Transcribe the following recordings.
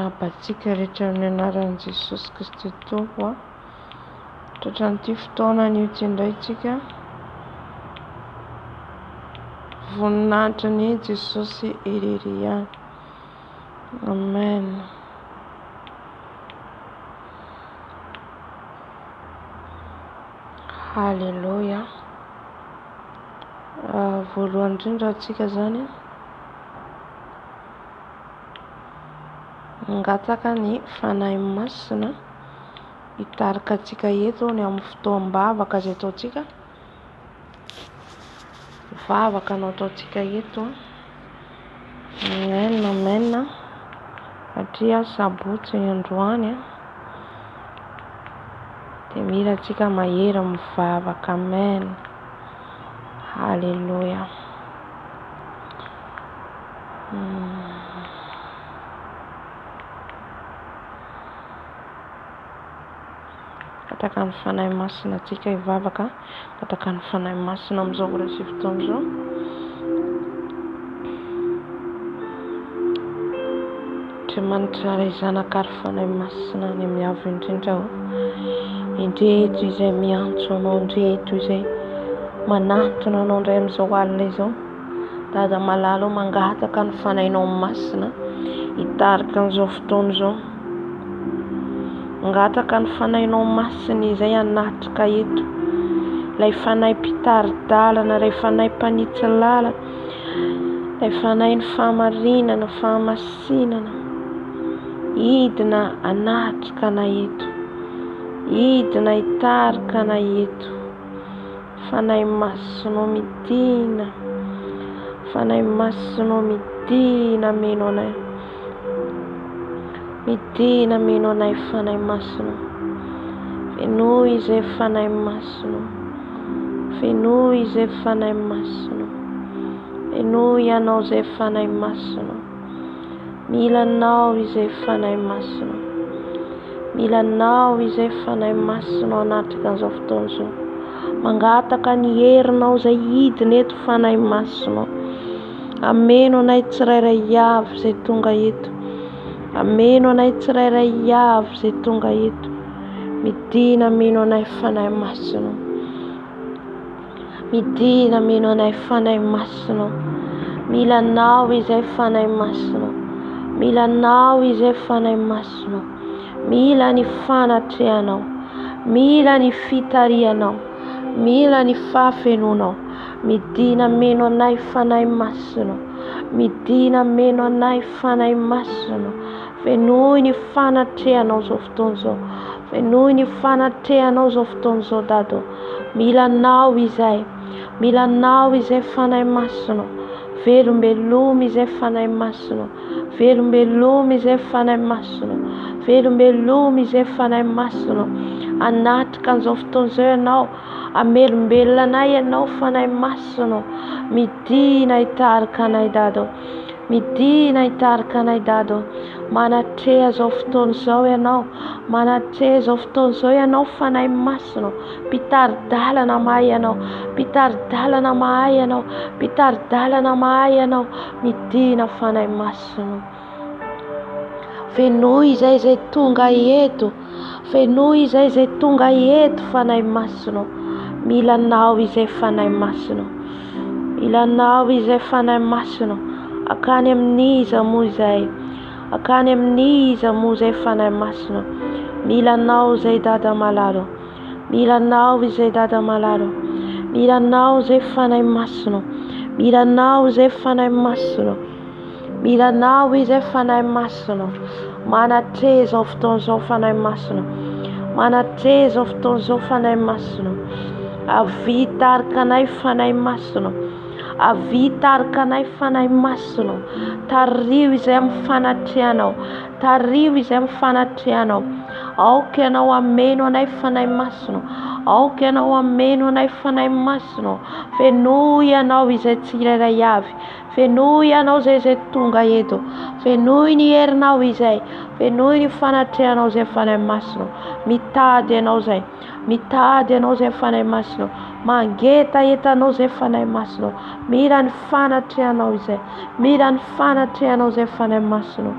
Rabantsika rehetra amin'ny anaran'i Jesosy Kristy Tompo a. Tratran'ity fotoana an'io indray tsika voninahitra ny Jesosy irery ihany. Amen. Halleluja. Voalohany indrindra antsika zany mangataka ny fanahy masina hitarika antsika eto ny amin'ny fotoam-bavaka izay ataontsika. Vavaka no ataontsika eto. Amen, amen. Satria sabotsy androany dia mila antsika mahery mivavaka. Amen. Halleluja. Kataka ny fanahy masina antsika hivavaka. Kataka ny fanahy masina amin'izao resy fotoana izao. Andriamanitra ray zanaka ary fanahy masina ny miavo indrindra ho. Indreto izay miantso anao, indreto izay manatona anao indray amin'izao alina izao. Dada malalo mangataka ny fanahinao masina hitarika an'izao fotoana izao. Mangataka ny fanahinao masina izay hanatrika eto. Ilay fanahy mpitary-dalana, ilay fanahy mpanitsy lalana, ilay fanahy ny fahamarinana, fahamasinana. Hidina hanatrika anay eto. Hidina hitarika anay eto. Fanahy masinao midina. Fanahy masinao midina meno anay. Midina meno anay fanahy masinao. Fenoy izay fanahy masinao. Fenoy izay fanahy masinao. Fenoy ianao izay fanahy masinao. Milanao izay fanahy masinao. Milanao izay fanahy masinao anatrika an'izao fotoana izao. Mangataka ny herinao izay hidina eto fanahy masinao. Ameno anay tsirairay avy izay tonga eto. Ameno anay tsirairay avy izay tonga eto. Midina meno anay fanahy masinao. Midina meno anay fanahy masinao. Milanao izay fanahy masinao. Milanao izay fanahy masinao. Mila ny fanatrehanao. Mila ny fitarianao. Mila ny fahafenonao. Midina meno anay fanahy masinao. Midina meno anay fanahy masinao. Fenoy ny fanatrehanao izao fotoana izao. Fenoy ny fanatrehanao izao fotoana izao dado. Milanao izay. Milanao izay fanahy masinao. Velombelomy izay fanahy masinao. Velombelomy izay fanahy masinao. Velombelomy izay fanahy masinao. Anatrika an'izao fotoana izao ianao. Amelombelona anay ianao fanahy masinao. Midina hitarika anay dado. Midina hitarika anay dado. Manatreha izao fotoana izao ianao. Manatreha izao fotoana izao ianao fanahy masinao. Mpitary-dalana mahay ianao. Mpitary-dalana mahay ianao. Mpitary-dalana mahay ianao. Midina fanahy masinao. Fenoy izay tonga eto. Fenoy izay tonga eto fanahy masinao. Milanao izay fanahy masinao. Milanao izay fanahy masinao. Akany amin'iza moa izay. Akany amin'iza moa izay fanahy masinao. Milanao izay dada malalo. Milanao izay dada malalo. Milanao izay fanahy masinao. Milanao izay fanahy masinao. Milanao izay fanahy masinao. Manatreha izao fotoana izao fanahy masinao. Manatreha izao fotoana izao fanahy masinao. Avy hitarika anay fanahy masinao. Avy hitarika anay fanahy masinao. Tario izay amin'ny fanatrehanao. Tario izay amin'ny fanatrehanao. Aoka ianao ameno anay fanahy masinao. Aoka ianao ameno anay fanahy masinao. Fenoy ianao izay tsirairay avy. Fenoy ianao izay tonga eto. Fenoy ny herinao izay. Fenoy ny fanatrehanao izay fanahy masinao. Mitady ianao izay. Mitady ianao izay fanahy masinao. Mangetaetanao izay fanahy masinao. Mila ny fanatrehanao izay. Mila ny fanatrehanao izay fanahy masinao.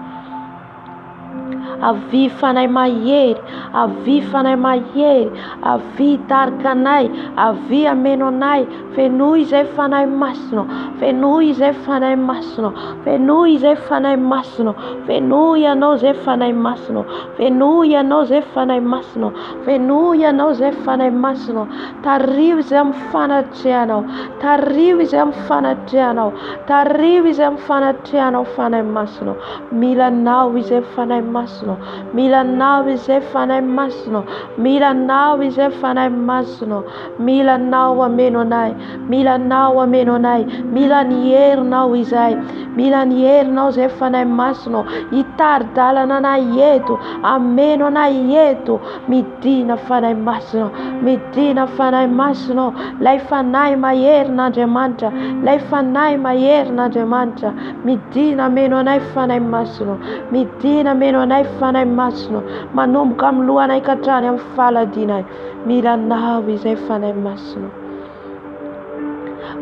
avy fanahy mahery, avy fanahy mahery, avy hitarika anay, avy hameno anay. Fenoy izay fanahy masina, fenoy izay fanahy masina, fenoy izay fanahy masina, fenoy ianao izay fanahy masina, fenoy ianao izay fanahy masina, fenoy ianao izay fanahy masina. Tario izay amin'ny fanatrehanao, tario izay amin'ny fanatrehanao, tario izay amin'ny fanatrehanao fanahy masina. Milanao izay fanahy masina, milanao izay fanahy masina, milanao izay fanahy masina. Milanao hameno anay, milanao hameno anay, mila ny herinao izay, mila ny herinao izay fanahy masina. Hitari-dalana anay eto, hameno anay eto, midina fanahy masina, midina fanahy masina. Lay fanahy maherin'Andriamanitra, lay fanahy maherin'Andriamanitra, midina hameno anay fanahy masina, midina hameno anay fanahy masina, manomboka amin'ny lohanay ka hatrany amin'ny faladinay. Milanao izay fanahy masina,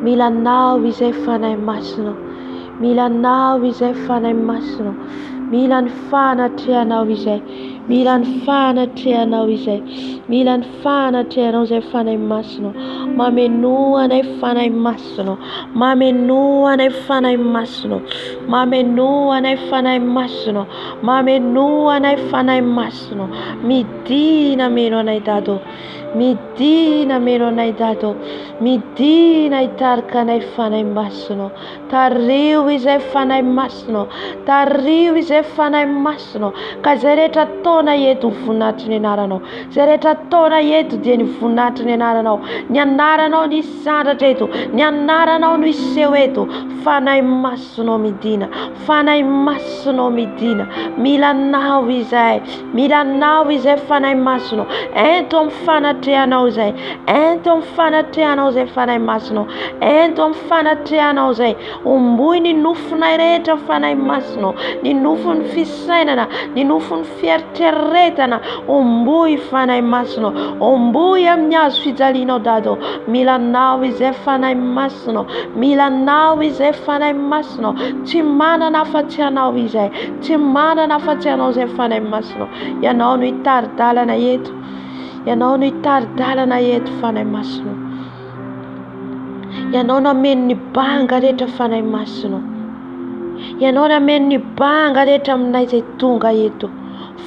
milanao izay fanahy masina, milanao izay fanahy masina. Mila ny fanatrehanao izay, mila ny fanatrehanao izay, mila ny fanatrehanao izay fanahy masina. Mamenoa anay fanahy masina, mamenoa anay fanahy masina, mamenoa anay fanahy masina, mamenoa anay fanahy masina. Midina meno anay Dado, midina meno anay Dado, midina hitarika anay fanahy masina. Tario izay fanahy masina, tario izay fanahy masina. Ka izay rehetra ataona eto voninahitry ny anaranao, izay rehetra ataona eto dia ny voninahitry ny anaranao. Ny anaranao no hisandratra eto, ny anaranao no hiseho eto. Fanahy masina midina, fanahy masina midina. Milanao izay, milanao izay fanahy masina. Ento amin'ny fanatrehanao izay, ento amin'ny fanatrehanao izay fanahy masina, ento amin'ny fanatrehanao izay. Omboy ny nofonay rehetra fanahy masina, ny nofon'ny fisainana, ny nofon'ny fieritreretana. Omboy fanahy masina, omboy amin'ny hazo fijalianao Dado. Milanao izay fanahy masina, milanao izay fanahy masina. Tsy manana afa-tsy anao izay, tsy manana afa-tsy anao izay fanahy masina. Ianao no hitari-dalana eto, ianao no hitari-dalana eto fanahy masina. Ianao no hameno ny banga rehetra fanahy masina, ianao no hameno ny banga rehetra aminay izay tonga eto.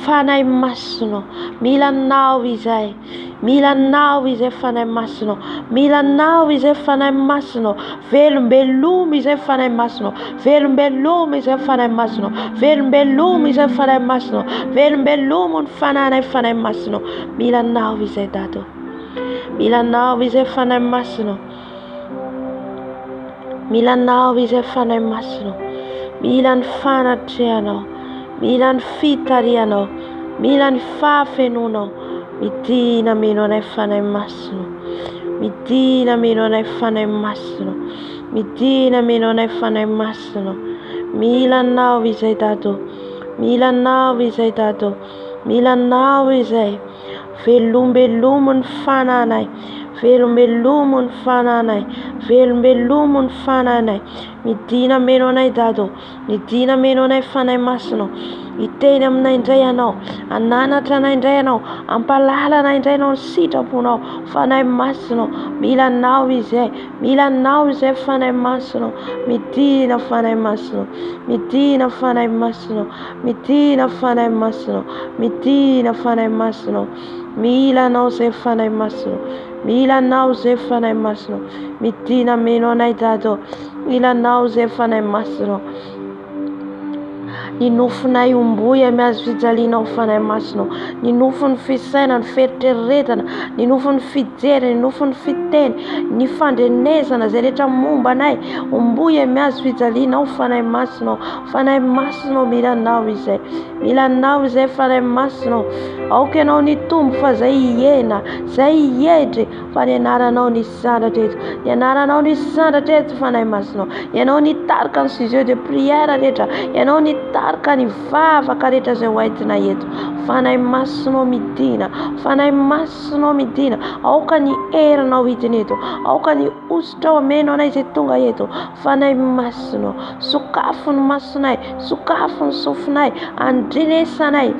Fanahy masina, milanao izay, milanao izay fanahy masina, milanao izay fanahy masina. Velombelomo izay fanahy masina, velombelomo izay fanahy masina, velombelomo izay fanahy masina, velombelomo ny fananay fanahy masina. Milanao izay Dado, milanao izay fanahy masina, milanao izay fanahy masina. Mila ny fanatrehanao, mila ny fitarihanao, mila ny fahafenonao. Midina meno anay fanahy masina, midina meno anay fanahy masina, midina meno anay fanahy masina. Milanao izay Dado, milanao izay Dado, milanao izay. Velombelomo ny fananay, velombelomo ny fananay, velombelomo ny fananay. Midina meno anay Dado, midina meno anay fanahy masina. Hiteny aminay indray ianao, ananatra anay indray ianao, ampalala anay indray ianao ny sitraponao fanahy masina. Milanao izay, milanao izay fanahy masina. Midina fanahy masina, midina fanahy masina, midina fanahy masina, midina fanahy masina. Milanao izay fanahy masina, milanao izay fanahy masina. Midina meno anay Dado, milanao izay fanahy masina. Ny nofonay omboy amin'ny hazo fijalianao fanahy masina, ny nofon'ny fisainana, ny fieritreretana, ny nofon'ny fijery, ny nofon'ny fiteny, ny fandrenesana izay rehetra momba anay. Omboy amin'ny hazo fijalianao fanahy masina, fanahy masina. Milanao izay, milanao izay fanahy masina. Aoka ianao ny tombo fa izay hihena, izay hihedry, fa ny anaranao ny sandratra eto, ny anaranao ny sandratra eto fanahy masina. Ianao ny tarika ny sujet de prière rehetra, ianao ny tarika ny vavaka rehetra izay hoentina eto fanahy masonao midina, fanahy masonao midina. Aoka ny herinao hidiny eto, aoka ny ositra omeno anay izay tonga eto. Fanahy masonao, sokafo ny masonay, sokafo ny sofinay, andrenesanay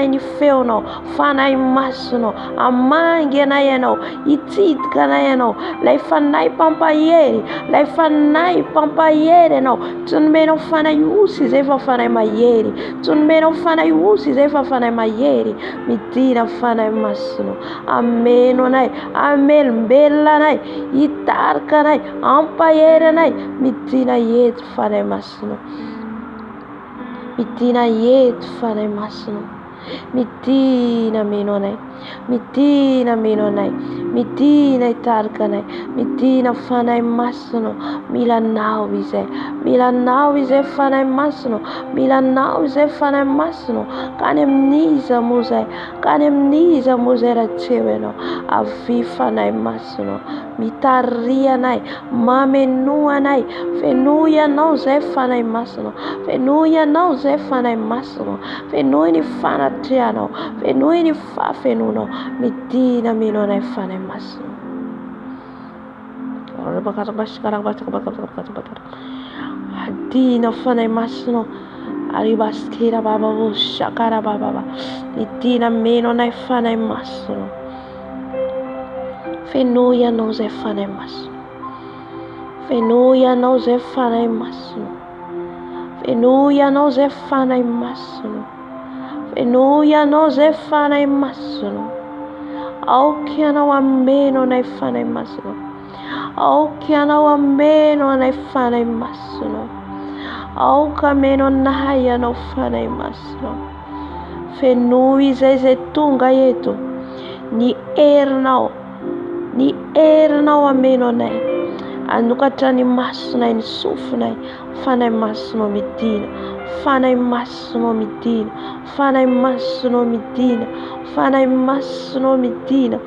ny feonao. Fanahy masonao, amangy anay ianao, hitsidika anay ianao. Lay fanahy pampahery, lay fanahy pampahery ianao. Tsy nomenao fanahy osy izay fa fanahy mahery, tsy nomenao fanahy osy izay fa fanahy mahery. Midina fanahy masonao, ameno anay, amelombelona anay, hitarika anay, ampahery anay. Midina eto fanahy masonao, midina eto fanahy masonao, midina meno anay, midina meno anay, midina hitarika anay, midina fanahy masonao. Milanao izay, milanao izay fanahy masonao, milanao izay fanahy masonao. Kany amin'iza moa izay, kany amin'iza moa izay raha tsy eo ianao. Avy fanahy masonao, mitary anay, mameno anay. Fenoy ianao izay fanahy masonao, fenoy ianao izay fanahy masonao, fenoy ny fanatrehanao, fenoy ny fahafenonao. Midina meno anay fanahy masonao. Adina fanahy masonao, aribaskira baba shakara baba. Midina meno anay fanahy masonao, fenoy ianao izay fanahy masonao, fenoy ianao izay fanahy masonao, fenoy ianao izay fanahy masonao, fenoy ianao izay fanahy masonao. Aoka ianao ameno anay fanahy masonao, aoka ianao ameno anay fanahy masonao, aoka ameno anay ianao fanahy masonao. Fenoy izay tonga eto, ny herinao, ny herinao ameno anay, anokatra ny masonay, ny sofinay. Fanahy masonao midina, fanahy masonao midina, fanahy masonao midina, fanahy masonao midina,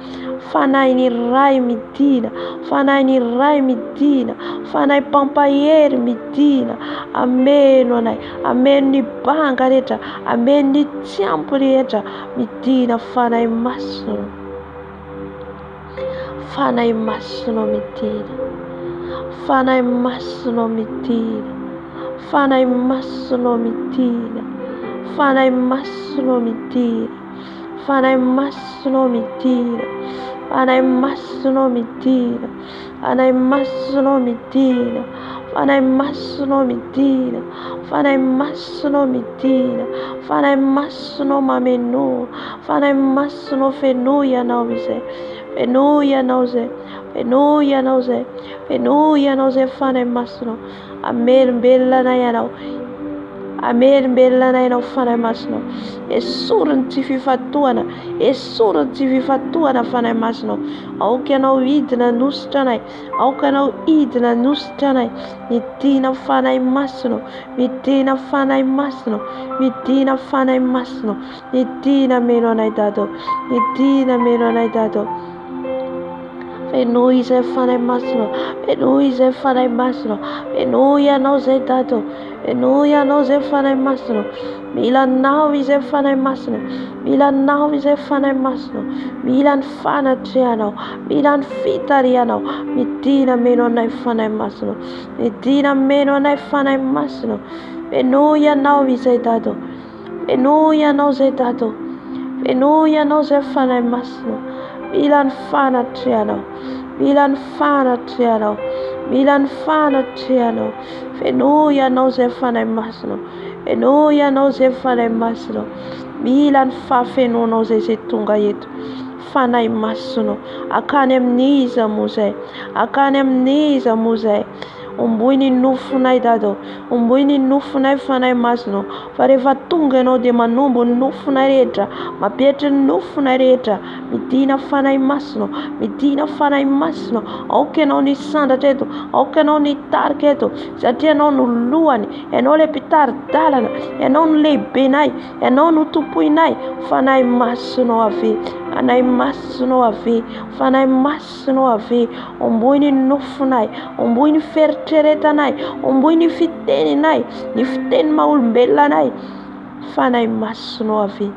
fanahy ny ray midina, fanahy ny ray midina, fanahy pampahery midina. Ameno anay, ameno ny banga rehetra, ameno ny tsiampy rehetra. Midina fanahy masonao, fanahy masonao midina, fanahy masonao midina, fanahy masonao midina, fanahy masonao midina, fanahy masonao midina, fanahy masonao midina, fanahy masonao midina, fanahy masonao midina, fanahy masonao midina, fanahy masonao mameno, fanahy masonao. Fenoy ianao izay, fenoy ianao izay, fenoy ianao izay, fenoy ianao izay fanahy masonao. Amelombelona anay ianao, amelombelona anay ianao fanahy masonao. Esoriny tsy fifatohana, esoriny tsy fifatohana fanahy masonao. Aoka ianao hidina nositra anay, aoka ianao hidina nositra anay. Midina fanahy masonao, midina fanahy masonao, midina fanahy masonao. Midina meno anay dado, midina meno anay dado. Fenoy izay fanahy masonao, fenoy izay fanahy masonao, fenoy ianao izay dado, fenoy ianao izay fanahy masonao. Milanao izay fanahy masonao, milanao izay fanahy masonao, mila ny fanatrehanao, mila ny fitarihanao. Midina meno anay fanahy masonao, midina meno anay fanahy masonao. Fenoy ianao izay dado, fenoy ianao izay dado, fenoy ianao izay fanahy masonao. Mila ny fanatrehanao, mila ny fanatrehanao, mila ny fanatrehanao. Fenoy ianao izay fanahy masonao, fenoy ianao izay fanahy masonao. Mila ny fahafenonao izay tonga eto. Fanahy masonao, akany amin'iza moa izay, akany amin'iza moa izay. Omboy ny nofonay dado, omboy ny nofonay fanahy masonao. Fa rehefa tonga ianao dia manombo ny nofonay rehetra, mampetry ny nofonay rehetra. Midina fanahy masonao, midina fanahy masonao. Aoka ianao ny sandratra eto, aoka ianao ny tarika eto, satria ianao no lohany, ianao ilay mpitari-dalana, ianao no lehibenay, ianao no tompoinay. Fanahy masonao avy, fanahy masonao avy, fanahy masonao avy. Omboy ny nofonay, omboy ny feritreretanay, omboy ny fiteny maha olombelona anay. Fanahy masonao avy.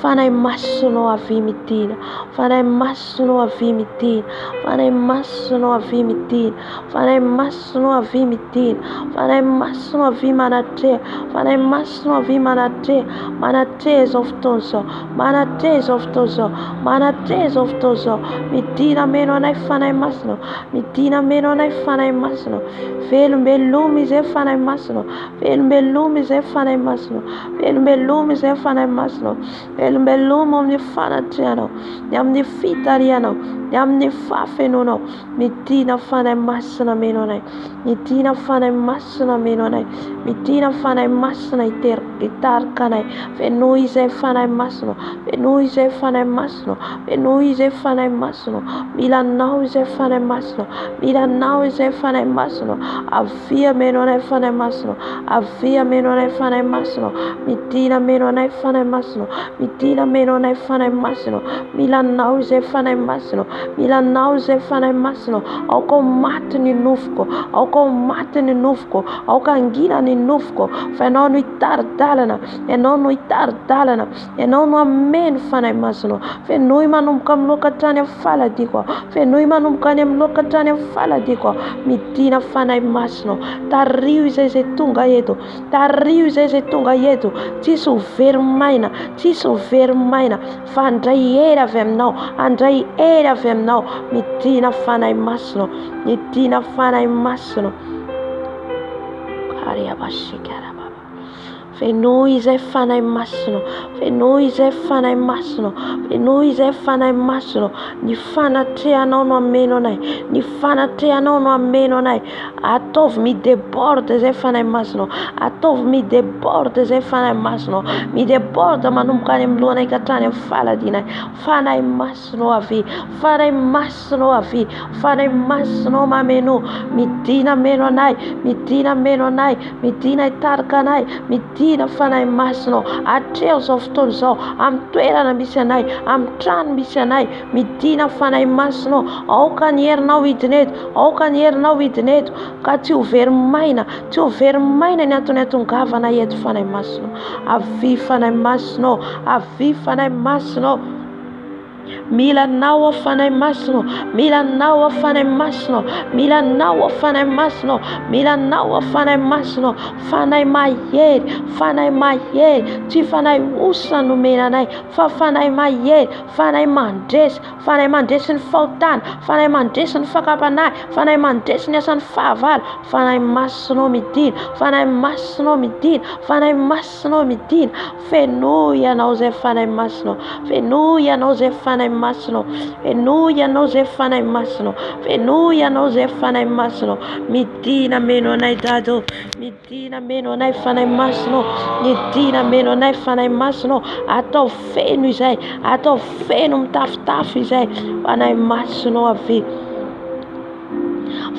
fanahy masonao avy midina, fanahy masonao avy midina, fanahy masonao avy midina, fanahy masonao avy midina, fanahy masonao avy manatreha, fanahy masonao avy manatreha, manatreha izao fotoana izao, manatreha izao fotoana izao, manatreha izao fotoana izao, midina meno anay fanahy masonao, midina meno anay fanahy masonao, velombeloma izay fanahy masonao, velombeloma izay fanahy masonao, velombeloma izay fanahy masonao, velombeloma amin'ny fanatrehanao, ny amin'ny fitarihanao, ny amin'ny fahafenoanao, midina fanahy masina meno anay, midina fanahy masina meno anay, midina fanahy masina hitarika anay, fenoy izay fanahy masonao, fenoy izay fanahy masonao, fenoy izay fanahy masonao, milanao izay fanahy masonao, milanao izay fanahy masonao, avia meno anay fanahy masonao, avia meno anay fanahy masonao, midina meno anay fanahy masonao, midina meno anay fanahy masonao, milanao izay fanahy masonao, milanao izay fanahy masonao, aoka ho maty ny nofoko, aoka ho maty ny nofoko, aoka angina ny nofoko, fa ianao no hitaridalana, ianao no hitaridalana, ianao no ameno fanahy masonao, fenoy manomboka amin'ny lokatrany amin'ny faladiko, fenoy manomboka any amin'ny lokatrany amin'ny faladiko, midina fanahy masonao, tario izay tonga eto, tario izay tonga eto, tsisy ho verimaina, tsisy ho verimaina, fa andray hery avy aminao, andray hery avy aminao, midina fanahy masonao, midina fanahy masonao, ariabasikarababa, fenoy izay fanahy masonao, fenoy izay fanahy masonao, fenoy izay fanahy masonao, ny fanatrehanao no ameno anay, ny fanatrehanao no ameno anay, ataovy mideborde izay fanahy masonao, ataovy mideborde izay fanahy masonao, mideborde manomboka any amin'ny lohanay ka hatrany amin'ny faladinay, fanahy masonao avy, fanahy masonao avy, fanahy masonao mameno, midina meno anay, midina meno anay, midina hitarika anay, midina fanahy masonao, atreo izao fotoana izao, amin'ny toerana misy anay, amin'ny trano misy anay, midina fanahy masonao, aoka ny herinao hidina eto, aoka ny herinao hidina eto, ka tsy ho verimaina, tsy ho verimaina ny antony hatongavana eto fanahy masonao, avy fanahy masonao, avy fanahy masonao, milanao fanahy masonao, milanao fanahy masonao, milanao fanahy masonao, milanao fanahy masonao, fanahy mahery, fanahy mahery, tsy fanahy osana no menanay, fa fanahy mahery, fanahy mandresy ny fahotana, fanahy mandresy ny fakapanahy, fanahy mandresy ny asan'ny fahavalo, fanahy masonao midina, fanahy masonao midina, fanahy masonao midina, fenoy ianao izay fanahy masonao, fenoy ianao izay fanahy masonao, fenoy ianao izay fanahy masonao, fenoy ianao izay fanahy masonao, midina meno anay dado, midina meno anay fanahy masonao, midina meno anay fanahy masonao, atao feno izay, atao feno mitafitafy izay, fanahy masonao avy,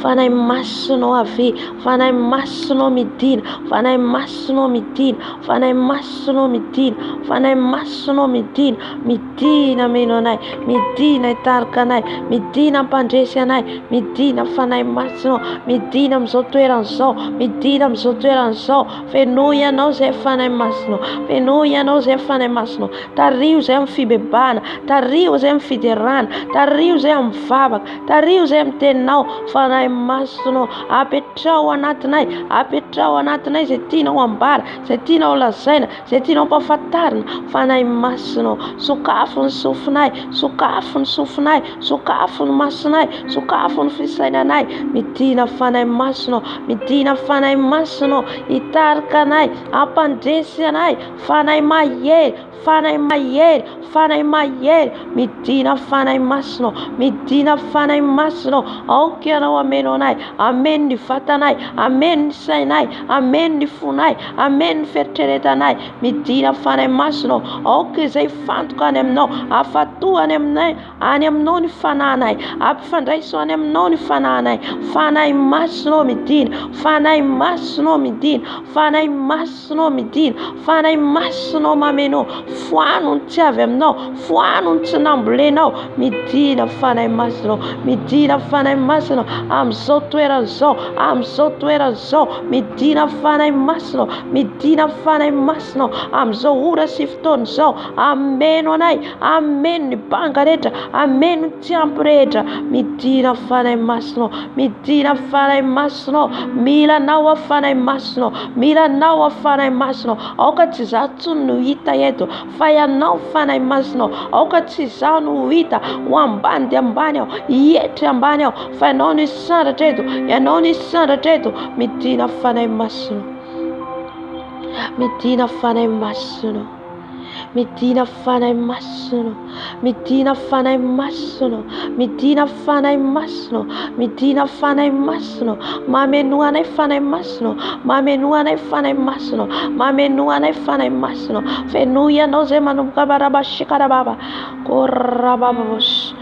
fanahy masonao avy, fanahy masonao midina, fanahy masonao midina, fanahy masonao midina, fanahy masonao midina, midina meno anay, midina hitarika anay, midina ampandresy anay, midina fanahy masonao, midina amin'izao toerana izao, midina amin'izao toerana izao, fenoy ianao izay fanahy masonao, fenoy ianao izay fanahy masonao, tario izay amin'ny fibebahana, tario izay amin'ny fiderana, tario izay amin'ny vavaka, tario izay amin'ny teninao, fanahy masonao, apetrao anatinay, apetrao anatinay izay tianao ambara, izay tianao lazaina, izay tianao ampahafantarina, fanahy masonao, sokafo ny sofinay, sokafo ny sofinay, sokafo ny masonay, sokafo ny fisainanay, midina fanahy masonao, midina fanahy masonao, hitarika anay, ampandresy anay, fanahy mahery, fanahy mahery, fanahy mahery, midina fanahy masonao, midina fanahy masonao, aoka ianao ameno anay, ameno ny vatanay, ameno ny sainay, ameno ny fonay, ameno ny feritreretanay, midina fanahy masonao, aoka izay fantoka any aminao, afatoany aminay any aminao ny fanahinay, ampifandraiso any aminao ny fanahinay. Fanahy masonao midina, fanahy masonao midina, fanahy masonao midina, fanahy masonao mameno, foano ny tsy avy aminao, foano ny tsy nambolenao, midina fanahy masonao, midina fanahy masonao amin'izao toerana zao, amin'izao toerana zao, midina fanahy masonao, midina fanahy masonao amin'izao ora sy fotoana zao. Ameno anay, ameno ny banga rehetra, ameno ny tsy ampy rehetra, midina fanahy masonao, midina fanahy masonao, milanao a fanahy masonao, milanao a fanahy masonao. Aoka tsy za tsony no hita eto, fa ianao fanahy masonao. Aoka tsy za no hita ho ambany dia ambany aho, hietry ambany aho, fa ianao no sandratra eto, ianao no sandratra eto. Midina fanahy masonao, midina fanahy masonao, midina fanahy masonao, midina fanahy masonao, midina fanahy masonao, midina fanahy masonao. Mameno anay fanahy masonao, mameno anay fanahy masonao, mameno anay fanahy masonao. Feno ianao zay manomboka baraba shikarababa korababos.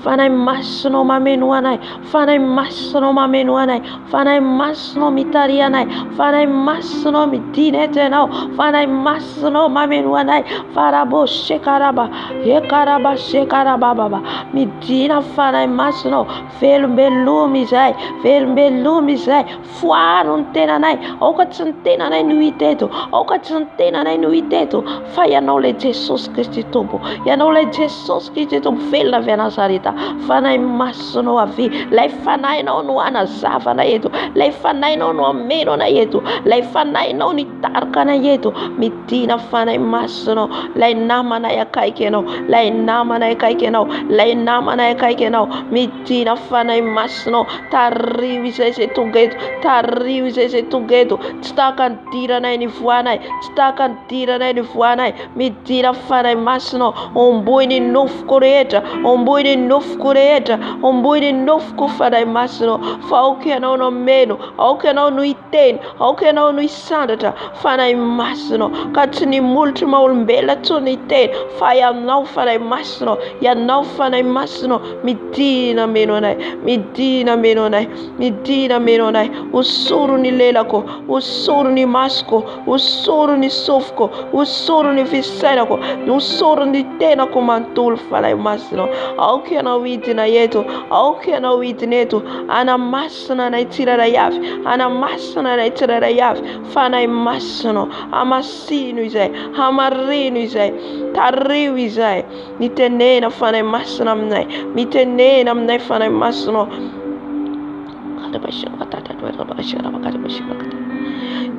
Fanahy masonao mameno anay, fanahy masonao mameno anay, fanahy masonao mitary anay, fanahy masonao midina eto ianao, fanahy masonao mameno anay. Farabo shekaraba ekaraba shekarababa, midina fanahy masonao. Velombeloma izay, velombeloma izay, foano ny tenanay. Aoka tsy ny tenanay no hita eto, aoka tsy ny tenanay no hita eto, fa ianao le Jesosy Kristy Tompo, ianao le Jesosy Kristy Tompo velona avy a Nazareta. Fanahy masonao avy, lay fanahinao no anazavana eto, lay fanahinao no ameno anay eto, lay fanahinao no hitarika anay eto. Midina fanahy masonao, lay namanay akaiky ianao, lay namanay akaiky ianao, lay namanay akaiky ianao. Midina fanahy masonao, tario izay zay tonga eto, tario izay zay tonga eto. Tsy tahaka ny diranay ny voanay, tsy tahaka ny diranay ny voanay. Midina fanahy masonao, omboy ny nofoko rehetra, omboy ny nofoko rehetra, omboy ny nofoko fanahy masonao. Fa aoka ianao no meno, aoka ianao no hiteny, aoka ianao no hisandratra fanahy masonao. Ka tsy ny molotry maha-olombelona tsony hiteny, fa ianao fanahy masonao, ianao fanahy masonao. Midina meno anay, midina meno anay, midina meno anay. Osoro ny lelako, osoro ny masoko, osoro ny sofoko, osoro ny fisainako, osoro ny tenako manontolo fanahy masonao. Aoka ianao hidina eto, aoka ianao hidina eto. Anamasina anay tsiraray avy, anamasina anay tsiraray avy. Fanahy masonao, amasino izay, amarino izay, tario izay. Mitenena fanahy masina aminay, mitenena aminay fanahy masonao.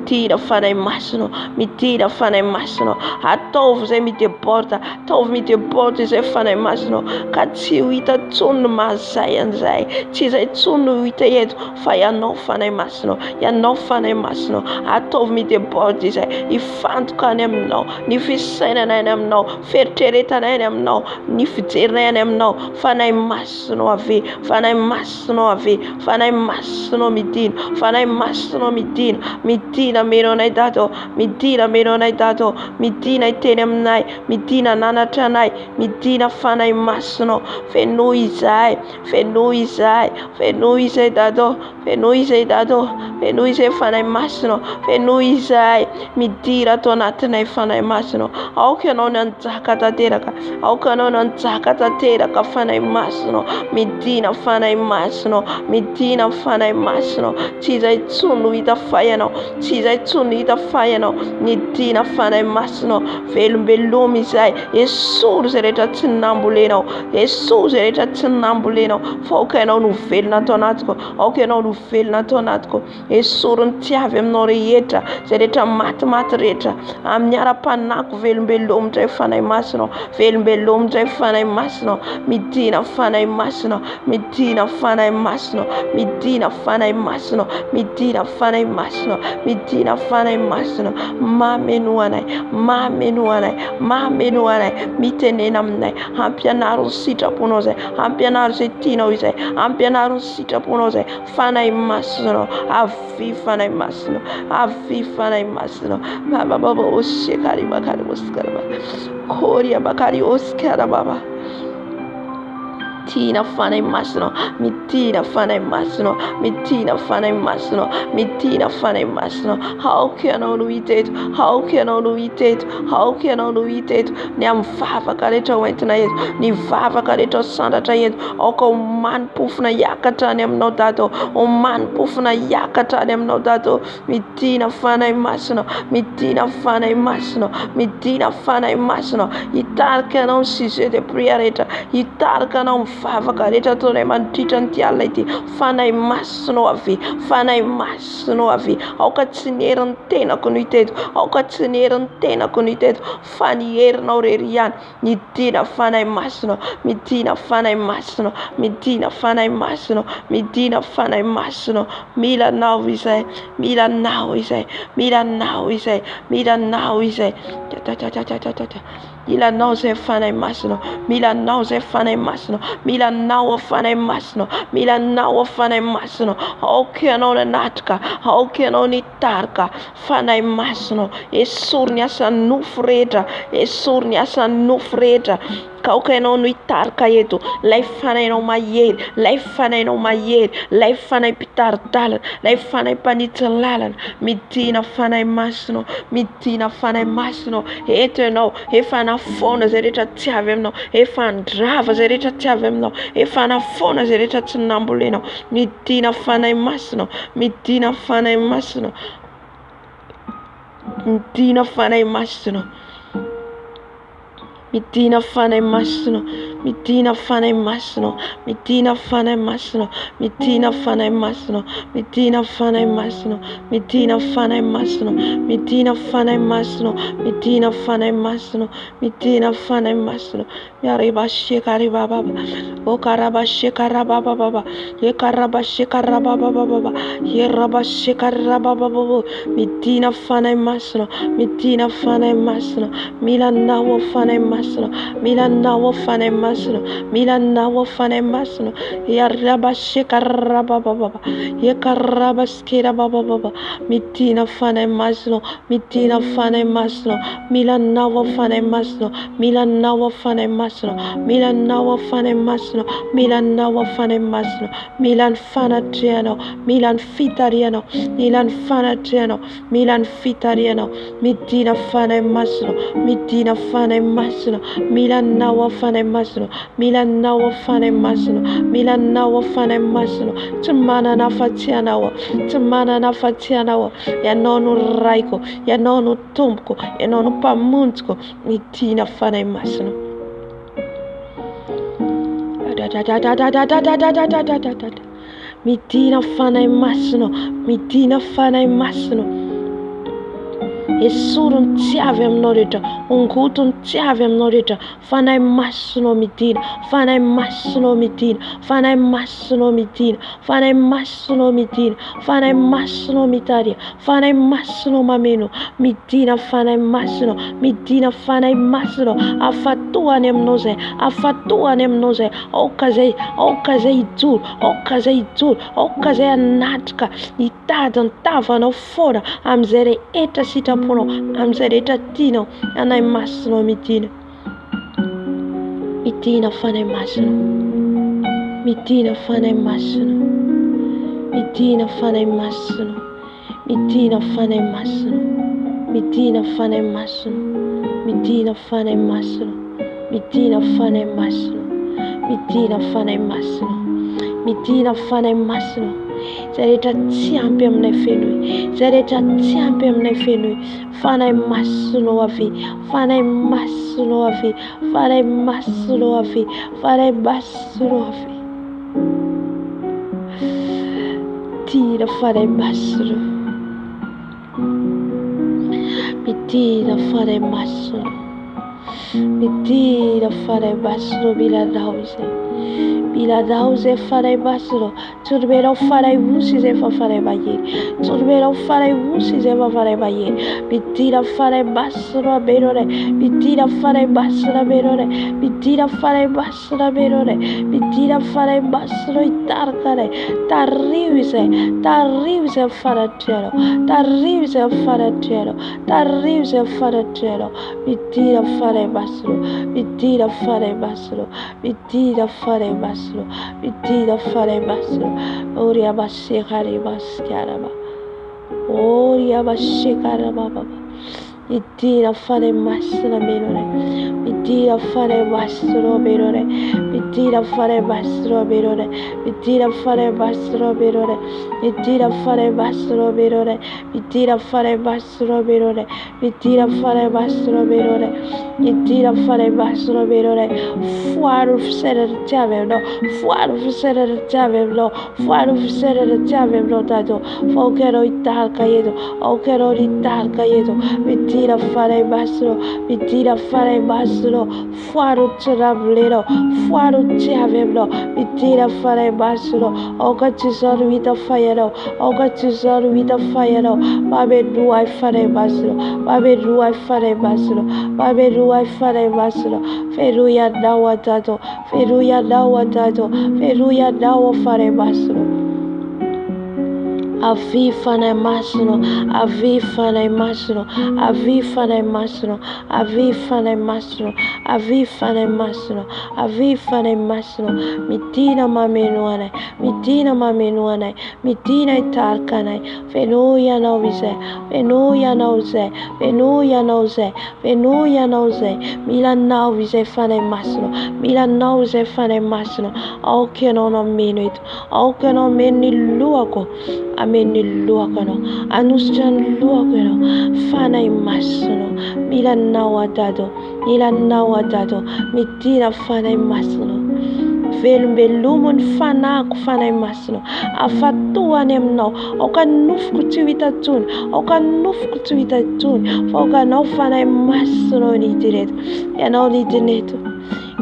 Midina fanahy masonao, midina fanahy masonao. Ataovy zay mideborda, ataovy mideborda izay fanahy masonao. Ka tsy ho hita tsony ny mahazay an'izay, tsy izay tsony no hita eto, fa ianao fanahy masonao, ianao fanahy masonao. Ataovy mideborda izay, hifantoka any aminao, ny fisainana any aminao, fieritreretana any aminao, ny fijerinay any aminao. Fanahy masonao avy, fanahy masonao avy, fanahy masonao midina, fanahy masonao midina. Midina meno anay dato, midina meno anay dato, midina hiteny aminay, midina nanatra anay, midina fanahy masonao. Feno izay, feno izay, feno izay dato, feno izay dato, feno izay fanahy masonao, feno izay. Midira ato anatinay fanahy masonao. Aoka ianao no anjaka tanteraka, aoka ianao no anjaka tanteraka fanahy masonao. Midina fanahy masonao, midina fanahy masonao. Tsy izay tsony no hita fa ianao, tsy izay tsony no hita fa ianao. Midina fanahy masonao. Velombeloma izay, esoro zay rehetra tsy nambolenao, esoro zay rehetra tsy nambolenao. Fa aoka ianao no velona ato anatiko, aoka ianao no velona ato anatiko. Esoro ny tsy avy aminao rehetra, zay rehetra matimaty rehetra, amin'ny ara-panako velombeloma indray fanahy masonao, velombeloma indray fanahy masonao. Midina fanahy masonao, midina fanahy masonao, midina fanahy masonao, midina fanahy masonao, midina mitina fanay masina mameno anay mitenena aminay ampianaro ny sitraponao zay ampianaro zay tianao izay ampianaro ny sitraponao zay fanay masina avy fanay masina baba oshekari bakari oskaraba koria bakari oskara baba mitina fanay masina mitina fanay masina aoka ianao no hita eto ny amin'ny vavaka rehetra hoentina eto ny vavaka rehetra sandratra eto aoka omanipofona hiakatra any aminao dato omanipofona hiakatra any aminao dato mitina fanay masina hitarika anao ny sujet de prière rehetra hitarika anao vavaka rehetra ataonay mandritra ny tialina ity fanay masinao avy aoka tsy ny herin'ny tenako no hita eto fa ny herinao rery ihany mitina fanay masina milanao izay milanao izay ilanao zay fanay masina aoka ianao nanatrika aoka ianao nitarika fanay masina esory ny asan'ny nofo rehetra ka aoka ianao no hitarika eto lay fanaynao mahery lay fanay mpitaridalana lay fanay mpanitsy lalana mitina fanay masina eto ianao efa nafoana zay rehetra tsy avy aminao efa ndrava zay rehetra tsy avy aminao efa nafoana zay rehetra tsy nambolenao mitina fanay masina mitina fanay masina yareba shekari baba okaraba shekara baba yekaraba shekara baba yeraba shekara baba mitina fanay masina milanao fanay masina yaraba shekara baba yekaraba skera baba mitina fanay masina milanao fanay masina milan fanatrianao milan fitarianao mitina fanay masina milanao fanay masina tsy manana afa-tsy anao ianao no raiko ianao no tompoko ianao no mpamonjiko mitina fanay masina mitina fanay masina esorony tsy avy aminao rehetra ongotony tsy avy aminao rehetra fanay masinao mitina mitaria fanay masinao mameno mitina fanay masinao afatoany aminao zay aoka zay ijoro aoka zay anatrika hitady ny tavanao foana am'izay rehetra sitraponao am'izay rehetra tianao anay masinao mitina fanay masina mitina fanay masina zay rehetra tsy ampy aminay fenoy fanay masinao avy tira fanay masina mitina fanay masina Mitira fare basro biladause. Biladause fare basro. Turberò fare usi se fa fare baie. Turberò fare usi se fa fare baie. Mitira fare basro a berore. Mitira fare basro a berore. Mitira fare basro a berore. Mitira fare basro e tarcare. T'arrivse a fare a cielo. T'arrivse a fare a cielo. T'arrivse a fare a cielo. Mitira fare basro. Mitira fare basro. Mitira fare basro. Mitira fare basro. Oria basekare baschiaraba. Oria basekaraba baba. Mitira fare basro berore. Mitira fare basro berore. Mitira fare basro berore. Mitira fare basro berore. Mitira fare basro berore. Mitira fare basro berore. Mitira fare basro berore. Mitira fare basro berore. Fuaro fsere chavelo. Fuaro fsere chavelo. Fuaro fsere chavelo dato. Fokero ital cayedo. Okero ital cayedo. Mitira fare basro. Mitira fare basro. Fuaro chavelo. Fuaro chavelo. Mitira fare basro. Oga chisor vita fire. Oga chisor vita fire. Babe do I fare basro. Babe do I fare basro. Babe do I fare basro. Feruya dawa tato. Feruya dawa tato. Feruya dawa fare basro. Avifa na masno, avifa na masno, avifa na masno, avifa na masno, avifa na masno, avifa na masno. Mitina mamenuane, mitina mamenuane, mitina itarkane. Fenuya nauze, fenuya nauze, fenuya nauze, fenuya nauze. Milan nauze fane masno, milan nauze fane masno. Auke non minuit, auke non meni luogo. Amen luogono, anustan luogono, fana imassono, milan nawadado, mitina fana imassono. Velumon fanak fana imassono, afatuan emno, oka nuf kutuita tun, oka nuf kutuita tun, foka no fana imassono ni direto, e non ni dineto,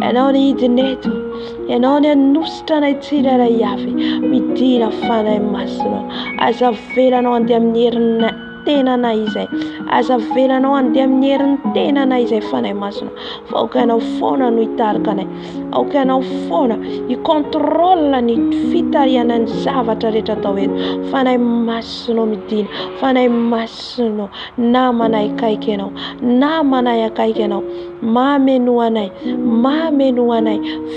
e non ni dineto. E non è nustana e tirare yavi, mi tira fana e masno, as a vera no andiam nirne. Tena naise, as a vera no andiam nieren tena naise fana e masno, foca no fona no itarcane, oca no fona, i controlla ni fitariana in savata retatovet, fana e masno mitin, fana e masno, namana e kaikeno, namana e kaikeno, mamenuanai,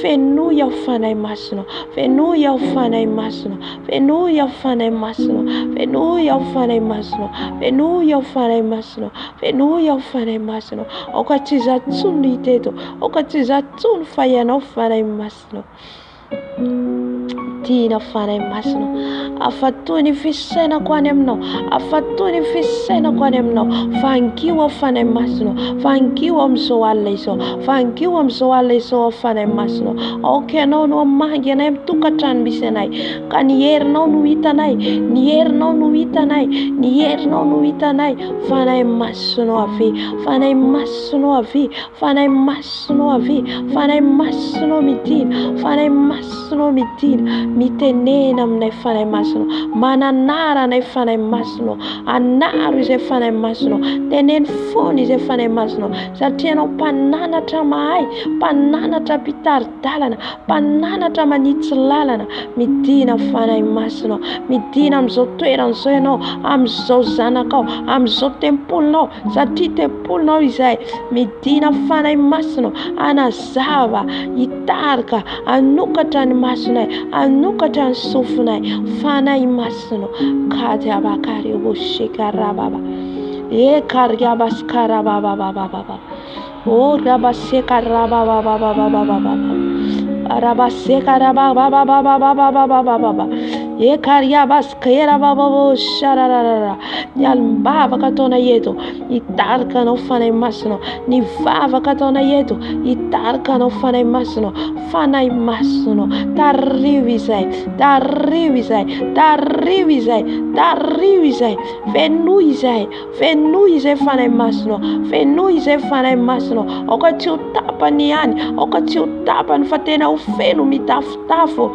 fenuia fana e masno, fenuia fana e masno, fenuia fana e masno, fenuia fana e masno. Fenuia fare masno, fenuia fare masno, okatiza tsuni teto, okatiza tsun fayano fare masno. Tina fare masno, afatuni fissena quanemno, afatuni fissena quanemno, fankiwa fane masno, fankiwa mso alleso, fankiwa mso alleso fane masno, oke no no magene tukatan bisenai, kan yer no nuitanai, nier no nuitanai, nier no nuitanai, fane masno avi, fane masno avi, fane masno avi, fane masno mitin, fane masno mitin. Mitenenam ne fane masno, mananara ne fane masno, anaru se fane masno, tenen foni se fane masno, satieno panana tramai, panana trapitar dalana, panana tramanitslalana, mitina fane masno, mitina mzotueran soeno, amzozanakao, amzotempulno, satitempulno isai, mitina fane masno, anazava, itarka, anukatan masno, anukatan sufnai, fana imasno, kaja bakari bushikarababa, e karyabas karababa, o rabasekarababa, rabase karababa, Ekariabaskera bababo shararara. Nyalmbava katona yetu. Itarka no fanai masno. Nivava katona yetu. Itarka no fanai masno. Fanai masno. Tarrivisai. Tarrivisai. Tarrivisai. Tarrivisai. Fenuisai. Fenuisai fanai masno. Fenuisai fanai masno. Okati utapa niani. Okati utapa nfatena ufenu mitafutafu.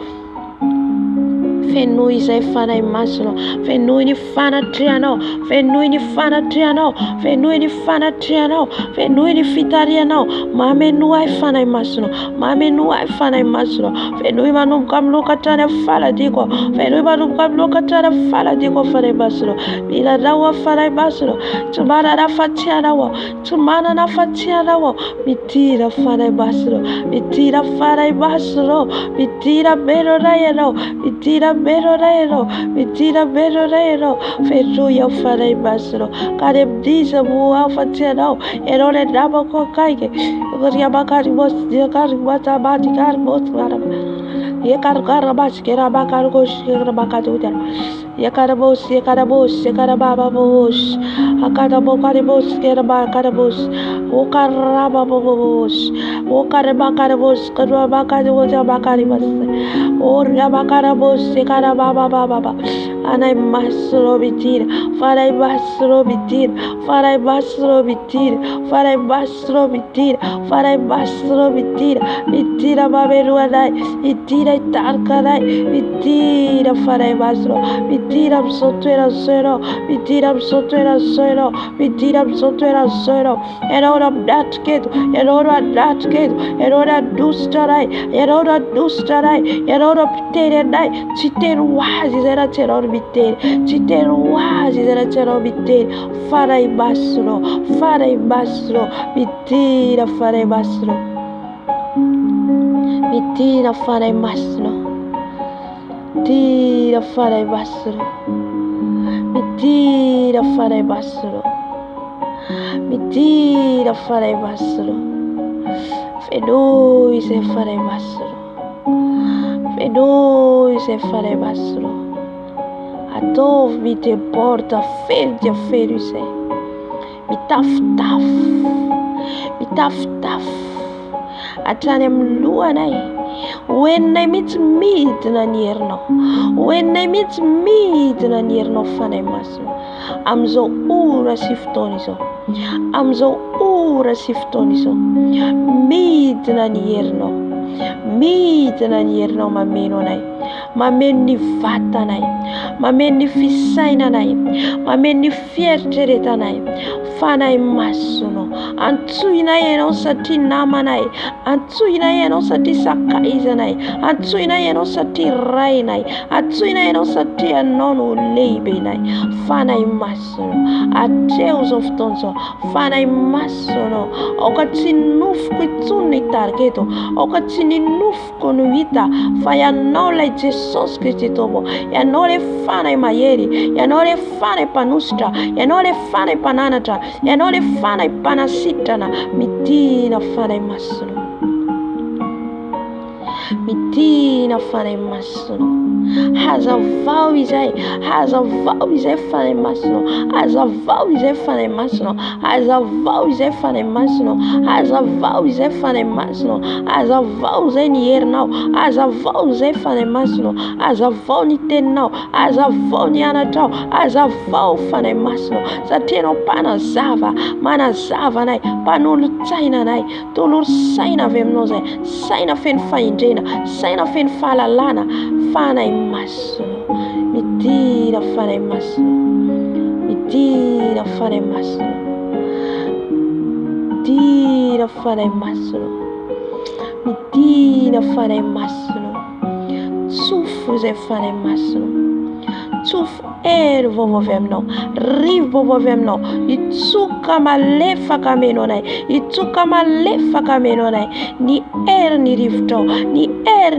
Fenui zay fanay masino. Fenui ny fanatrianao. Fenui ny fanatrianao. Fenui ny fanatrianao. Fenui ny fitarianao. Mameno ay fanay masino. Mameno ay fanay masino. Fenui manomboka amin'ny lokatrany amin'ny faladiko. Fenui manomboka amin'ny lokatrany amin'ny faladiko fanay masino. Milalao fanay masino. Tsy manana fatsianao. Tsy manana fatsianao. Mitira fanay masino. Mitira fanay masino. Mitira meno rayano. Mitira meno rayano. Mitira meno rayano. Fenui ao fanay masino. Kare mdiza mua fatsianao. Ero le nama ko kaike. Riabakari mos diakari mata bati kari mos karaba. Yekarkara baskera bakargosh bakatuda. Yakarabos yakarabos yakarababos. Akarabos kera bakarabos. Okarababos. Okarabakarabos karabakados bakaribas. Orabakarabos yakarabababa. Anay masro bitir. Faray masro bitir. Faray masro bitir. Faray masro bitir. Faray masro bitir. Bitira baberuanay. Bitira itarkanay. Bitira faray masro. Bitira sotuera zero. Bitira sotuera zero. Bitira sotuera zero. Erora datkedo. Erora datkedo. Erora dustaray. Erora dustaray. Erora piterenay. Citeru wazi zera terror bitere. Citeru wazi zera terror bitere. Faray masro. Faray masro. Bitira faray masro. Bitira faray masro. Tira faray masro. Bitira faray masro. Bitira faray masro. Fenui se faray masro. Fenui se faray masro. Atov mi te porta ferde a feruse. Mi taf taf. Mi taf taf. Atrany amin'ny lohanay. Hoeninay mitsy midina ny herinao. Hoeninay mitsy midina ny herinao fanay masina. Amin'izao ora sy fotoana izao. Amin'izao ora sy fotoana izao. Midina ny herinao. Midina ny herinao mameno anay. Mameno ny vatanay. Mameno ny fisainanay. Mameno ny fieritreretanay. Fanay masino. Antsoinay ianao satria namanay. Antsoinay ianao satria sakaizanay. Antsoinay ianao satria rainay. Antsoinay ianao satria ianao no lehibenay. Fanay masino. Atreo zao fotoana zao. Fanay masino. Aoka tsy nofoko intsony ny tarika eto. Aoka tsy ninofoko no hita fa ianao lay Jesosy Kristy tomo. Ianao le fanay mahery. Ianao le fanay mpanositra. Ianao le fanay mpananatra. Ianao le fanay mpanasitrana. Midina fanay masino. Midina fanay masino. Hazavao izay. Hazavao izay fanay masino. Hazavao izay fanay masino. Hazavao izay fanay masino. Hazavao izay fanay masino. Hazavao izay ny herinao. Hazavao izay fanay masino. Hazavao ny teninao. Hazavao ny anatrao. Hazavao fanay masino. Satria ianao mpanazava. Manazava anay. Mpanolotsaina anay. Toloro saina avy aminao zay. Saina feno fahendrena. Saina feno fahalalana. Fanay masino. Midira fanay masino. Midira fanay masino. Midira fanay masino. Midira fanay masino. Tsofo zay fanay masino. Tsuf vovovemno. Riv vovovemno. Itsuka malefa kamenonai. Itsuka malefa kamenonai. Ni ni rivto. Ni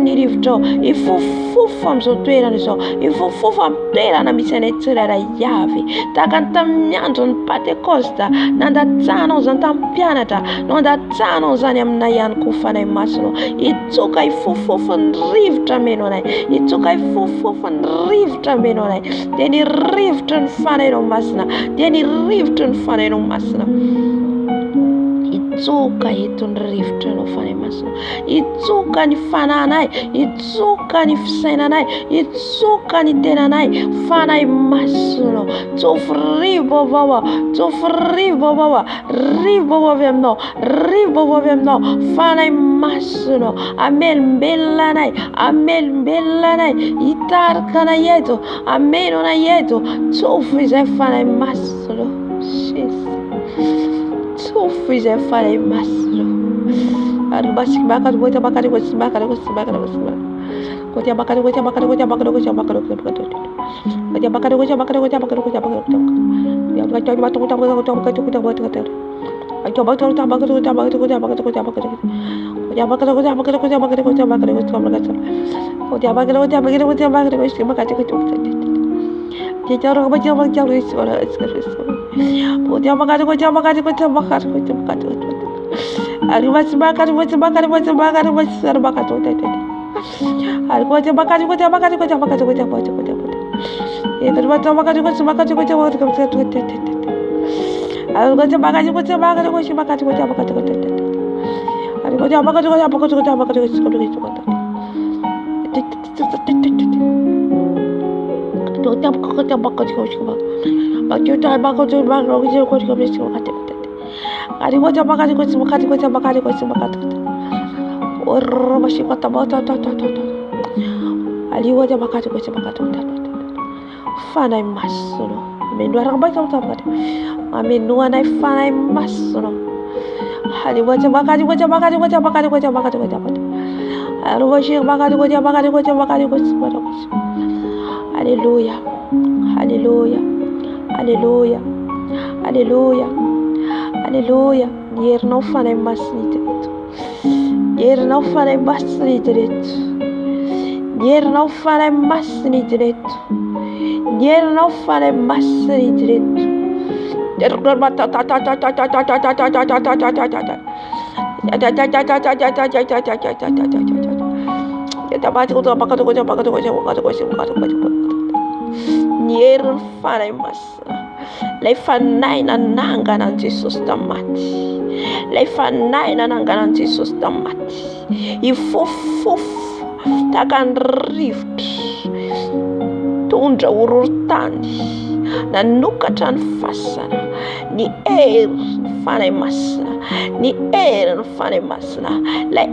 ni rivto. Ifufufa amizao toerana izao. Ifufufa amin'ny toerana misy anay tsirairay avy. Tahaka ny tamin'ny andro ny Pentekosta. Nandatsahanao zany tamin'ny mpianatra. Nandatsahanao zany aminay ihany koa fanay masino. Itsoka ifufufa ny rivotra menonay. Itsoka ifufufa ny rivotra menonay. Dia ny rivotra ny fanainao masina. Dia ny rivotra ny fanainao masina. Itsoka eto ny rivotra no fanay masina. Itsoka ny fananay. Itsoka ny fisainanay. Itsoka ny tenanay. Fanay masina. Tsofrivo vawa. Tsofrivo vawa. Rivo avy aminao. Rivo avy aminao. Fanay masina. Amelombelonay. Amelombelonay. Hitarika eto. Amenonay eto. Tsofo izay fanay masina. Tsofo izay fanay masina. Ari basi bakar goita bakar goita bakar goita bakar goita. Goita bakar goita bakar goita bakar goita bakar goita bakar goita. Goita bakar goita bakar goita bakar goita bakar goita. Ya goita bakar goita bakar goita bakar goita bakar goita. Goita bakar goita bakar goita bakar goita bakar goita bakar goita. Goita bakar goita bakar goita bakar goita bakar goita bakar goita. Goita bakar goita bakar goita bakar goita bakar goita. Kita orang baca baca sekolah sekolah. Goita bakar goita bakar goita bakar goita bakar goita. Ari basi bakar goita bakar goita bakar goita bakar goita. Ari goita bakar goita bakar goita bakar goita goita. Ya goita bakar goita bakar goita bakar goita. Ari goita bakar goita bakar goita bakar goita bakar goita. Ari goita bakar goita bakar goita bakar goita. Goita bakar bakar goita. Baca bakar goita bakar goita. Ari goita bakar goita bakar goita bakar goita bakar goita. Or masih kata bata tata tata. Ali goita bakar goita bakar goita. Fanay masino. Mendo arang baca utama. Amendo anay fanay masino. Ali goita bakar goita bakar goita bakar goita bakar goita. Ali goita bakar goita bakar goita bakar goita. Hallelujah. Hallelujah. Hallelujah. Hallelujah. Hallelujah. Yernau fanay masini direito. Yernau fanay masini direito. Yernau fanay masini direito. Yernau fanay masini direito. Nyer fanay masina. Lay fanay nananganan Jesus tamati. Lay fanay nananganan Jesus tamati. Ifufuf takan rift. Tundra ururtani. Nanukatan fasana. Ni fanay masina. Ni fanay masina. Lay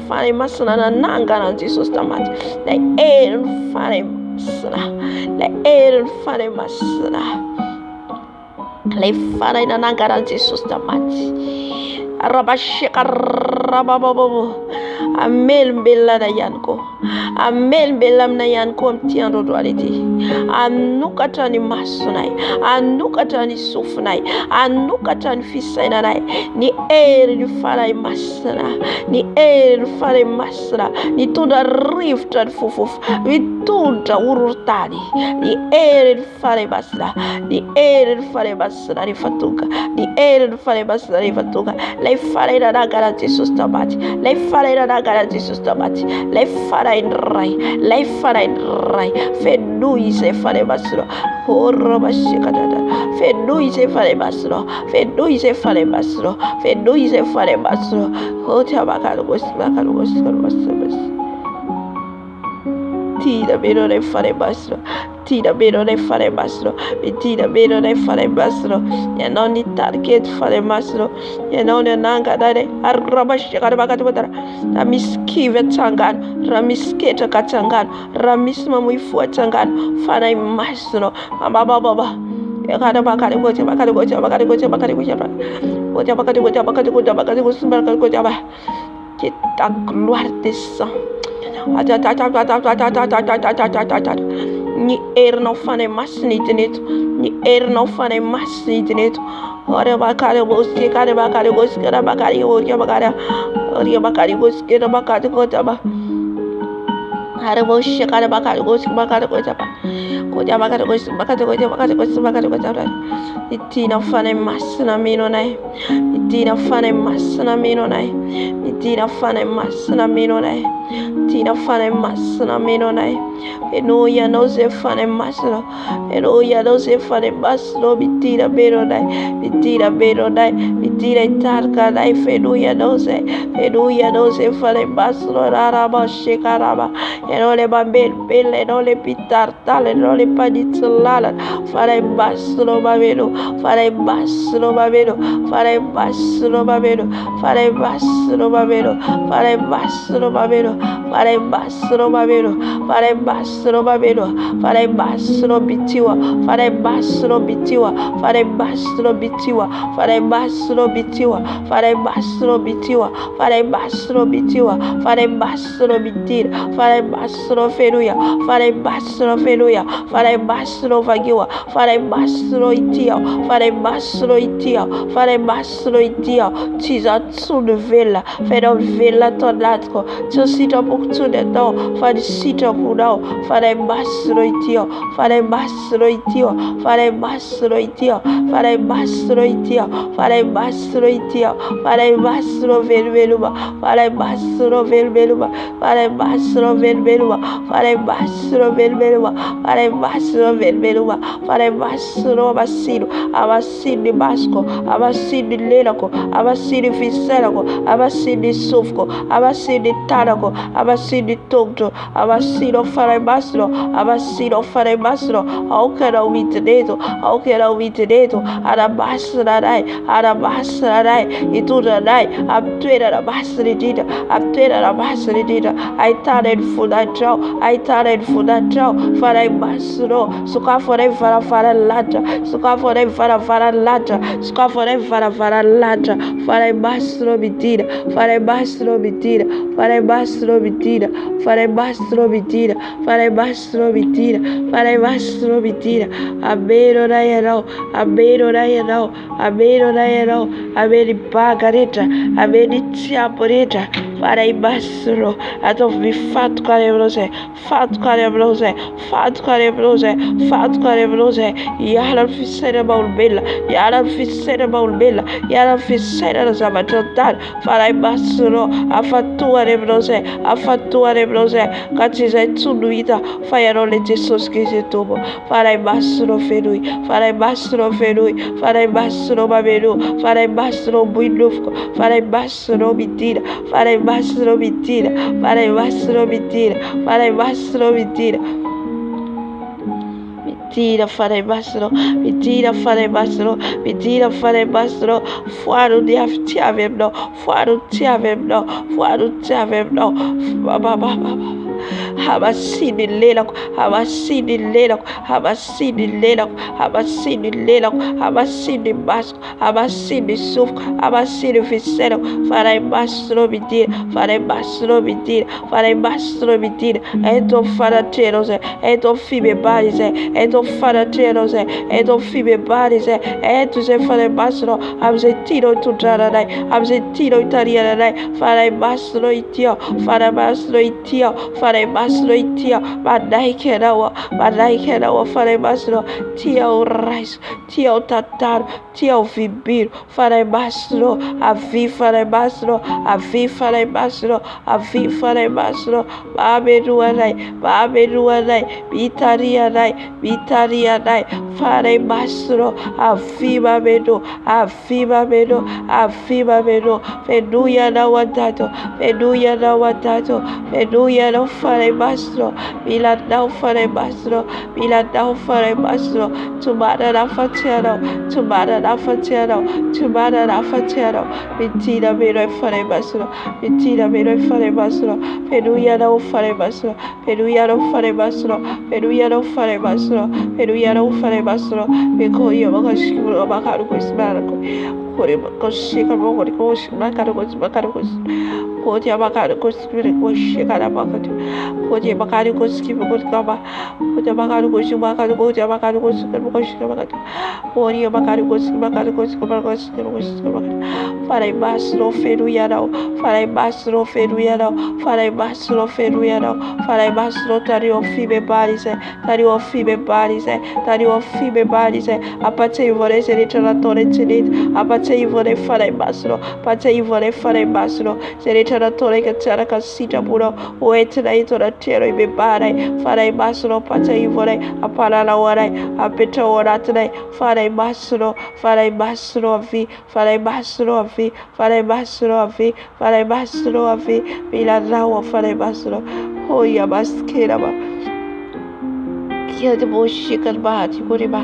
fanay masina nananganan Jesus tamati. Lay fanay masina. Lay fanay masina. Lay fanay nananganan Jesus tamati. Rabashika rabababu. Amel bella na yanko. Amel bellam na yanko mtiando dualiti. Anukatani masunai. Anukatani sufnai. Anukatani fisainanai. Ni ni fanay masana. Ni fanay masana. Ni tunda riftan fufuf. Ni tunda ururtani. Ni fanay masana. Ni fanay masana. Ni fatuka. Ni fanay masana. Ni fatuka. Lay fanay na nagara Jesus tamati. Lay fanay na nagara Jesus tamati. Lay fanay rai. Lay fanay rai. Fenui se fanay masana. Horror mashikadada. Fenui se fanay masana. Fenui se fanay masana. Fenui se fanay masana. Hota bakalo bakalo bakalo. Tira meno ne fare bastro. Tira meno ne fare bastro. Tira meno ne fare bastro. Ya non ni target fare bastro. Ya non ne nanga dare. Arrabash kada bakatu batara. Ramiskive tangan. Ramisketa katangan. Ramisma muifu tangan. Fare bastro. Baba. Ya kada bakare gocha bakare gocha bakare gocha bakare gocha. Gocha bakare gocha bakare gocha bakare gocha bakare gocha. Kita keluar desa. Ni não fane mas ni teneto. Ni não fane mas ni teneto. Ora bakare boske kare bakare boske kare bakare ora bakare boske kare bakare kota ba. Kare boske kare bakare boske bakare kota ba. Kota bakare boske bakare kota bakare boske bakare kota ba. Itina fane mas na mino nai. Itina fane mas na mino nai. Itina fane mas na mino nai. Tina fane mas na mino nai. Enoya no se fane masro. Enoya no se fane masro. Bitira bero dai. Bitira bero dai. Bitira itarka dai. Fenuya no se. Fenuya no se fane masro. Raraba shekaraba. Enole bambel belle. Enole pitar tale. Enole paditsalala. Fane masro babero. Fane masro babero. Fane masro babero. Fane masro babero. Fane masro babero. Fane masro babero. Fane masro babero. Fane masro bitiwa. Fane masro bitiwa. Fane masro bitiwa. Fane masro bitiwa. Fane masro bitiwa. Fane masro bitiwa. Fane masro bitir. Fane masro feruya. Fane masro feruya. Fane masro vagiwa. Fane masro itia. Fane masro itia. Fane masro itia. Tisa tsude vela. Fede vela tonatko. Tsita puktude do. Fade sita pudao. Fade masro itio. Fade masro itio. Fade masro itio. Fade masro itio. Fade masro itio. Fade masro velveluba. Fade masro velveluba. Fade masro velveluba. Fade masro velveluba. Fade masro velveluba. Fade masro basino. Abasini basco. Abasini lelako. Abasini fiselako. Abasini sufko. Abasini tanako. Abasini togto. Abasino fare masro. Abasino fare masro. Aukera witeneto. Aukera witeneto. Arabasra dai. Arabasra dai. Itura dai. Abtuera rabasri dita. Abtuera rabasri dita. I tarted for that job. I tarted for that job. Fare masro. Suka fare fara lata. Suka fare fara lata. Suka fare fara lata. Fare masro bitira. Fare masro bitira. Fare masro bitira. Fare masro bitira. Fare masro bitira. Fare masro bitira. Abero rayero. Abero rayero. Abero rayero. Aberi pagareta. Aberi tiaporeta. Fare masro. Atof mi fat karebrose. Fat karebrose. Fat karebrose. Fat karebrose. Yara fisere baulbella. Yara fisere baulbella. Yara fisere zabatotal. Fare masro. Afatua rebrose. Afatua rebrose. Katiza tsunuita. Fire le Jesus che si tobo. Fare masro ferui. Fare masro ferui. Fare masro baberu. Fare masro buinufco. Fare masro bitira. Fare masro bitira. Fare masro bitira. Fare masro bitira. Tira fare bastro, mi tira fare bastro, mi tira fare bastro, fuaro di aftiavemno, fuaro tiavemno, fuaro tiavemno, baba. Habasini lelak, habasini lelak, habasini lelak, habasini lelak, habasini bask, habasini suf, habasini fisero, fare bastro bitir, fare bastro bitir, fare bastro bitir, eto faraterose, eto fibe barise, eto faraterose, eto fibe barise, eto se fare bastro, absetino tutrarai, absetino itariarai, fare bastro itio, fare bastro itio, fare bastro itio, badai kenawa, fare bastro, tio rais, tio tatar, tio vibir, fare bastro, avi fare bastro, avi fare bastro, avi fare bastro, baberuarai, bitariarai, fare bastro, avi babedo, feduya na watato, feduya no fare bastro, miladau fare bastro, tumara na fatiano, mentira mero fare bastro, feduya no fare bastro, because you are going to Kori koshi kama kori koshi makaro koshi. Kodi abakari koshi koshi kara bakati. Kodi abakari koshi kori kama. Kodi abakari koshi makaro kodi abakari koshi bakati. Kodi abakari koshi koshi bakati. Farai basro feru yarao. Farai basro feru yarao. Farai basro feru yarao. Farai basro tari ofibe barise. Tari ofibe barise. Tari ofibe barise. Apate ivore se ritratore cenit. Apate ivore farai basro. Apate ivore farai basro. Se ritratore che c'era casita puro. O etra itora tero ibe barai. Farai basro. Apate ivore. Apara la warai. Apeta oratne. Farai basro. Farai basro avi. Farai basro avi. Farai basro avi. Farai basro avi. Bila rawa farai basro. Hoya baskera ba. Kia de boshi kalba ti kuriba.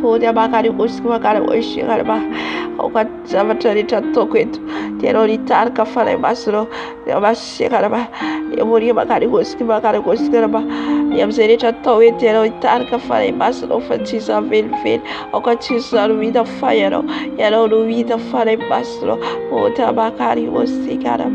Kodi abakari koshi makara koshi kalba. Oka zavatari tatokwetu. Tero ritarka farai basro. Yabashi kalba. Yamuri makari koshi makara koshi kalba. Yamzere tatowe tero ritarka farai basro. Fatisa velvel. Oka tisa ruida fire. Yero ruida farai basro. Ota bakari koshi kalba.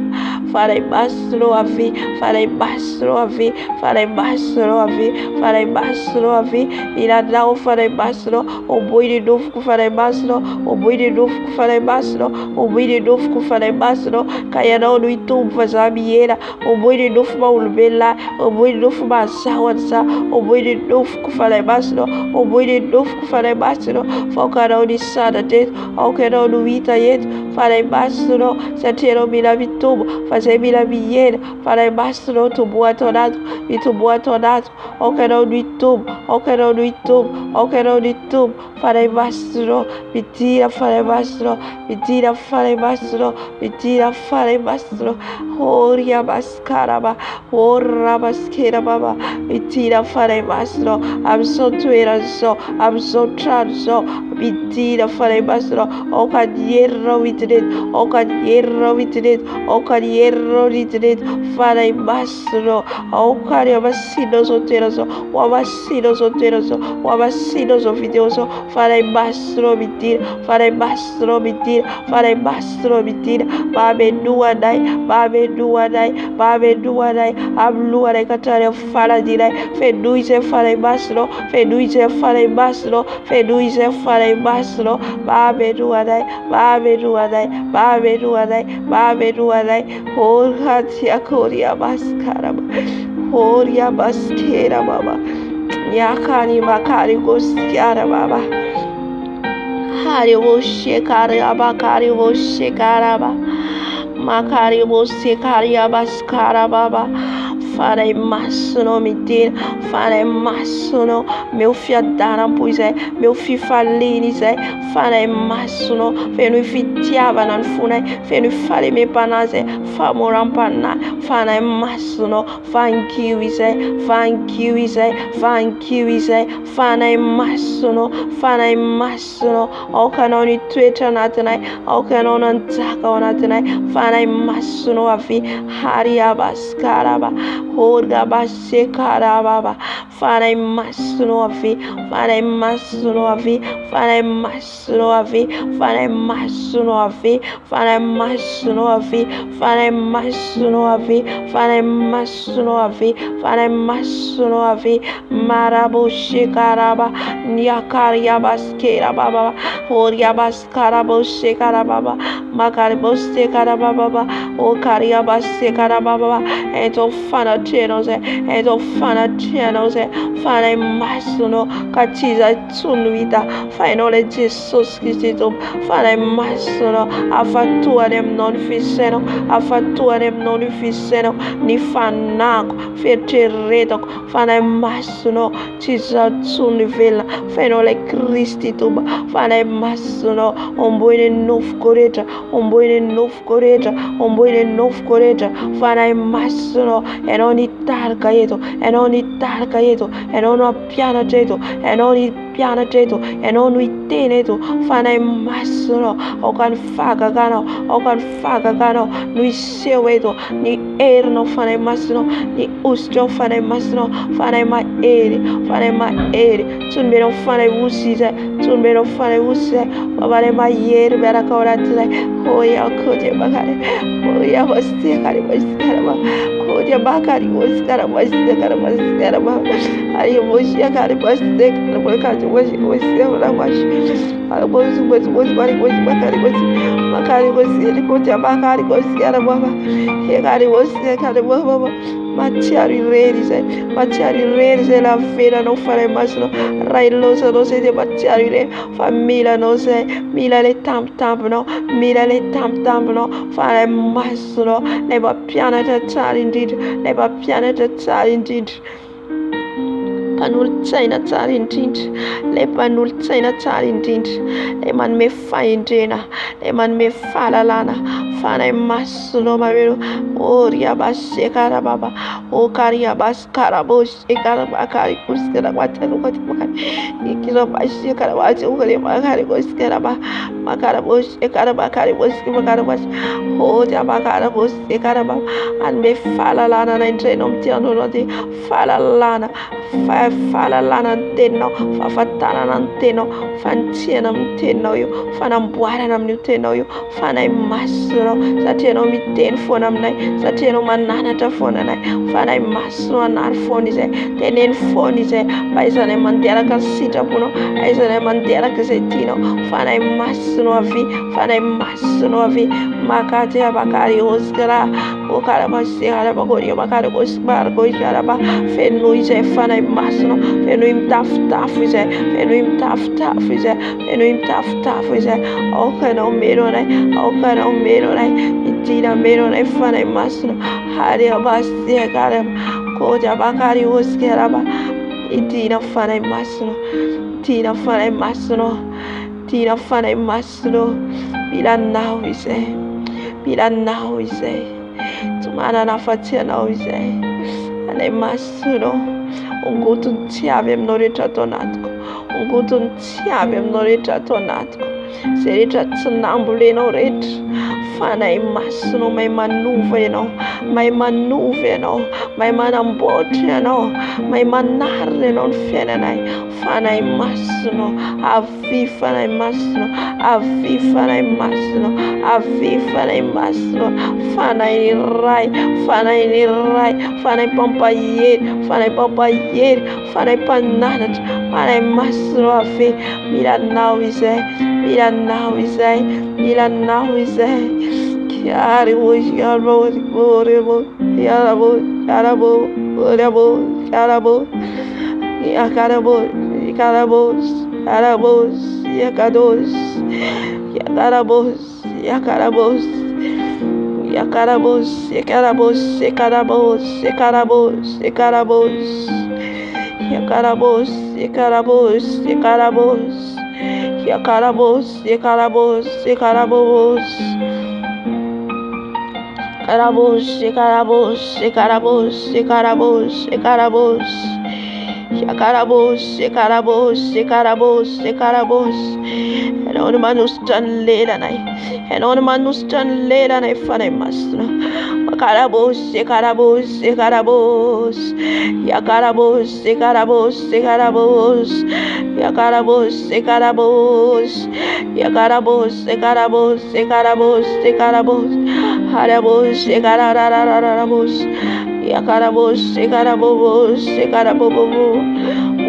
Farai basro avi. Farai basro avi. Farai basro avi. Farai basro avi. Iradao farai basro. O boi de novo que farei basro, o boi de novo que farei basro, o boi de novo que farei basro, caiarão no YouTube faz a mieira, o boi de novo maulbela, o boi de novo masawansa, o boi de novo que farei basro, o boi de novo que farei basro, focarão de sada det, ao querão no itaiet, farei basro, satero milabitubo, fazer milabieira, farei basro, tubo atonado, e tubo atonado, ao querão no YouTube, ao querão no YouTube, ao querão no YouTube. Farai basro, bitira farai basro, bitira farai basro, bitira farai basro, horia bascaraba, horra basquera baba, bitira farai basro, absotuera so, absotranso, bitira farai basro, o cadierro vitret, o cadierro vitret, o cadierro vitret, farai basro, o caria vacino soteroso, o vacino soteroso, o vacino sovidioso. Farai basro bitir, farai basro bitir, farai basro bitir, babe duadai, babe duadai, babe duadai, abluare katare faradirai, feduise farai basro, feduise farai basro, feduise farai basro, babe duadai, babe duadai, babe duadai, babe duadai, horhatia koria baskaraba, horia baskera baba. Yakani makari goskiara baba. Hari woshe kari abakari woshe karaba. Makari woshe kari abaskara baba. Farei maço mentira, farei maço meu filho dara pois é, meu filho falini é, farei maço fenu fitiava nan funai, fenu fale me panaze, famoram pana, farei maço thank you is é, thank you is é, thank you is é, farei maço o canoni Twitter natanai, o canon antaka onatanai, farei maço avi, hariabascaraba. Horga bashe karababa, farei maço avi, farei maço avi, farei maço avi, farei maço avi, farei maço avi, farei maço avi, farei maço avi, farei maço avi, maraboshe karaba, nyakaria baskera baba, horga baskara boshe karababa, makariboshe karababa, o karia bashe karababa, então fana channels então fana channels fana maço katiza tunuita final Jesus Cristo fana maço afatua dem non ficeno afatua dem non ficeno ni fanaco feteredo fana maço tiza tunivela final Cristo tuba fana maço omboine novo coreta omboine novo coreta omboine novo coreta fana maço e non itarca yeto e non itarca yeto e non appiana jeto e non piana jeto e non itene to fana maço o kan faga gano o kan faga gano nui seweto ni erno fana maço ni ustro fana maço fana ma eri tunbero fana wusize tunbero fane use babare mayer bera kauratre hoya koje bakare hoya baste kare baste ba koje bakari oskara baste kare baste ba ayo boshia kare baste kare bakare baste ora bash albozu bozu bari bakare makari baste koje bakari oskara baba he kare baste kare baba Matiari redi la fera non fare mais no railosa no se de matiari re famiglia no se mila le tam no mila le tam no fare mais no le va piana da indeed le va piana da indeed panul China indeed le panul China indeed le man me findina le man me fala lana fana masuno mavero oria basekara baba o karia baskara bos ekara bakari kuskara watano kwatimaka ikira basekara wati ukale bakari kuskara ba makara bos ekara bakari bos makara bas o jabakara bos ekara ba and me fala lana na entrenom tiano rodi fala lana tenno fafatana nanteno fantiena mtenno yo fanambwara namnuteno yo fana masno sateno miten fona mnai sateno manana ta fona nai fana masno anar fonize tenen fonize paisane mandera kasita puno aisane mandera kasetino fana masno avi makate abakari osgara okara masera bakori bakari osbar goishara ba fenuize fana masno fenuim taf ize fenuim taf ize okano mero nai itina mero nai fana masno hari abasti karam koja bakari oskera ba itina fana masno Bilanau ize tumana nafatia na ize ane masno ungutun tiavem noritra tonatko ungutun tiavem noritra tonatko seritra tsunambuleno retra fana masno mai manuve no mai manambotre no mai manarre non fienanai fana masno avi fana masno fana rai fana pampayer fana pananat fana masno avi Milanau ize Chiari voci Anonymous John Leda nai fana masno Carabos,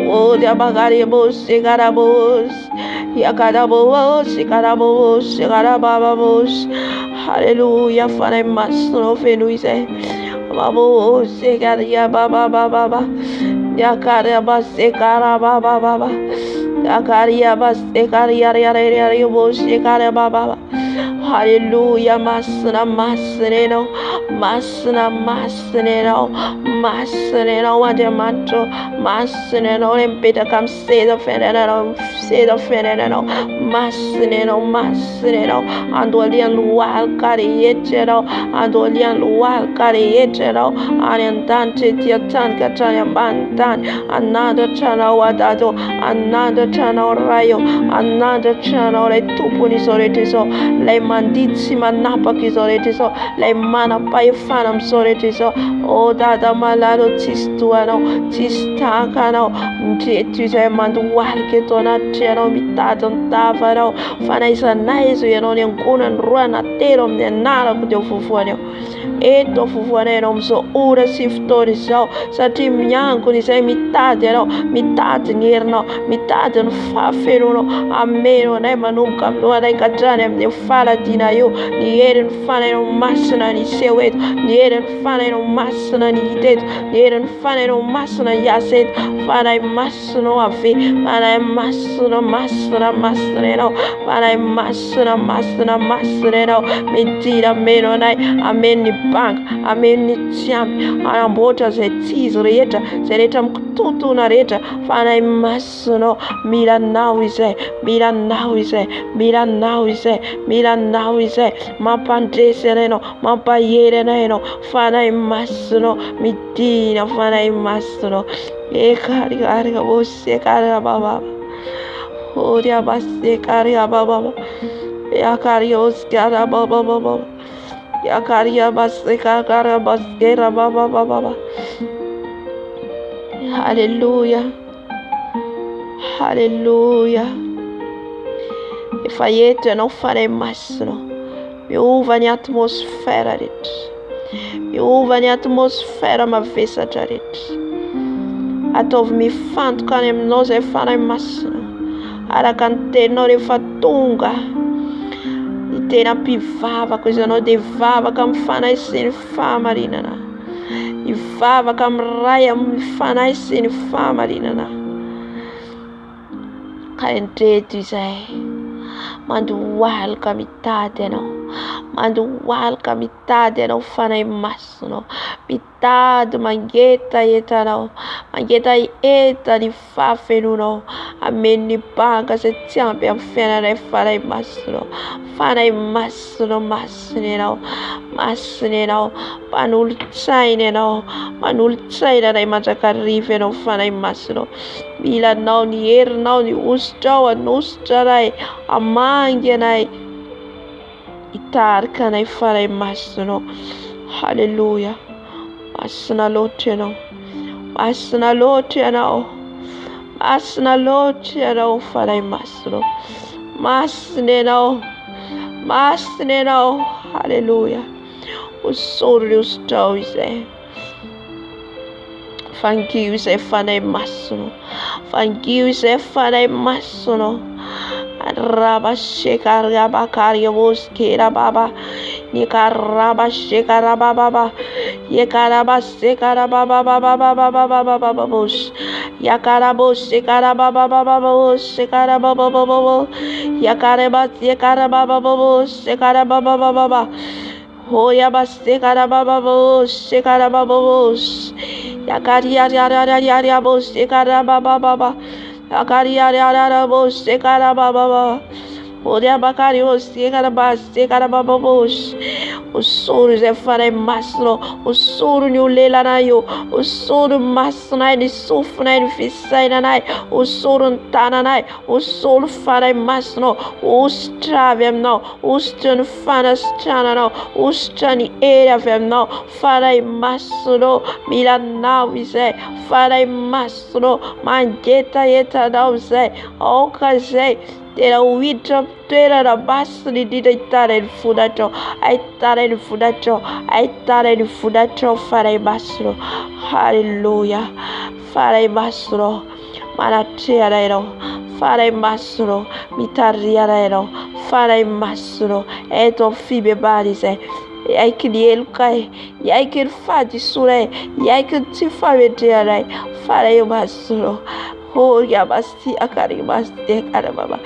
oh, the Bagaribos, Yakarabos, hallelujah, Father, Master of Enuise, Babo, Segaria Baba, Yakarabas, Baba, Yakariabas, Ekaria Baba. Hallelujah, Masna, Wadiamato, Masneno, and Peter come say the Feneno, Masneno, Andolian Lual Carietero, and Dante Tiatan Catania Bantan, another channel Wadado, another channel Rayo, another channel Tupuni Soretiso, Le Manditsi Manapa Kisoretiso, Le Mana Paifanam Soretiso, oh Dada malalo tsisy anao, tsisy tahaka anao. Ndreto izay mandohalika eto anaty anao, mitady ny tavanao. Fa naiza naiza ianao ny angona ny roa na telo amin'ny anarako dia vovoany ao. Eto vovoanay ianao amin'izao ora sy fotoana izao, satria miangona izay mitady ianao, mitady ny herinao, mitady ny fahafenonao. Ameno anay manomboka amin'lohanay ka hatrany amin'ny faladina io. Ny herin'ny fanainao masina ny iseho eto, ny herin'ny fanainao masina ny hita eto, ny herin'ny fanainao masina ny hiasa eto. Fanahy masinao ave, fanahy masina ianao, fanahy masina ianao. Midina ameno anay, ameno ny banga, ameno ny tsiampy, anamboatra izay tsizy rehetra, izay rehetra mikotontona rehetra. Fanahy masinao, milanao izay, milanao izay, milanao izay, milanao izay. Mampandresy anay ianao, mampahery anay ianao. Fanahy masinao, midina fanahy masinao. Ekariga você kariga baba, oria base kariga baba, yakariga os kariga baba, yakariga base kariga base baba. Hallelujah, hallelujah. Efa eto ianao fanahy masinao, miova ny atmosfera rehetra, miova ny atmosfera mavesatra rehetra. Ataovy mifantoka any aminao izay fanahy masina, araka ny teninao rehefa tonga. Ny tena mpivavaka izy ianao dia vavaka amin'ny fanahy sy ny fahamarinana, hivavaka amin'ny ray amin'ny fanahy sy ny fahamarinana. Ka indreto izay mandohalika mitady ianao, mandohalika mitady ianao fanahy masinao, mitady mangetaentanao, mangetaeta ny fahafenonao. Ameno ny banga izay tsy ampy amin'ny fiainanay fanahy masinao, fanahy masinao, masina ianao, masina ianao. Manolotsaina ianao, manolotsaina anay mandrakariva ianao fanahy masinao. Milanao ny herinao, ny ositrao anositra anay, amangy anay, hitarika anay fanahy masinao. Halleluja. Masina loatra ianao, masina loatra ianao, masina loatra ianao fanahy masinao, masina ianao, masina ianao. Halleluja. Osoro ny ositrao izay, fangio izay fanahy masinao, fangio izay fanahy masinao. Raba shekara bakari moskera baba, nikaraba shekara baba, yekaraba sekara baba baba baba baba baba bos, yakarabo sekara baba baba bos, sekara baba baba, yakaraba sekara baba bos, sekara baba baba. Hoya basekara baba bos, sekara baba bos, yakari bos, sekara baba baba, yakari bos, sekara baba baba. Oria bakari bos, sekara bas, sekara baba bos. Osoro izay fanahy masinao, osoro ny olelanay io, osoro masinay, ny sofinay, ny fisainanay, osoro ny tananay, osoro fanahy masinao. Ositra avy aminao, ositra ny fanasitrananao, ositra ny hery avy aminao. Fanahy masinao, milanao izay, fanahy masinao, mangetaentanao izay, aoka izay tena ho hiditra amin'ny toerana masina indrindra hitanay ny vonatrao, ahitanay ny vonatrao, ahitanay ny vonatrao fanahy masinao. Halleluja. Fanahy masinao, manatrehana ianao, fanahy masinao, mitariana ianao, fanahy masinao. Eto amin'ny fibebany izay, iaiky ny elokay, iaiky ny fahadisoanay, iaiky ny tsy famendrehanay, fanahy masinao. Oria basi akari basi dekara baba.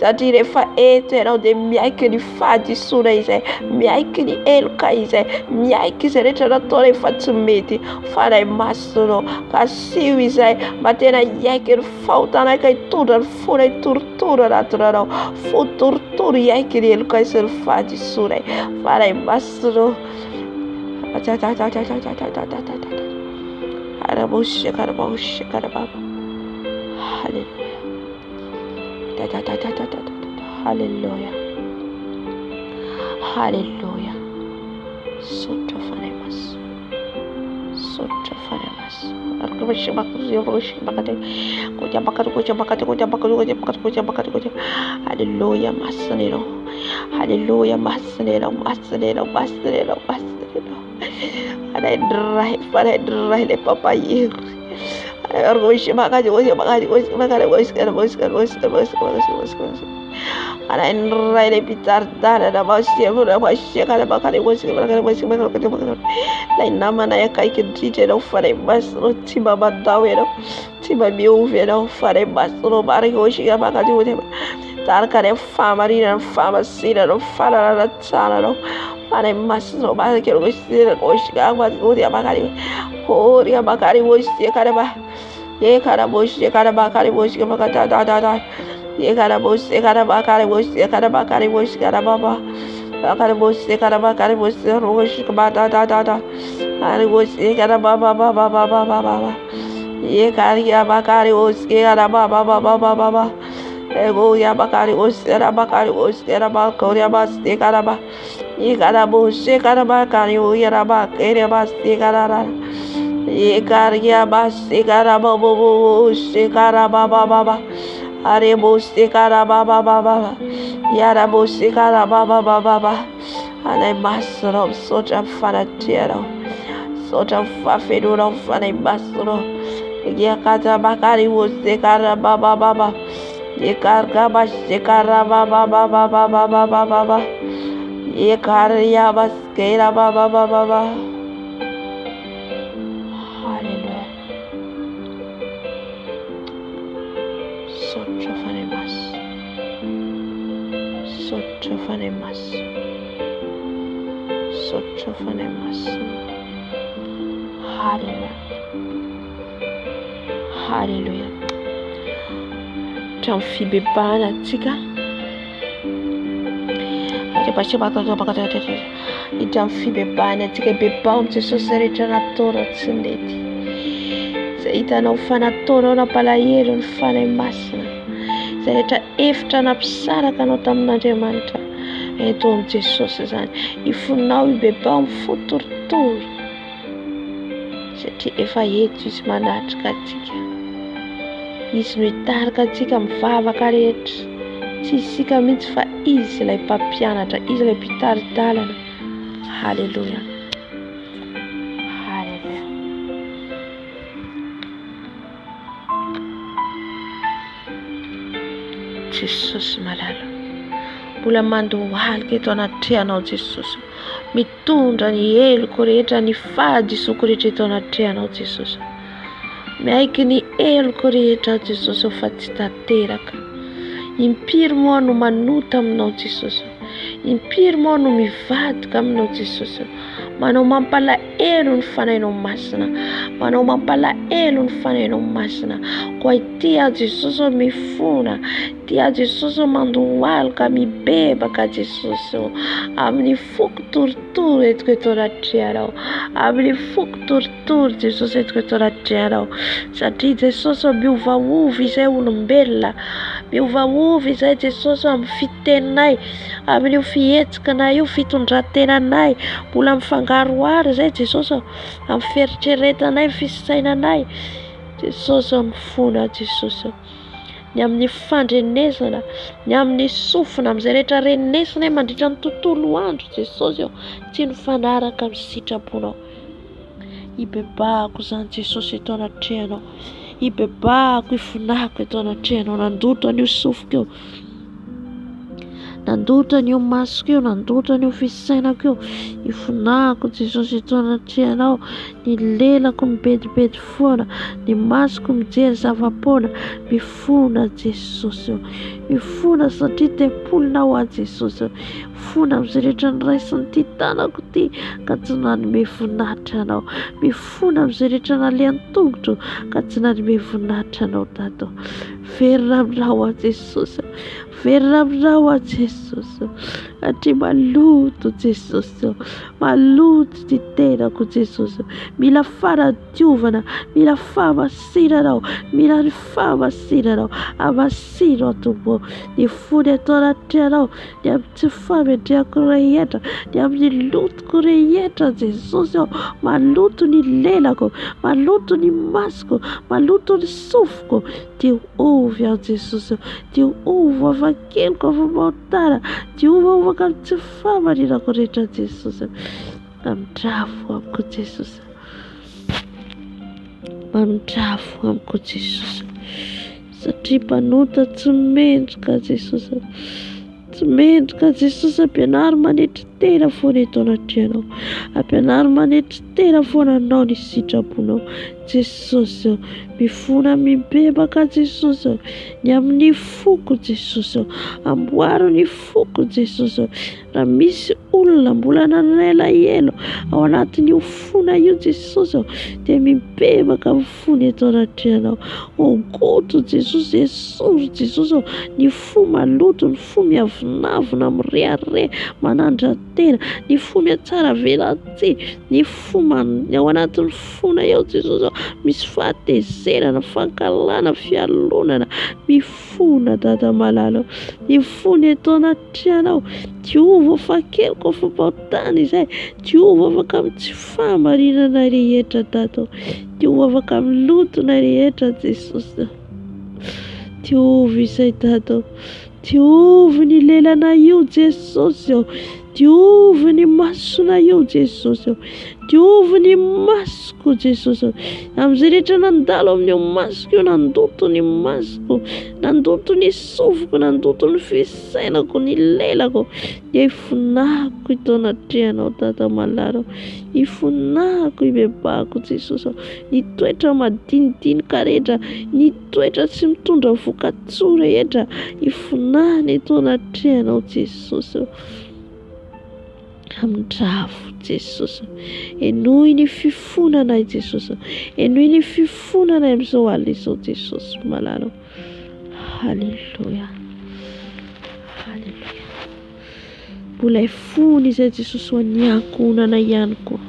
Satria rehefa eto ianao dia miaiky ny fahadisoana izay, miaiky ny eloka izay, miaiky izay rehetra nataonay fa tsy mety. Fanahy masinao, ka sio izay mba tena iaiky ny fahotanay ka hitondra ny fona hitorotoro anatiny anao, fotorotoro iaiky ny eloka sy ny fahadisoanay. Fanahy masinao. Araboshe karaboshe karababa. Hallelujah. Hallelujah. Hallelujah. Sotra fanahy masinao, sotra fanahy Hallelujah, Masanero. Hallelujah, Masanero, Masanero, Masanero, Masanero. Padre, le papa you. Anai pitar dara da basia pura basia kala bakari was lai nama na ya kai kidite no fare basro tiba badawero tiba miuvero fare basro bari hoshi ga bakari wote tar kare famarina famasira no fara la tsara no pare masro ba ke ro sira hoshi ga wote bakari hori ga bakari woshi kare ba ye kara boshi kara bakari woshi ga bakata da ye kara boshi kara bakari woshi kara bakari woshi kara baba bakari woshi kara bakari woshi roshi ba da ari woshi kara baba ye kari ya bakari woshi kara baba ego ya bakari woshi kara bakari woshi kara bakari ya basti kara ba ye kara boshi kara bakari ya bakari basti kara ye kari ya basti kara baba woshi kara baba are boshi kara baba yara boshi kara baba anai masro such a fanatiero such a fafeduro fanai masro ye kata bakari woshi kara baba ye karga bashi kara baba ye karya baskera baba. Hallelujah. Sochofanemas. Hallelujah. Tamfibe bana tika. Itamfibe bana tika bebam tesosere tanatora tsindeti. Itana ufanatoro na palayero nifana masina zaleta eftra na pisaraka anao tamin'Andriamanitra eto amin'ny Jesosy zany ifonao ibebao mifotorotoro satria efa eto izy manatrika atsika izy no hitarika atsika mivavaka rehetra tsy isika mihitsy fa izy ilay mpampianatra izy ilay mpitaridalana. Haleluya. Jesosy malala mbola mandohalika eto anatrehanao Jesosy mitondra ny eloko rehetra ny fahadisoko rehetra eto anatrehanao Jesosy miaiky ny eloko rehetra Jesosy fa tsy tanteraka impiry moa no manota aminao Jesosy impiry moa no mivadika aminao Jesosy manao mampalahelo ny fanahinao masina manao mampalahelo ny fanahinao masina koa tia Jesosy mifona tia Jesosy mandohalika mibebaka Jesosy amin'ny foko torotoro eto anatrehanao amin'ny foko torotoro Jesosy eto anatrehanao satria Jesosy miovaova izay olombelona miovaova izay Jesosy amin'ny fiteninay amin'ny fihetsikanay io fitondrantenanay mbola mifangaroharo izay Jesosy amin'ny fieritreretanay fisainanay Jesosy mifona Jesosy ny amin'ny fandrenesana ny amin'ny sofina amin'izay rehetra renesinay mandritra ny tontolo andro Jesosy tsy nifanaraka amin'ny sitraponao ibebahako zany Jesosy eto anatrehanao ibebahako ifonako eto anatrehanao nandoto an'io sofiko io nandoto an'io masoko io nandoto an'io fisainako io ifonako Jesosy eto anatrehanao ny lelako mibedibedy foana ny masoko mijery zavapoana mifona Jesosy mifona satria tempolinao a Jesosy mifona amin'izay rehetra niraisin'ny ty tanako ty ka tsy nanome voninahitra anao mifona amin'izay rehetra nalehan'ny tongotro ka tsy nanome voninahitra anao tato verina aminao a Jesosy verina aminao a Jesosy satria maloto Jesosy, maloto ty tenako Jesosy, mila fanadiovana, mila fahamasinanao, mila ny fahamasinanao, amasino atompo ny fony atao anaty anao, ny amin'ny tsy famendrehako rehetra, ny amin'ny lotoko rehetra Jesosy, maloto ny lelako, maloto ny masoko, maloto ny sofiko, dia ovy aho Jesosy, dia ovy hafakelyko afa-maotara, dia ovy afaka amin'ny tsy fahamarinako rehetra Jesosy, manondrafo amiko Jesosy, manondrafo amiko Jesosy, satria mpanota tsy mendrika Jesosy, tsy mendrika Jesosy, ampianary manetry tena foana eto anaty anao, ampianary manetry tena foana anao ny sitraponao Jesosy, mifona mibebaka Jesosy, ny amin'ny foko Jesosy, amboaro ny foko Jesosy, raha misy olona mbola nanelaelo ao anatin'io fona io Jesosy, dia mibebaka mifony eto anaty anao, ogoto Jesosy, esory Jesosy, ny fo maloto, ny fo miavonavona, mirehare, manandran-tena, ny fo miatsara velatsia, ny fo ao anatin'ny fona eo Jesosy, misy fahatezerana, fankalana, fialonana, mifona dada malala, mifony eto anaty anao, Diova fakelyko afa-maotany izay, Diova afaka amin'ny tsy fahamarinana rehetra dada, Diova afaka amin'ny lotona rehetra Jesosy, Diova izay dada, Diova ny lelana io Jesosy, Diova ny masona io Jesosy, Diova ny masoko Jesosy, amin'izay rehetra nandalo amin'io masoko io, nandoto ny masoko, nandoto ny sofiko, nandoto ny fisainako, ny lelako, dia ifonako ito anaty anao dada malala, ifonako ibebako Jesosy, ny toetra madinidinika rehetra, ny toetra tsy mitondra voka-tsoa rehetra, ifonana ito anaty anao Jesosy, amindrafo Jesosy, enoy ny fifonana Jesosy, enoy ny fifonana amin'izao alina izao Jesosy malala, halleluja, halleluja, mbola ifony izay Jesosy ho an'ny ankohonana ihany koa,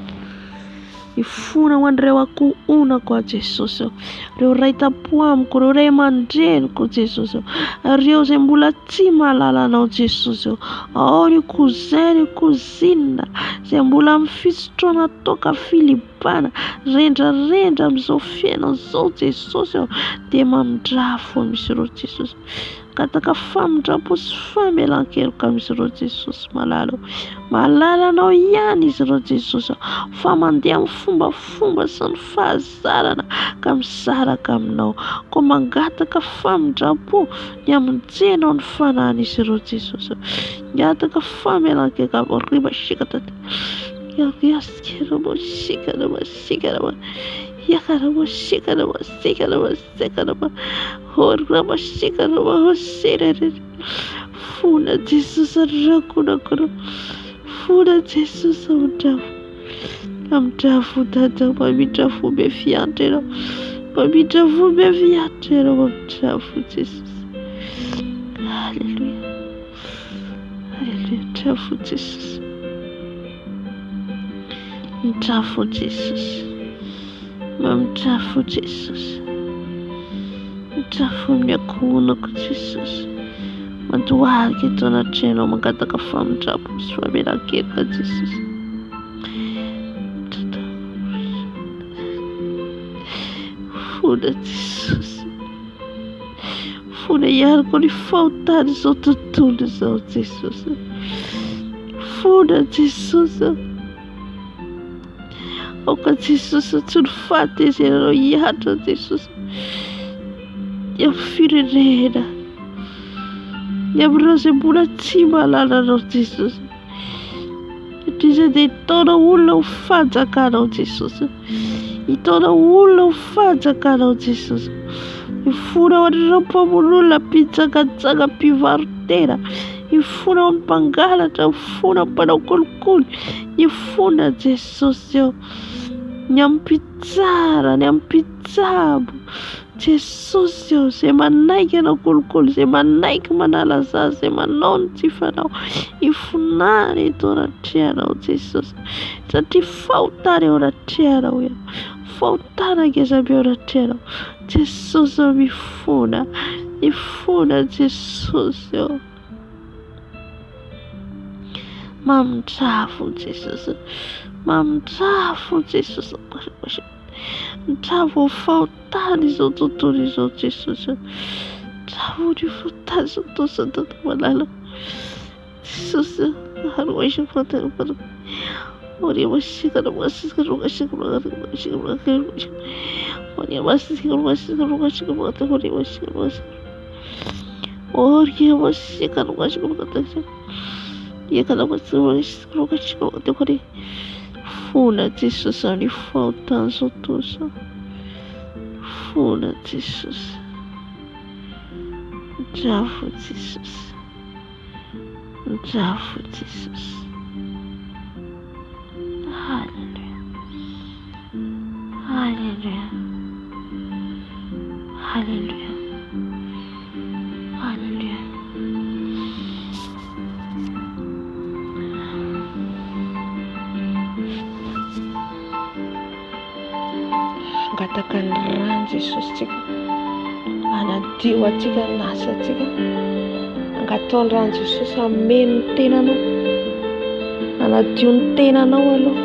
ifona ho an'ireo ankohonako a Jesosy, ireo ray tapo amiko, ireo ray aman-dreniko Jesosy, ireo izay mbola tsy mahalala anao Jesosy, ao ny cousin, ny cousine izay mbola mifisotroana toaka filibana, rendrarendra amin'izao fiainana izao Jesosy, dia mamindrafo amin'izy ireo Jesosy, kataka famindrapo sy famelan-keloka amin'izy ireo Jesosy malala, malala anao ihany izy ireo Jesosy, fa mandeha amin'ny fombafomba sy ny fahazarana ka misaraka aminao, ko mangataka famindrapo ny amonjenao ny fanahin'izy ireo Jesosy, ngataka famelan-keloka riba sikatata, yasikaramasikaramasikarama, yakaramasikaramasikaramasikarama, oramasikaramasirere, fona Jesosy rakonakoro, fona Jesosy amindrafo dada, mamindrafo be fiantra ianao, mamindrafo be fiantra ianao, mamindrafo Jesosy, halleluja, halleluja, mindrafo Jesosy, mindrafo Jesosy, mamindrafo Jesosy, mindrafo amin'ny ankohonako Jesosy, mandohalika eto anaty anao, mangataka famindrapo sy famelan-keloka Jesosy, fona Jesosy, fona ihany koa ny fahotany izao tontolo izao Jesosy, fona Jesosy, aoka Jesosy tsy ny fahatezeranao hiatra Jesosy, ny amin'ny firenena, ny amin'ireo izay mbola tsy mahalala anao Jesosy, satria izay dia hitaona olona ho fanjakanao Jesosy, hitaona olona ho fanjakanao Jesosy, ifona ho an'ireo mpamoron'olona mpitsangantsaga mpivarotena, ifona ho an'ny mpangalatra, ifona ho mpanao kolikoly, ifona Jesosy eo, ny ampitsara, ny ampitsabo Jesosy eo, zay manaiky anao kolokolo, zay manaiky manala zaza, zay manao ny tsy fanao, ifonany eto ratrehanao Jesosy, satria fahotana eo ratrehanao eo, fahotana ngezabe eo ratrehanao Jesosy eo, mifona Jesosy eo, mamindravo Jesosy, mamindravo Jesosy, mitravo fahotana izao tontolo izao Jesosy, mitravo ny fahotana izao tontolo malala Jesosy, haroaisy fahotana ori masika na masika roga shika roga shika roga ori masika roga shika roga shika roga ori masika roga shika roga ia kana masika roga shika roga ori fona Jesosy ani fahotana izao tontolo fona Jesosy, mitravo Jesosy, mitravo Jesosy. Hallelujah, hallelujah, hallelujah, hallelujah. Angatakan rano Jesosy tsika, anadio atsika nasa tsika, angatao rano Jesosy ameno ny tenanao, anadio ny tenanao aloha,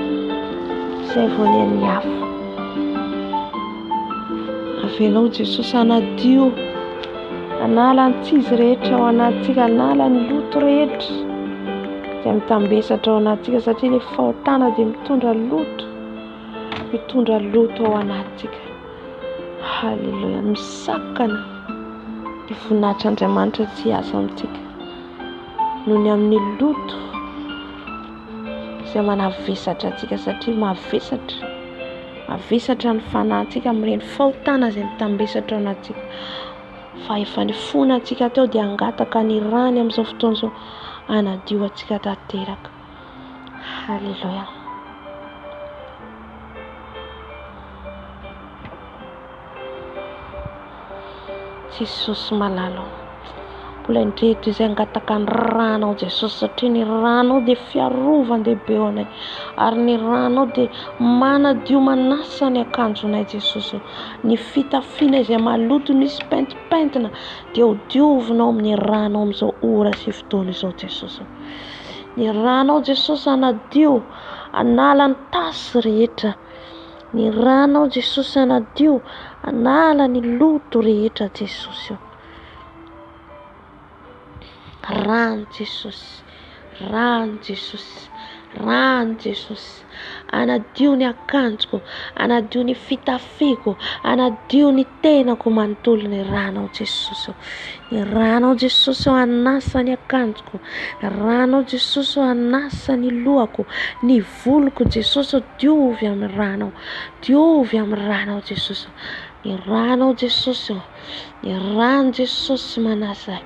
izay vao ny an'ny hafa. Avenao Jesosy anadio, anala ny tsizy rehetra ao anatsika, anala ny loto rehetra izay mitambesatra ao anatsika, satria ny fahotana dia mitondra loto ao anatsika. Halleluja, misakana ny voninahitran'Andriamanitra tsy asa amintsika noho ny amin'ny loto izay manavesatra atsika, satria mavesatra ny fanahintsika amin'ireny fahotana izay mitambesatra ao anatsika. Fa efa nifona atsika teo dia angataka ny rany amin'izao fotoana izao, anadio atsika tanteraka. Halleluja. Jesosy malalo, mbola indreto izay angataka ny ranao Jesosy, satria ny ranao dia fiarovan-dehibe ao anay, ary ny ranao dia manadio manasa ny akanjonay Jesosy. Ny fitafiana izay maloto misy pentipentina dia hodiovinao amin'ny ranao amin'izao ora sy fotoana izao Jesosy. Ny ranao Jesosy anadio, anala ny tasy rehetra. Ny ranao Jesosy anadio, anala ny loto rehetra Jesosy. Rano Jesosy, rano Jesosy, rano Jesosy, anadio ny akanjoko, anadio ny fitafiko, anadio ny tenako manontolo ny ranao Jesosy. Ny ranao Jesosy anasa ny akanjoko, ranao Jesosy anasa ny lohako, ny voloko Jesosy diovy amin'ny ranao, diovy amin'ny ranao Jesosy. Ny ranao Jesosy, ny rano Jesosy manasa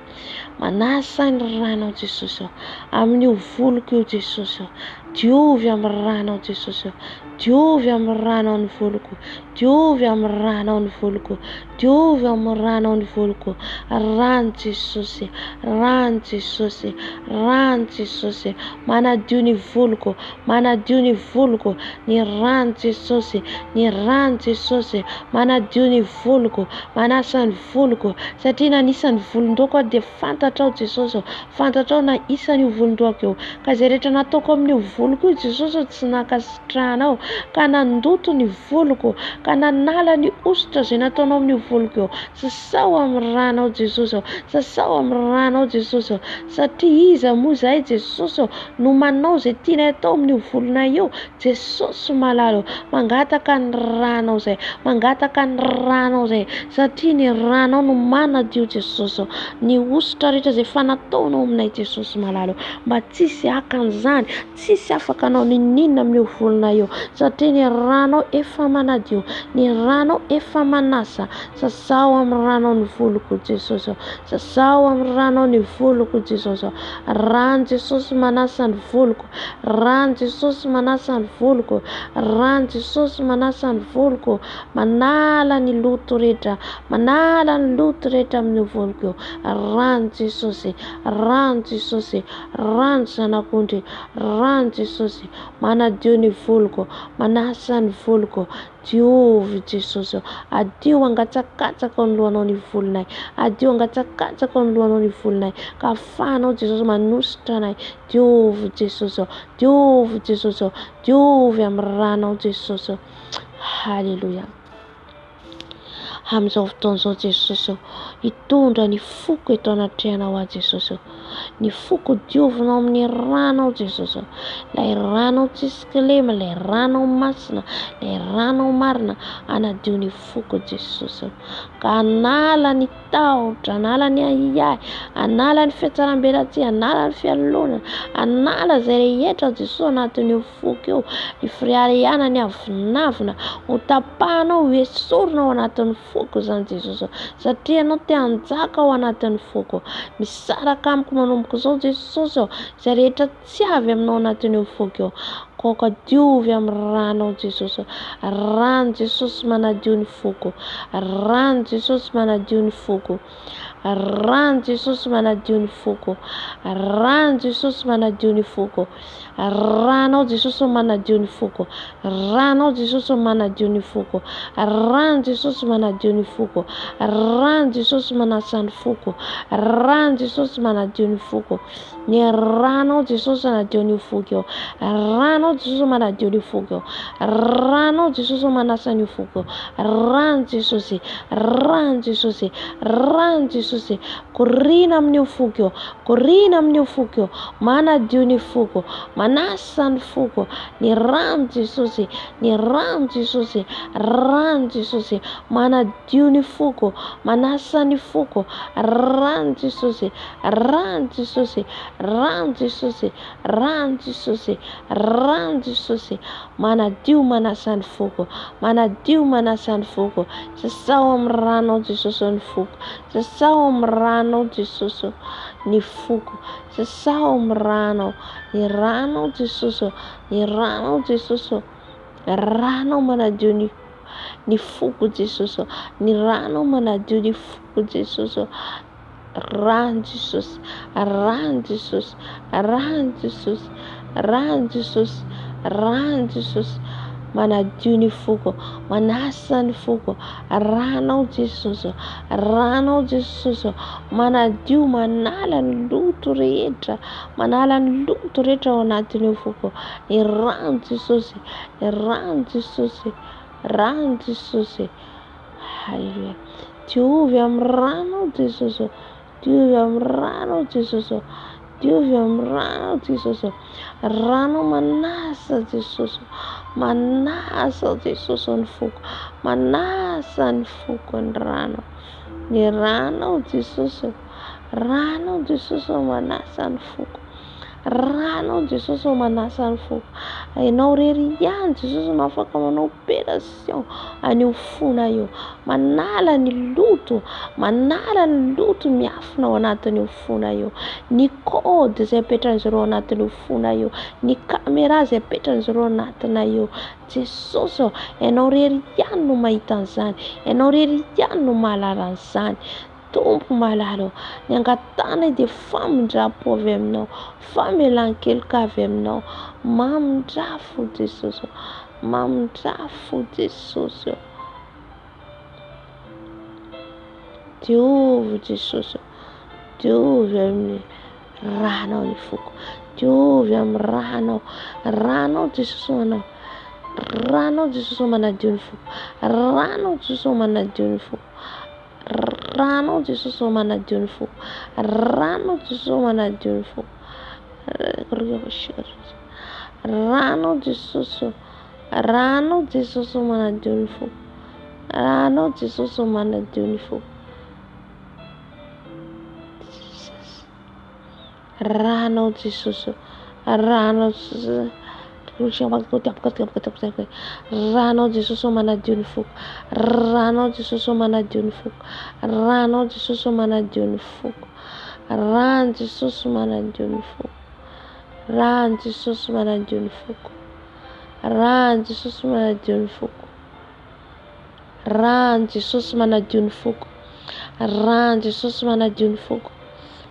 ny ranao Jesosy amin'ny voloko io Jesosy, diovy amin'ny ranao Jesosy, diovy amin'ny ranao ny voloko, diovy amin'ny ranao ny voloko, diovy amin'ny ranao ny voloko. Rano Jesosy, rano Jesosy, rano Jesosy, manadio ny voloko, manadio ny voloko. Ny rano Jesosy, ny rano Jesosy, manadio ny voloko, manasa ny voloko, satria na nisany volondoako dia fantatrao Jesosy, fantatrao na isany volondoako eo, ka izay rehetra nataoko amin'ny voloko io Jesosy tsy nakasitrahanao, ka nandoto ny voloko, ka nanala ny ositra izay nataonao amin'ny voloko eo. Sasao amin'ny ranao Jesosy, sasao amin'ny ranao Jesosy, satria iza moa izahay Jesosy no manao izay tianay atao amin'ny volonay eo Jesosy malalo. Mangataka ny ranao izay, mangataka ny ranao izay, satria ny ranao no manadio Jesosy ny ositra rehetra izay fanataonao aminay Jesosy malalo, mba tsisy akan'izany, tsisy afaka anao ninina amin'ny volonay eo satria ny ranao efa manadio, ny ranao efa manasa. Sasao amin'ny ranao ny voloko Jesosy, sasao amin'ny ranao ny voloko Jesosy. Rano Jesosy manasa ny voloko, rano Jesosy manasa ny voloko, rano Jesosy manasa ny voloko, manala ny loto rehetra, manala ny loto rehetra amin'ny voloko. Rano Jesosy, rano Jesosy, rano zanak'ondry, rano Jesosy manadio ny voloko, manasa ny voloko. Diovy Jesosy, adio angatsakatsaka ny lohanao ny volonay, adio angatsakatsaka ny lohanao ny volonay, ka afahanao Jesosy manositra anay. Diovy Jesosy, diovy Jesosy, diovy amin'ny ranao Jesosy. Haleluya. Amin'izao fotoan'izao Jesosy, hitondra ny foko eto anatrehanao a Jesosy. Ny foko diovinao amin'ny ranao Jesosy, lay ranao tsisy kilema, lay ranao masina, lay ranao marina, anadio ny foko Jesosy. Ka anala ny tahotra, anala ny ahiahy, anala ny fiatsaram-belatsy, anala ny fialonana, anala zay rehetra Jesosy anatin'io foko io, ny firiariana, ny avinavina, ho tapahanao, ho esorina ao anatin'ny foko zany Jesosy, satria anao te hanjaka ao anatin'ny foko. Misaraka amiko manomboka izao Jesosy, zay rehetra tsy avy aminao anatin'io foko io, koka diovy amin'ny ranao Jesosy. Rano Jesosy manadio ny foko, rano Jesosy manadio ny foko, rano Jesosy manadio ny foko, rano Jesosy manadio ny foko, ranao Jesosy manadio ny foko, ranao Jesosy manadio ny foko, rano Jesosy manadio ny foko, rano Jesosy manasa ny foko, rano Jesosy manadio ny foko. Ny ranao Jesosy manadio ny foko, ranao Jesosy manadio ny foko, ranao Jesosy manasa ny foko, rano Jesosy, rano Jesosy, rano Jesosy, korina amin'ny foko, korina amin'ny foko, manadio ny foko, manasa ny foko. Ny rano Jesosy, ny rano Jesosy, rano Jesosy, manadio ny foko, manasa ny foko, rano Jesosy, rano Jesosy, rano Jesosy, rano Jesosy, rano Jesosy, manadio manasa ny foko, manadio manasa ny foko. Sasao amin'ny ranao Jesosy ny foko, sasao amin'ny ranao Jesosy ny foko, sasao amin'ny ranao, ny ranao Jesosy, ny ranao Jesosy, ranao manadio ny foko Jesosy, ny ranao manadio ny foko Jesosy. Rano Jesosy, rano Jesosy, rano Jesosy, rano Jesosy, rano Jesosy, manadio ny foko, manasa ny foko. Ranao Jesosy, ranao Jesosy, manadio, manala ny loto rehetra, manala ny loto rehetra ao anatin'ny foko. Ny rano Jesosy, ny rano Jesosy, rano Jesosy. Haleluya. Diovy amin'ny ranao Jesosy, diovy amin'ny ranao Jesosy, diovy amin'ny ranao Jesosy. Rano manasa Jesosy, manasa Jesosy ny foko, manasa ny foko ny rano. Ny ranao Jesosy, ranao Jesosy manasa ny foko, ranao Jesosy manasa ny foko. Hainao rery ihany Jesosy no afaka manao opération an'io fona io, manala ny loto, manala ny loto miafina ao anatin'io fona io, ny kôdy zay apetran'zareo anatin'io fona io, ny caméra zay apetran'zareo anatina io. Jesosy, hainao rery ihany no mahita an'izany, hainao rery ihany no mahalala an'izany. Tompo malalo, ny angatanay dia famindrapo avy aminao, famelan-keloka avy aminao. Mamindrafo Jesosy, mamindrafo Jesosy. Diovy Jesosy, diovy amin'ny ranao ny foko, diovy amin'ny ranao, ranao Jesosy manao, ranao Jesosy manadio ny foko, ranao Jesosy manadio ny foko, ranao Jesosy manadio ny foko, ranao Jesosy manadio ny foko, ranao Jesosy, ranao Jesosy manadio ny foko, ranao Jesosy manadio ny foko. Ranao Jesosy, ranao Jesosy, Ranao Jesosy manadio ny foko. Ranao Jesosy manadio ny foko. Ranao Jesosy manadio ny foko. Rano Jesosy manadio ny foko. Rano Jesosy manadio ny foko. Rano Jesosy manadio ny foko. Rano Jesosy manadio ny foko. Rano Jesosy manadio ny foko.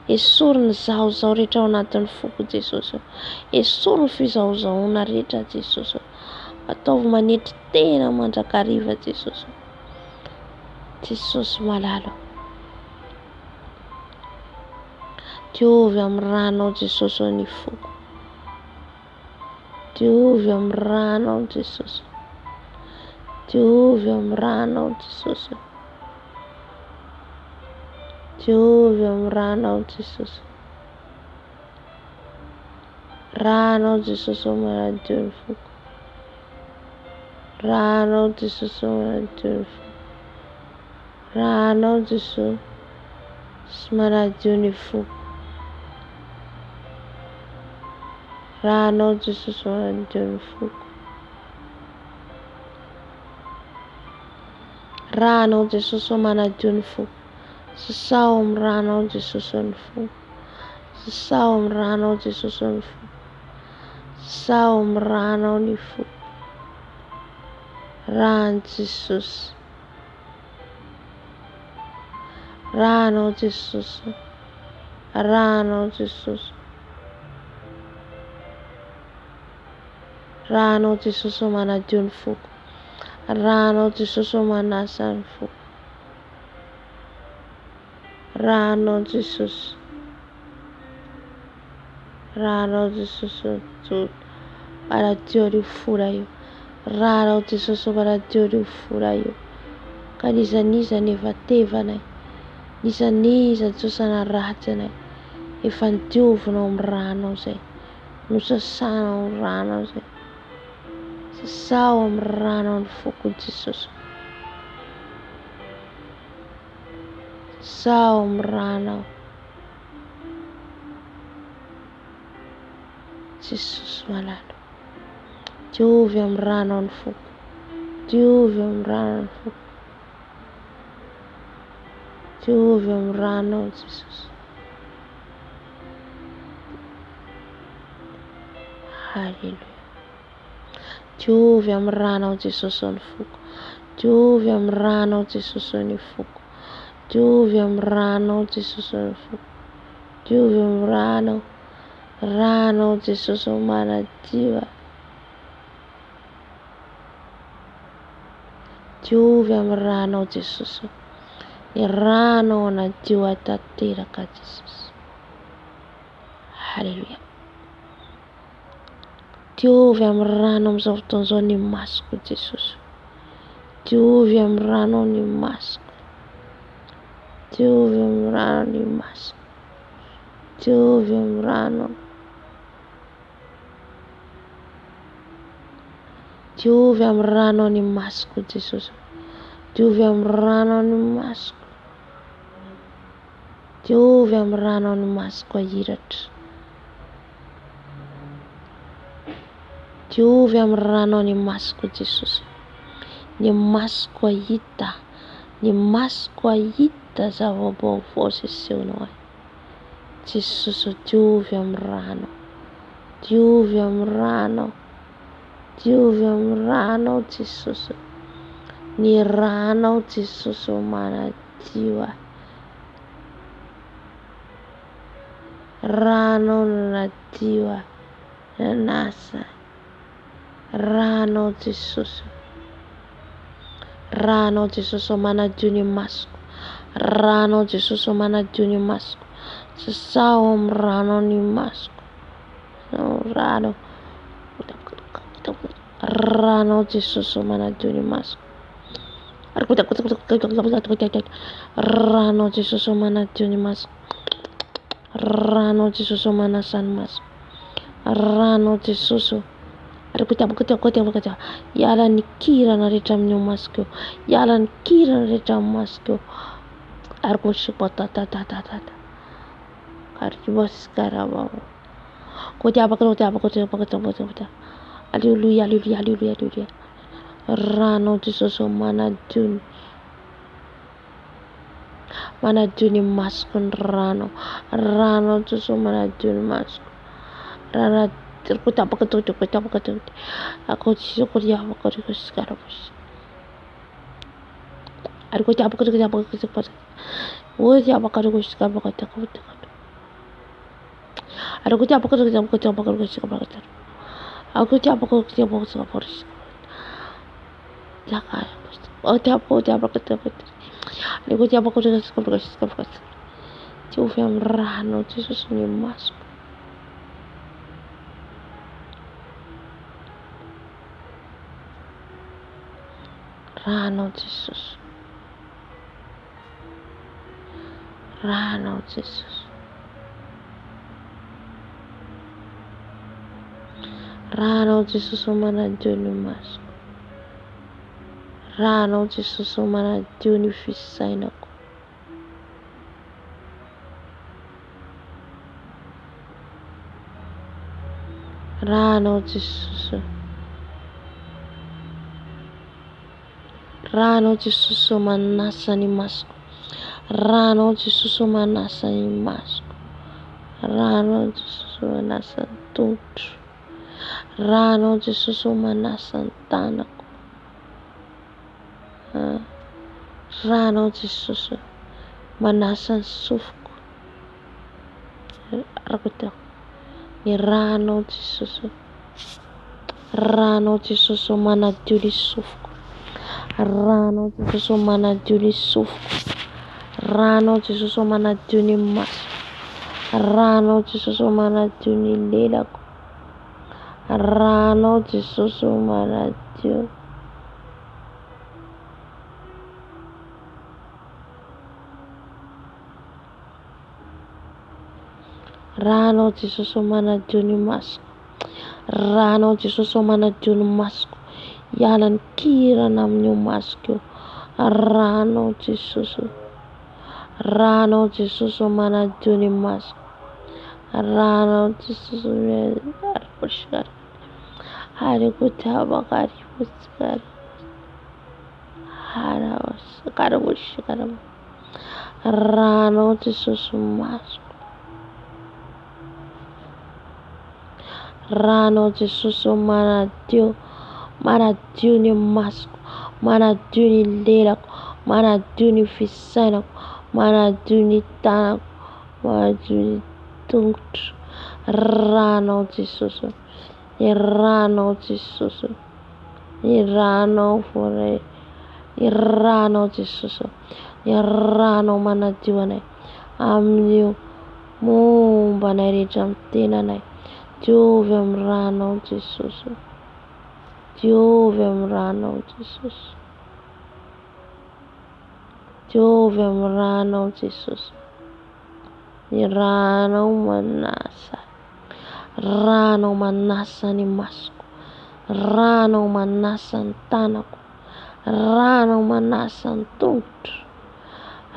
Esorina ny zahozaho rehetra ao anatin'ny foko Jesosy. Esorina ny fizahozahoana rehetra Jesosy. Ataovy manetry tena mandrakariva Jesosy. Jesosy malalo. Diovy amin'ny ranao Jesosy ny foko. Diovy amin'ny ranao Jesosy. Diovy amin'ny ranao Jesosy. Diovy amin'ny ranao Jesosy. Ranao Jesosy manadio ny foko. Ranao Jesosy manadio ny foko. Ranao Jesosy manadio ny foko. Ranao Jesosy manadio ny foko. Ranao Jesosy manadio ny foko. Sasao amin'ny ranao Jesosy ny foko. Sasao amin'ny ranao Jesosy ny foko. Sasao amin'ny ranao ny foko. Rano Jesosy. Ranao Jesosy. Ranao Jesosy. Ranao Jesosy manadio ny foko. Ranao Jesosy manasa ny foko. Ranao Jesosy. Ranao Jesosy manadio ny fora io. Ranao Jesosy manadio ny fora io. Ka nizaniza efa tevanay. Nizaniza Jesosy ratsy anay. Efa ndiovinao amin'ny ranao zay. Nosasanao amin'ny ranao zay. Sasao amin'ny ranao ny foko Jesosy. Sasao amin'ny ranao. Jesosy malalo. Diovy amin'ny ranao ny foko. Diovy amin'ny ranao ny foko. Diovy amin'ny ranao Jesosy. Halleluja. Diovy amin'ny ranao Jesosy ny foko. Diovy amin'ny ranao Jesosy ny foko. Diovy amin'ny ranao Jesosy ny foko. Diovy amin'ny ranao. Ranao Jesosy manadio. Diovy amin'ny ranao Jesosy. Ny ranao anadio tanteraka Jesosy. Halleluja. Diovy amin'ny ranao amin'izao fotoana izao ny masoko Jesosy. Diovy amin'ny ranao ny masoko. Diovy amin'ny ranao ny masoko. Diovy amin'ny ranao. Diovy amin'ny ranao ny masoko Jesosy. Diovy amin'ny ranao ny masoko. Diovy amin'ny ranao ny masoko ahiratra. Diovy amin'ny ranao ny masoko Jesosy. Ny masoko ahita. Ny masoko ahita zava-baovao sesehonao ahy. Jesosy diovy amin'ny ranao. Diovy amin'ny ranao. Diovy amin'ny ranao Jesosy. Ny ranao Jesosy manadio ahy. Ranao manadio ahy. Nanasa. Ranao Jesosy. Ranao Jesosy manadio ny masoko. Ranao Jesosy manadio ny masoko. Sasao amin'ny ranao ny masoko. Ranao. Ranao Jesosy manadio ny masoko. Ranao Jesosy manadio ny masoko. Ranao Jesosy manasa ny masoko. Ranao Jesosy. Iala ny kirana rehetra amin'io masoko io. Iala ny kirana rehetra amin'ny masoko io. Hallelujah, hallelujah, hallelujah, hallelujah. Rano Jesus manaduni maskun rano Jesus manaduni maskun rana terkuta pakatu aku syukur ya aku sekarang aku siapa aku oh siapa aku sekarang aku siapa aku siapa Jangan. Oh siapa aku Jovem rano Jesus ni mas rano Jesus rano Jesus rano Jesus mana joni mas rano Jesus mana joni fisainako rano Jesus manasa ni masko rano Jesus manasa ni masko rano Jesus manasa tuntu rano Jesus manasa tanako rano Jesus manasa sufku rakutak ni rano Jesus mana juli sufku rano Jesus mana juli sufku rano Jesus mana juni mas rano Jesus mana juni lelaku rano Jesus mana juni rano Jesus mana juni mas rano Jesus mana juni masku yalan kira namnyo masku rano Jesus mana juni masku rano Jesus arpushkar hari kutaba kari puskar harawas karabushkar rano Jesus masku rano Jesus mana juni masku mana juni lelak mana juni fisanak mana juni tanak mana juni tungt rano Jesus irano Jesus irano fore irano Jesus irano mana juane amnyu mu banari jamtina nai Jovem rano Jesus Jovem rano Jesus Jovem rano Jesus Rano manasa ni masku rano manasa tanaku rano manasa tuntu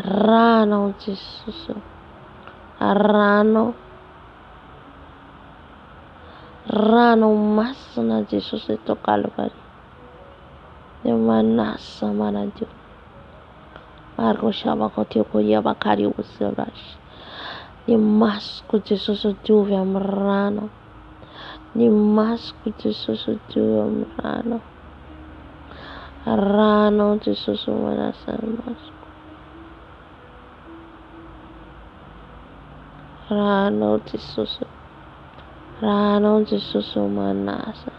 rano Jesus rano masna Jesus itu Kalvari de manasa manaju Marco Shabako Tiopo Yabakari Usurash ni masku Jesus Jovem rano ni masku Jesus Jovem rano Jesus manasa masku rano Jesus manasa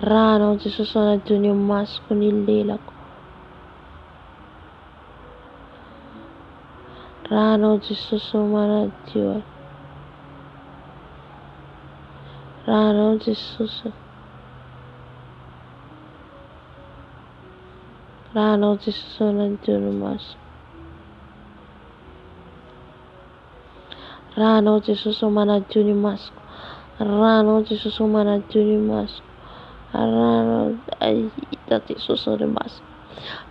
rano Jesus mana juni masku ni lelaku rano Jesus mana jiwa rano Jesus mana juni masku rano Jesus mana juni masku rano Jesus mana juni masku rano ay tati Jesus ni masku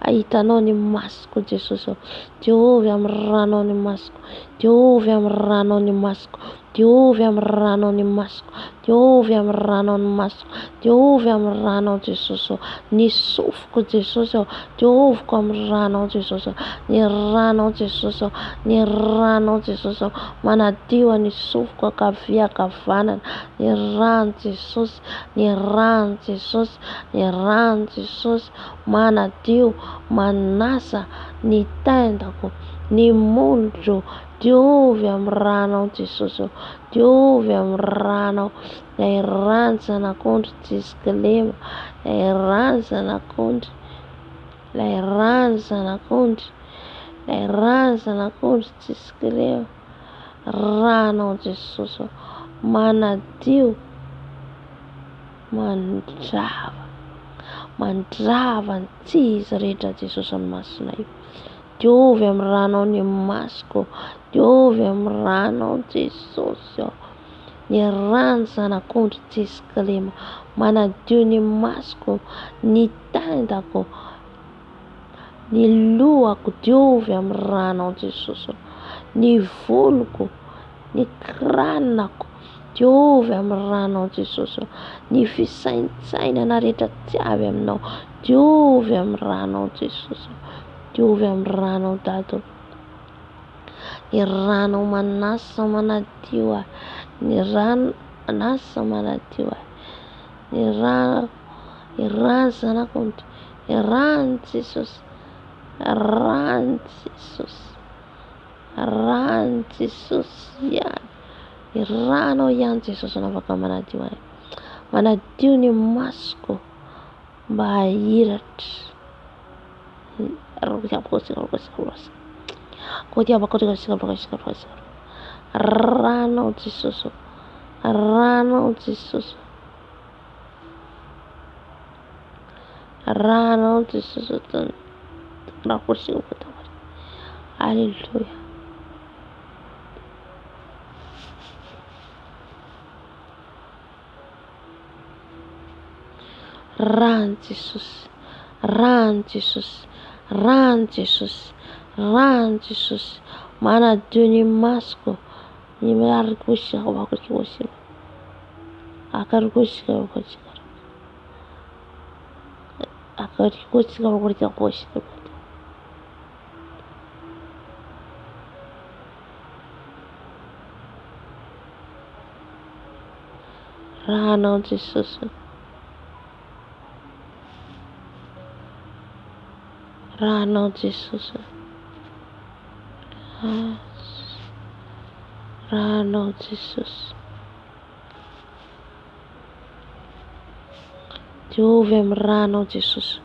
Ahitanao ny masoko Jesosy. Diovy amin'ny ranao ny masoko. Diovy amin'ny ranao ny masoko. Diovy amin'ny ranao ny masoko. Diovy amin'ny ranao ny masoko. Diovy amin'ny ranao Jesosy. Ny sofiko Jesosy. Dioviko amin'ny ranao Jesosy. Ny ranao Jesosy. Ny ranao Jesosy. Manadio ny sofiko akavia akavanana. Ny rano Jesosy. Ny rano Jesosy. Ny rano Jesosy. Manadio, manasa ny tendako, ny mondro. Diovy amin'ny ranao Jesosy. Diovy amin'ny ranao. Ilay rano zanak'ondry tsisy-kilema. Ilay rano zanak'ondry. Ilay rano zanak'ondry. Ilay rano zanak'ondry tsisy-kilema. Ranao Jesosy. Manadio, mandrava ny tsy izy rehetra Jesosy ny masonay. Diovy amin'ny ranao ny masoko. Diovy amin'ny ranao Jesosy. Ny rano zanak'ondry tsisy-kilema. Manadio ny masoko, ny tendako, ny lohako. Diovy amin'ny ranao Jesosy. Ny voloko, ny kranako. Diovy amin'ny ranao Jesosy. Ny fisaintsainana rehetra tsy avy aminao. Diovy amin'ny ranao Jesosy. Diovy amin'ny ranao Dado. Ny ranao manasa manadio ahy. Ny rano manasa manadio ahy. Ny rano zanak'ondry. Ny rano Jesosy. Rano Jesosy. Rano Jesosy ihany. Ny ranao ihany Jesosy no afaka manadio ahy. Manadio ny masoko mba hahiratra. Ranao Jesosy. Ranao Jesosy. Ranao Jesosy. Alleluia. Rano Jesosy. Rano Jesosy. Rano Jesosy. Rano Jesosy. Manadio ny masoko. Ny marikosika wakikosika. Akarikosika wakikosika. Akarikosika wakikosika. Rano Jesosy. Rano Jesosy. Rano Jesosy. Diovy amin'ny rano Jesosy.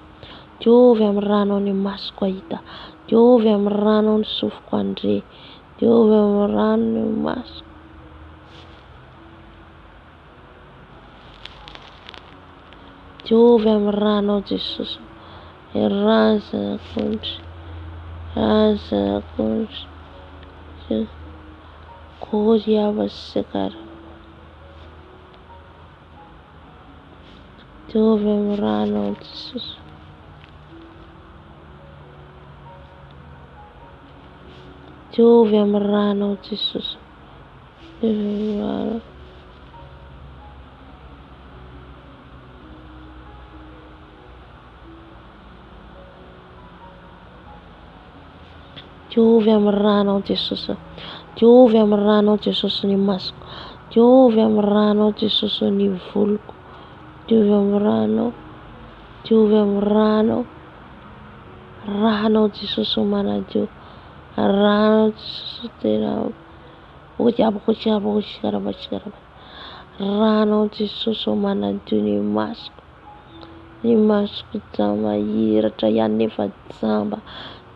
Diovy amin'ny rano ny masoko ahita. Diovy amin'ny rano ny sofiko andre. Diovy amin'ny rano ny masoko. Diovy amin'ny rano Jesosy. Ny rano zanak'ondry. Rano zanak'ondry. Kory avasekara. Diovy amin'ny rano Jesosy. Diovy amin'ny rano Jesosy. Diovy amin'ny rano. Diovy amin'ny rano Jesosy. Diovy amin'ny rano Jesosy ny masoko. Diovy amin'ny rano Jesosy ny voloko. Diovy amin'ny rano. Diovy amin'ny rano. Rano Jesosy manadio. Rano Jesosy tena. Rano Jesosy manadio ny masoko. Ny masoko mahiratra ihany nefa jamba.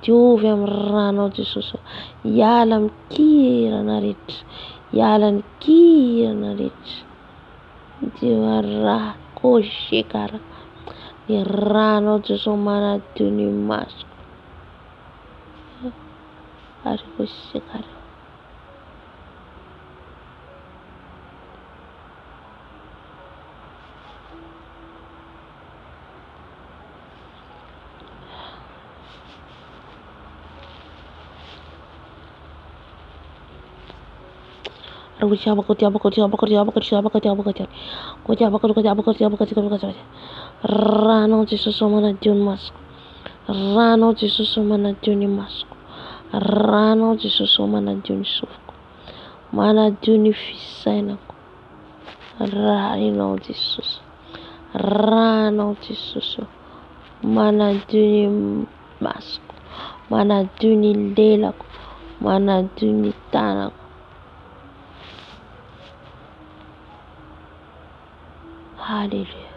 Diovy amin'ny rano Jesosy. Hiala amin'ny kirana rehetra. Hiala ny kirana rehetra. Diovy koshekara. Ny rano Jesosy manadio ny masoko. Ary koshekara. Ranao Jesus manadio ny masoko. Ranao Jesus manadio ny masoko. Ranao Jesus manadio ny sofiko. Manadio ny fisainako. Ranao Jesus. Ranao Jesus. Manadio ny masoko. Manadio ny lelako. Manadio ny tanako. Hallelujah.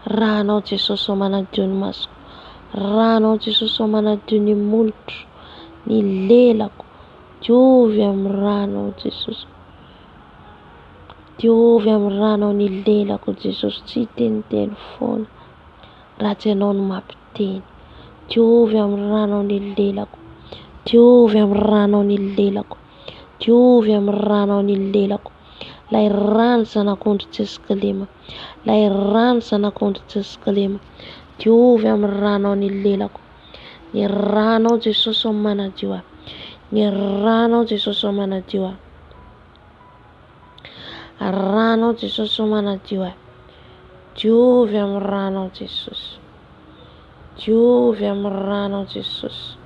Ranao Jesus manadio ny masoko. Ranao Jesus manadio ny molotro, ny lelako. Diovy amin'ny ranao Jesus. Diovy amin'ny ranao ny lelako Jesus. Tsy teniteny foana raha tsy ianao no mampiteny. Diovy amin'ny ranao ny lelako. Diovy amin'ny ranao ny lelako. Diovy amin'ny ranao ny lelako. Lay rano zanak'ondry Jeskalema. Lay rano zanak'ondry Jeskalema. Diovy amin'ny ranao ny lelako. Ny ranao Jesus manadio ahy. Ny ranao Jesus manadio ahy. Ranao Jesus manadio ahy. Diovy amin'ny ranao Jesus. Diovy amin'ny ranao Jesus.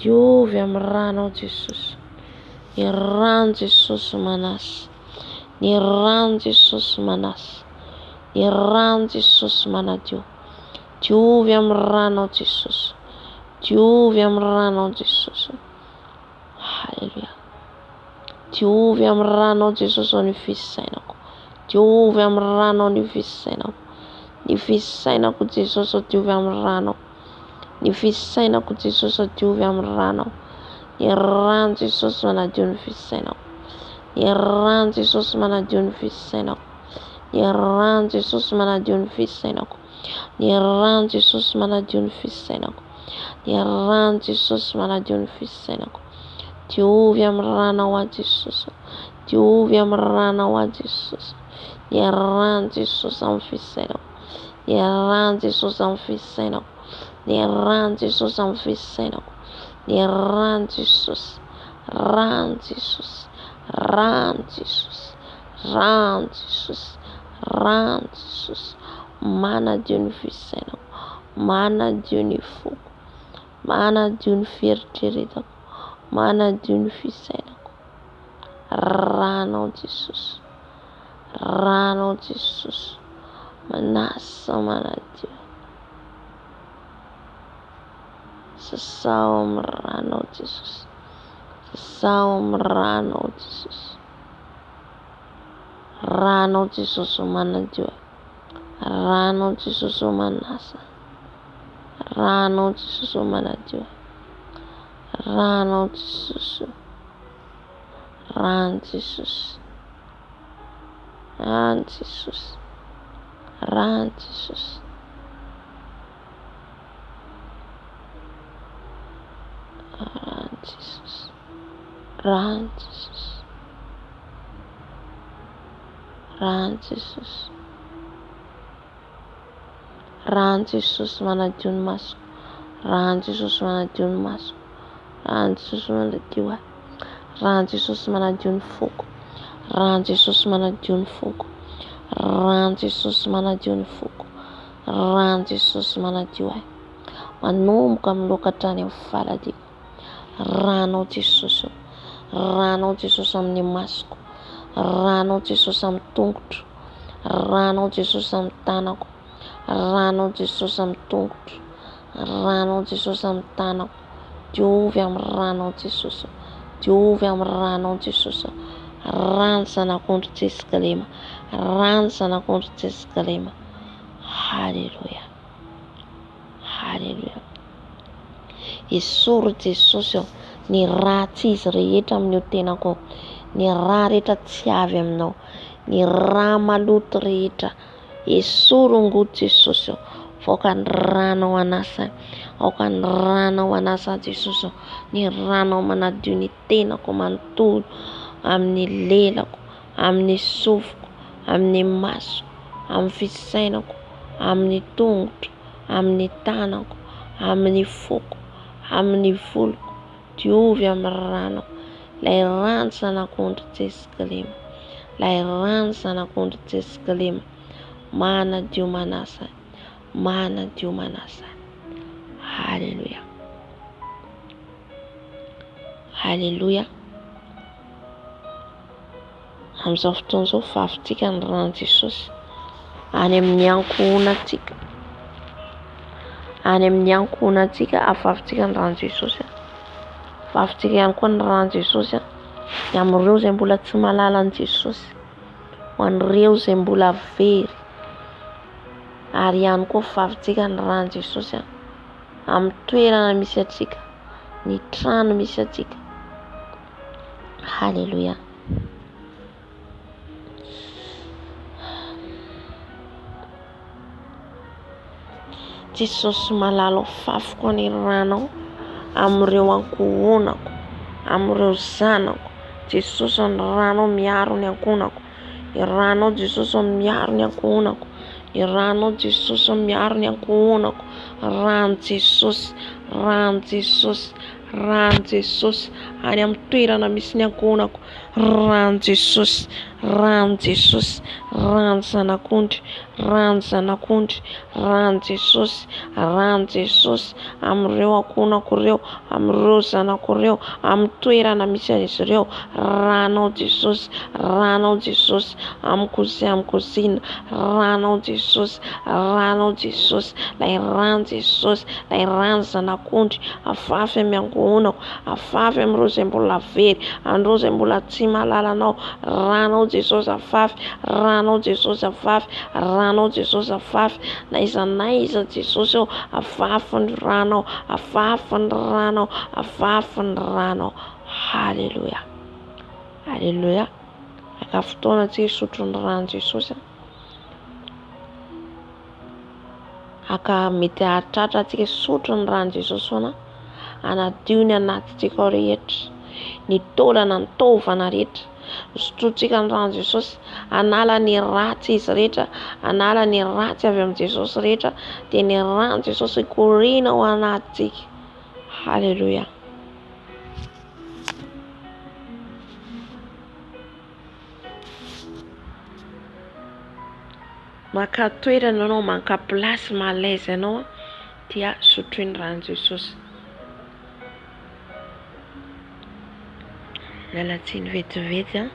Diovy amin'ny ranao Jesus. Ny rano Jesus manasy. Ny rano Jesus manasy. Ny rano Jesus manadio. Diovy amin'ny ranao Jesus. Diovy amin'ny ranao Jesus. Halleluja. Diovy amin'ny ranao Jesus ny fisainako. Diovy amin'ny ranao ny fisainako. Ny fisainako Jesus diovy amin'ny ranao. Ny fisainako Jesus diovy amin'ny ranao. Ny rano Jesus manadio ny fisainako. Ny rano Jesus manadio ny fisainako. Ny rano Jesus manadio ny fisainako. Ny rano Jesus manadio ny fisainako. Ny rano Jesus manadio ny fisainako. Diovy amin'ny ranao a Jesus. Diovy amin'ny ranao a Jesus. Ny rano Jesus amin'ny fisainako. Ny rano Jesus amin'ny fisainako. Ny rano Jesus amin'ny fisainako. Ny rano Jesus. Rano Jesus. Rano Jesus. Rano Jesus. Rano Jesus. Manadio ny fisainako. Manadio ny foko. Manadio ny fieritreretako. Manadio ny fisainako. Ranao Jesus. Ranao Jesus. Manasa manadio. Sasao amin'ny ranao Jesus. Sasao amin'ny ranao Jesus. Ranao Jesus manadio. Ranao Jesus manasa. Ranao Jesus manadio. Ranao Jesus. Ranao Jesus. Ranao Jesus. Ranao Jesus. Ranao Jesus. Ranao Jesus. Ranao Jesus. Ranao Jesus manadio ny masoko. Ranao Jesus manadio ny masoko. Ranao Jesus manadio ahy. Ranao Jesus manadio ny foko. Ranao Jesus manadio ny foko. Ranao Jesus manadio ny foko. Ranao Jesus manadio ahy. Manomboka amin'ny lokatrany amin'ny faladiko. Ranao Jesus. Ranao Jesus amin'ny masoko. Ranao Jesus amin'ny tongotro. Ranao Jesus amin'ny tanako. Ranao Jesus amin'ny tongotro. Ranao Jesus amin'ny tanako. Diovy amin'ny ranao Jesus. Diovy amin'ny ranao Jesus. Rano zanak'ondry Jeskalema. Rano zanak'ondry Jeskalema. Halleluja. Halleluja. Esory Jesus ny ratsy izy rehetra amin'ny tenako. Ny raha rehetra tsy avy aminao. Ny raha maloto rehetra. Esory ngody Jesus. Voaka ny ranao anasa. Voaka ny ranao anasa Jesus. Ny ranao manadio ny tenako manontolo amin'ny lelako, amin'ny sofiko, amin'ny masoko, amin'ny fisainako, amin'ny tongotro, amin'ny tanako, amin'ny foko, amin'ny voloko, diovy amin'ny rano. Lay rano zanak'ondry Jesy Kristy, lay rano zanak'ondry Jesy Kristy, manadio manasa, manadio manasa. Halleluja, halleluja. Amin'izao fotoana izao favitika ny rano Jesosy any amin'ny ankohonantsika, any amin'ny ankohonantsika afavitika ny rano Jesosy. Favitika ihany koa ny rano Jesosy ny amin'ireo izay mbola tsy malala an Jesosy, ho an'ireo izay mbola very. Ary ihany koa favitika ny rano Jesosy amin'ny toerana misy atsika, ny trano misy atsika. Halleluja. Jesosy malalo fafiko ny ranao amin'ireo ankohonako, amin'ireo zanako. Jesosy ny ranao miaro ny ankohonako, ny ranao Jesosy miaro ny ankohonako, ny ranao Jesosy miaro ny ankohonako. Rano Jesosy, rano Jesosy, rano Jesosy any amin'ny toerana misy ny ankohonako. Rano Jesosy, rano Jesosy, rano zanak'ondry, rano zanak'ondry, rano Jesosy, rano Jesosy amin'ireo ankohonako ireo, amin'ireo zanako ireo, amin'ny toerana misy azy ireo. Ranao Jesosy, ranao Jesosy amin'ny kozina, ranao Jesosy, ranao Jesosy, lay rano Jesosy, lay rano zanak'ondry afafy amin'ny ankohonako, afafy amin'ireo izay mbola very, amin'ireo izay mbola tsy malala anao. Ranao Jesosy afafy, ranao Jesosy afafy, ranao Jesosy afafy. Naiza Jesosy eo afafy ny ranao, afafy ny ranao, afafy ny ranao. Halleluja, halleluja. Aka fotoana tsy hisotro ny rano Jesosy. Aka mety haritratra antsika sotro ny rano Jesosy foana, anadio ny anatintsika rehetra, ny taolana ny taovana rehetra. Sotrotsika ny rano Jesosy, anala ny ratsy izy rehetra, anala ny ratsy avy amin'ny Jesosy rehetra, dia ny rano Jesosy korina ao anatintsika. Halleluja. Maka toerana ianao, maka plasy malaise ianao dia sotro ny rano Jesosy. Mialatsiny vetivety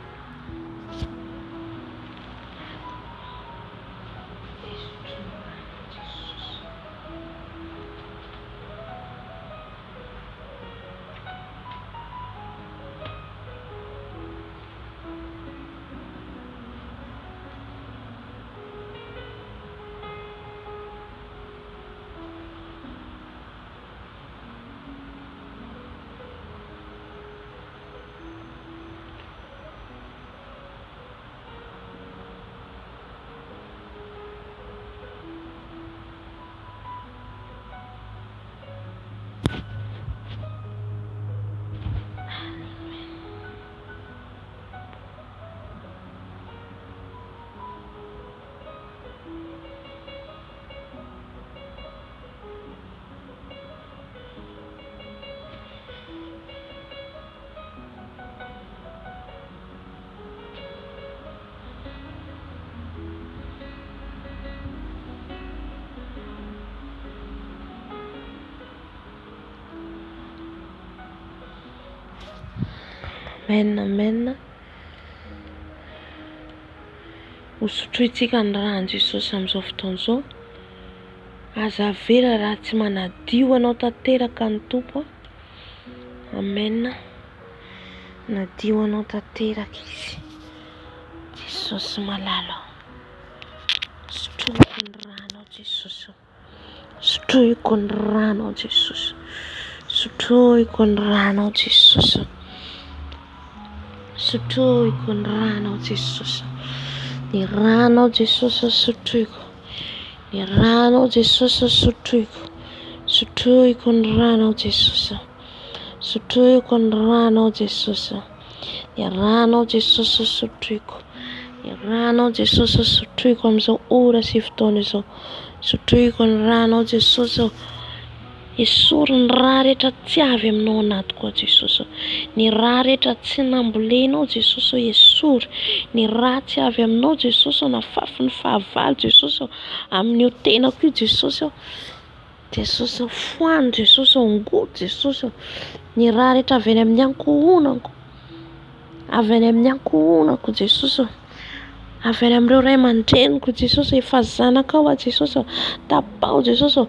Amen, amen. Hosotroitsika ny rano Jesosy amin'izao fotoana izao. Aza vera raha tsy manadio anao tanteraka ny Tompo. Amen. Nadio anao tanteraka izy. Jesosy malalo. Sotroiko ny rano Jesosy. Sotroiko ny rano Jesosy. Sotroiko ny rano Jesosy. Sotroiko ny rano Jesosy. Ny rano Jesosy sotroiko. Ny rano Jesosy sotroiko. Sotroiko ny rano Jesosy. Sotroiko ny rano Jesosy. Ny rano Jesosy sotroiko. Ny rano Jesosy sotroiko amin'izao ora sy fotoana izao. Sotroiko ny rano Jesosy. Esory ny raha rehetra tsy avy aminao anatiko Jesosy. Ny raha rehetra tsy nambolenao Jesosy, esory. Ny raha tsy avy aminao Jesosy, na fafy ny fahavalo Jesosy amin'io tenako io Jesosy. Jesosy foany Jesosy, ongoto Jesosy. Ny raha rehetra avy any amin'ny ankohonako, avy any amin'ny ankohonako Jesosy, avy any amin'ireo ray aman-dreniko Jesosy, efa zanakao Jesosy, tapao Jesosy.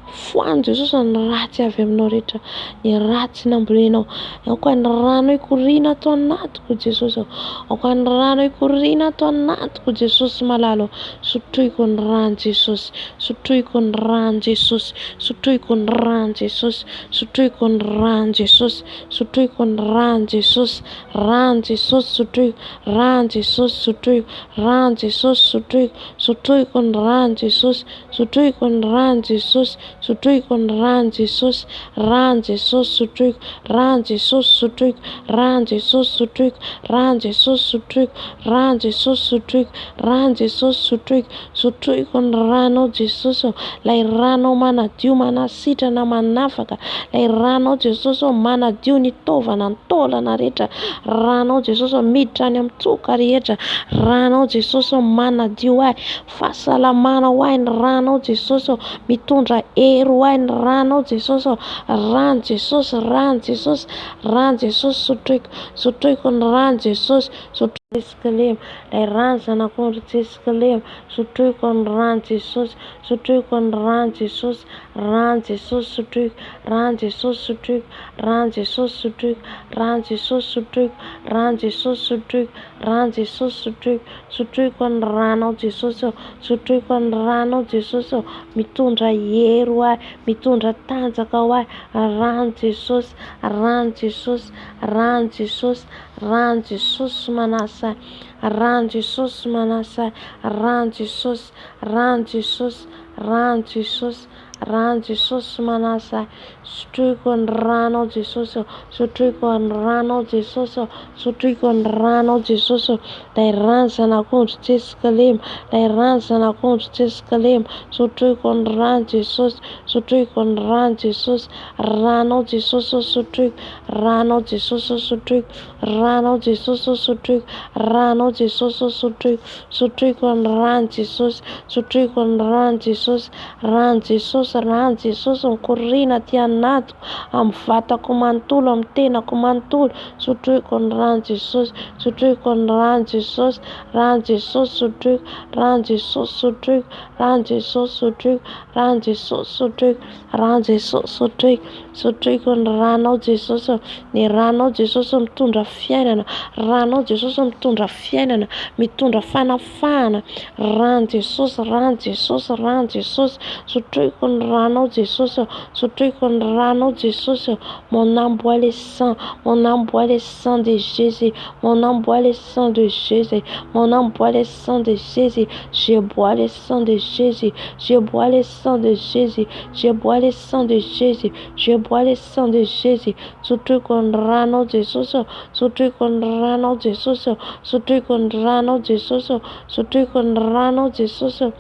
Foany Jesosy ny raha tsy avy aminao rehetra, ny raha tsy nambolenao. Aoka ny rano ikoriana ato anatiko Jesosy, aoka ny rano ikoriana ato anatiko Jesosy malalo. Sotroiko ny rano Jesosy, sotroiko ny rano Jesosy, sotroiko ny rano Jesosy, sotroiko ny rano Jesosy, sotroiko ny rano Jesosy, rano Jesosy sotroiko, rano Jesosy sotroiko, rano Jesosy sotroiko, sotroiko ny rano Jesosy, sotroiko ny rano Jesosy, sotroiko ny rano Jesosy, rano Jesosy sotroiko, rano Jesosy sotroiko, rano Jesosy sotroiko, rano Jesosy sotroiko, rano Jesosy sotroiko, rano Jesosy sotroiko, sotroiko ny rano Jesosy, lay rano manadio manasitrana manafaka, lay rano Jesosy manadio ny taovana, ny taolana rehetra, rano Jesosy miditra any amin'ny tsoka rehetra, rano Jesosy manadio ahy, fahasalamana ho ahy ny rano Jesosy, mitondra hery ho ahy ny rano Jesosy, rano Jesosy, rano Jesosy, rano Jesosy sotroiko, sotroiko ny rano Jesosy, sotroiko Jeskalema, lay rano zanak'ondry Jeskalema, sotroiko ny rano Jesosy, sotroiko ny rano Jesosy, rano Jesosy sotroiko, rano Jesosy sotroiko, rano Jesosy sotroiko, rano Jesosy sotroiko, rano Jesosy sotroiko, rano Jesosy sotroiko, sotroiko ny rano Jesosy, sotroiko ny rano Jesosy, mitondra hery ho ahy, mitondra tanjaka ho ahy, rano Jesosy, rano Jesosy, rano Jesosy, rano Jesosy manasa, rano Jesosy manasa, rano Jesosy, rano Jesosy, rano Jesosy, rano Jesosy manasa, sotroiko ny rano Jesosy, sotroiko ny rano Jesosy, sotroiko ny rano Jesosy, lay rano zanak'ondry Jeskalema, lay rano zanak'ondry Jeskalema, sotroiko ny rano Jesosy, sotroiko ny rano Jesosy, rano Jesosy sotroiko, rano Jesosy sotroiko, rano Jesosy sotroiko, rano Jesosy sotroiko, sotroiko ny rano Jesosy, sotroiko ny rano Jesosy, rano Jesosy, rano Jesosy mikoriana aty anatiko, amin'ny vatako manontolo, amin'ny tenako manontolo, sotroiko ny rano Jesosy, sotroiko ny rano Jesosy, rano Jesosy sotroiko, rano Jesosy sotroiko, rano Jesosy sotroiko, rano Jesosy sotroiko, rano Jesosy sotroiko, sotroiko ny rano Jesosy, ny rano Jesosy mitondra fiainana, rano Jesosy mitondra fiainana, mitondra fanafahana, rano Jesosy, rano Jesosy, rano Jesosy, sotroiko ny rano Jesosy, sotroiko ny rano Jesosy, mon âme boit le sang, mon âme boit le sang de Jésus, mon âme boit le sang de Jésus, mon âme boit le sang de Jésus, je bois le sang de Jésus, je bois le sang de Jésus, je bois le sang de Jésus, je bois le sang de Jésus, sotroiko ny rano Jesosy, sotroiko ny rano Jesosy, sotroiko ny rano Jesosy, sotroiko ny rano Jesosy,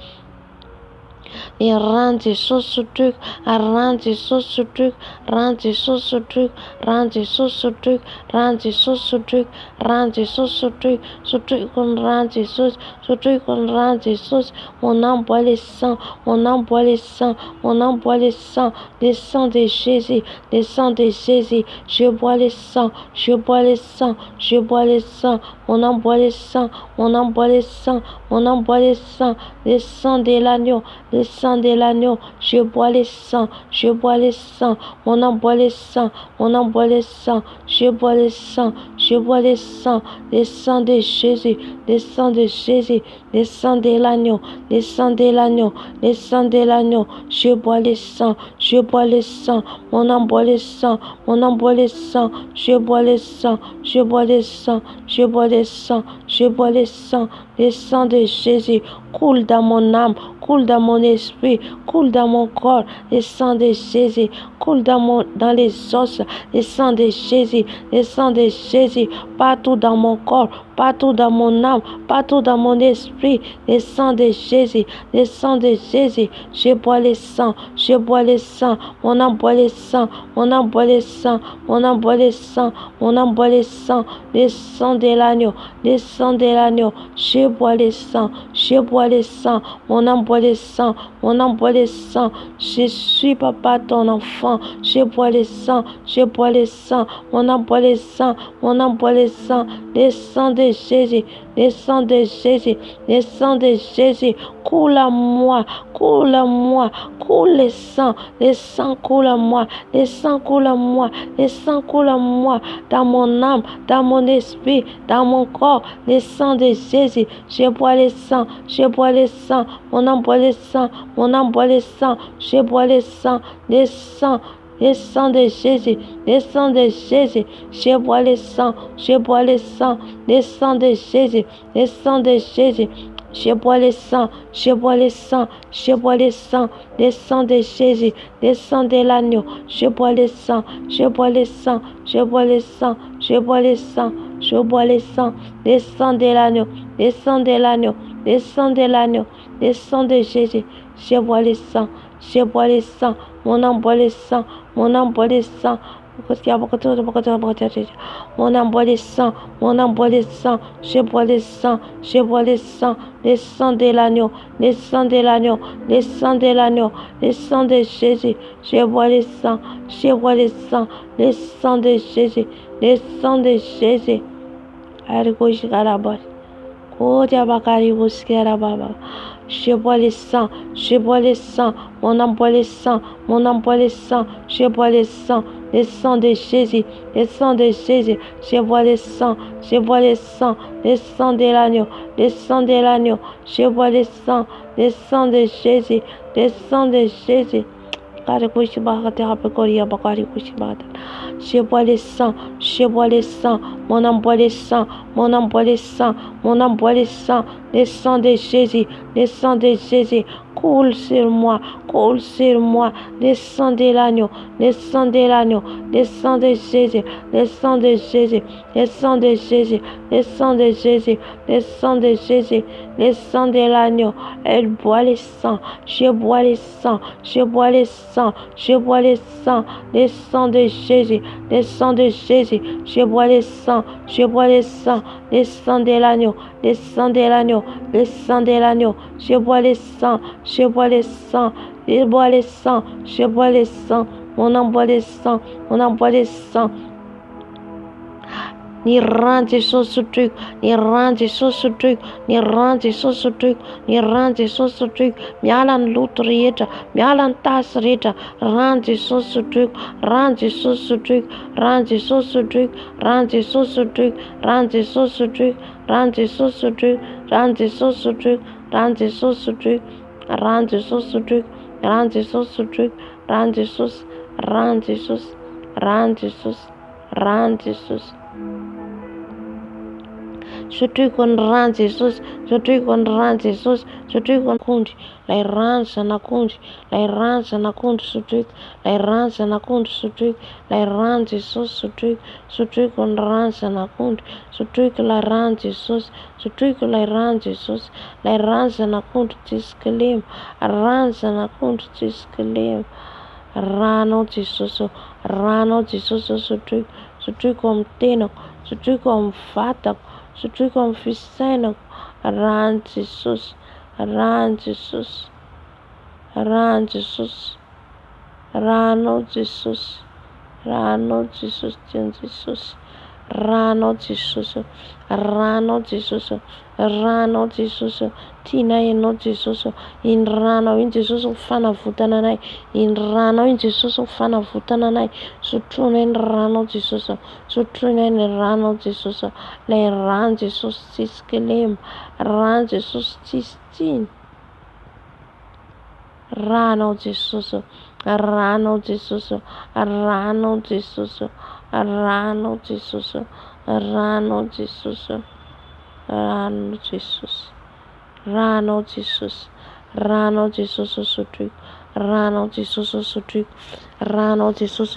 ny rano Jesosy sotroiko, rano Jesosy sotroiko, rano Jesosy sotroiko, rano Jesosy sotroiko, rano Jesosy sotroiko, rano Jesosy sotroiko, sotroiko ny rano Jesosy, sotroiko ny rano Jesosy, mon âme boit le sang, mon âme boit le sang, mon âme boit le sang de Jésus, le sang de Jésus, je bois le sang, je bois le sang, je bois le sang, mon âme boit le sang, mon âme boit le sang, mon âme boit le sang de l'agneau, le sang de l'agneau, je bois le sang, je bois le sang, mon âme boit le sang, mon âme boit le sang, je bois le sang, je bois le sang de Jésus, le sang de Jésus, le sang de l'agneau, le sang de l'agneau, le sang de l'agneau, je bois le sang, je bois le sang, mon âme boit le sang, mon âme boit le sang, je bois le sang, je bois le sang, je bois le sang, je bois le sang de Jésus, coule dans mon âme, coule dans mon esprit, coule dans mon corps, le sang de Jésus, coule dans les os, le sang de Jésus, le sang de Jésus, partout dans mon corps, partout dans mon âme, partout dans mon esprit, le sang de Jésus, le sang de Jésus, je bois le sang, je bois le sang. saint, mon âme boit les saints, mon âme boit les saints, mon âme boit les saints, mon âme boit les saints, les sangs de l'agneau, les sangs de l'agneau, je bois les saints, je bois les saints, mon âme boit les saints, mon âme boit les saints, je suis papa ton enfant, je bois les saints, je bois les saints, mon âme boit les saints, mon âme boit les saints, les sangs de Jésus, les sangs de Jésus, les sangs de Jésus, coule à moi, coule à moi, coule les sangs coulent à moi, les sangs coulent à moi, les sangs coulent à moi, dans mon âme, dans mon esprit, dans mon corps, les sangs de Jésus, je bois les sangs, je bois les sangs, mon âme boit les sangs, mon âme boit les sangs, je bois les sangs de Jésus, les sangs de Jésus, je bois les sangs, je bois les sangs, les sangs de Jésus, les sangs de Jésus, je bois les sangs, je bois les sangs, je bois les sangs, les sangs de Jésus, les sangs de l'agneau, je bois les sangs, je bois les sangs, je bois les sangs, je bois les sangs, je bois les sangs, les sangs de l'agneau, les sangs de l'agneau, les sangs de l'agneau, les sangs de Jésus, je bois les sangs, je bois les sangs, mon âme boit les sangs, mon âme boit les sangs. Mon âme boit les sangs, mon âme boit les sangs, je bois les sangs, je bois les sangs, les sangs de l'agneau, les sangs de l'agneau, les sangs de l'agneau, les sangs de Jésus, je bois les sangs, je bois les sangs, les sangs de Jésus, les sangs de Jésus. Je bois les sangs, je bois les sangs, mon âme boit les sangs, mon âme boit les sangs, je bois les sangs de Jésus, les sangs de Jésus, je bois les sangs, je bois les sangs de l'agneau, les sangs de l'agneau, je bois les sangs de Jésus, les sangs de Jésus. Je bois les sangs, je bois les sangs, mon âme boit les sangs, mon âme boit les sangs, mon âme boit les sangs de Jésus, les sangs de Jésus, coule sur moi, les sangs de l'agneau, les sangs de l'agneau, les sangs de Jésus, les sangs de Jésus, les sangs de Jésus, les sangs de Jésus, les sangs de Jésus, les sangs de l'agneau, elle boit les sangs, je bois les sangs, je bois les sangs, je bois les sangs de Jésus, les sangs de Jésus, je bois les sangs, je bois les sangs de l'agneau, les sangs de l'agneau, les sangs de l'agneau, je bois les sangs, je bois les sangs, je bois les sangs, je bois les sangs, mon âme boit les sangs, mon âme boit les sangs. Ni range sur ce truc, ni range sur ce truc, ni range sur ce truc, ni range sur ce truc, mialan lutrieta, mialan tasreta, range sur ce truc, range sur ce truc, range sur ce truc, range sur ce truc, range sur ce truc, range sur ce truc, range sur ce truc, range sur ce truc, range sur ce truc, range sur ce truc, range sur, range sur, range sur, range sur. Je te rends Jesus, je te rends Jesus, je te rends la range na kundi, la range na kundi ce truc, la range na kundi ce truc, la range Jesus ce truc on range na kundi, ce truc la range Jesus, ce truc la range Jesus, la range na kundi tiskelim, range na kundi tiskelim, rano Jesus, ce truc comme teno, ce truc comme fata. Ce truc comme ficelle, rend Jesus, rend Jesus, rend Jesus, rano Jesus, rano Jesus, Jesus, rano Jesus, rano Jesus, rano Jesus, tina ino Jesus, in rano in Jesus fana vutananai, in rano in Jesus fana vutananai, sutruna in rano Jesus, sutruna in rano Jesus, le ran Jesus tiskelim, ran Jesus tistin, rano Jesus, rano Jesus, rano Jesus, rano Jesus, rano Jesus, rano Jesus, rano Jesus, rano Jesus ce truc, rano Jesus ce truc, Rano Jesus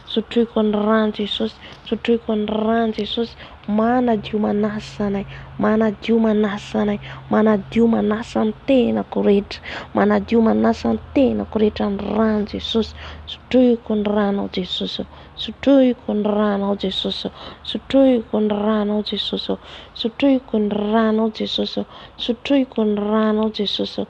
sotroiko ny rano Jesus, sotroiko ny rano Jesus. Manadio manasa anay, manadio manasa anay, manadio manasa ny tenako rehetra, manadio manasa ny tenako rehetra ny rano Jesus. Sotroiko ny rano Jesus, sotroiko ny rano Jesus, sotroiko ny rano Jesus, sotroiko ny rano Jesus, sotroiko ny rano Jesus.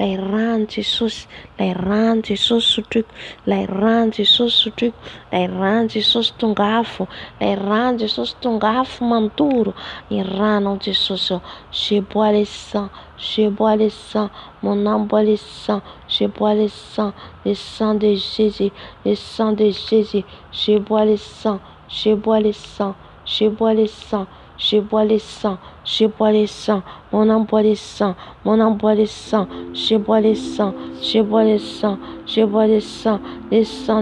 Lay rano Jesus, lay rano Jesus sotroiko, lay rano Jesus sotroiko, lay rano Jesus tongafo, lay rano Jesus tongafo mantoro, ny rano Jesus. Je bois le sang, je bois le sang, mon âme boit le sang, je bois le sang de Jésus, le sang de Jésus. Je bois le sang, je bois le sang, je bois le sang, je bois le sang, je bois le sang, mon âme boit le sang, mon âme boit le sang, je bois le sang, je bois le sang, je bois le sang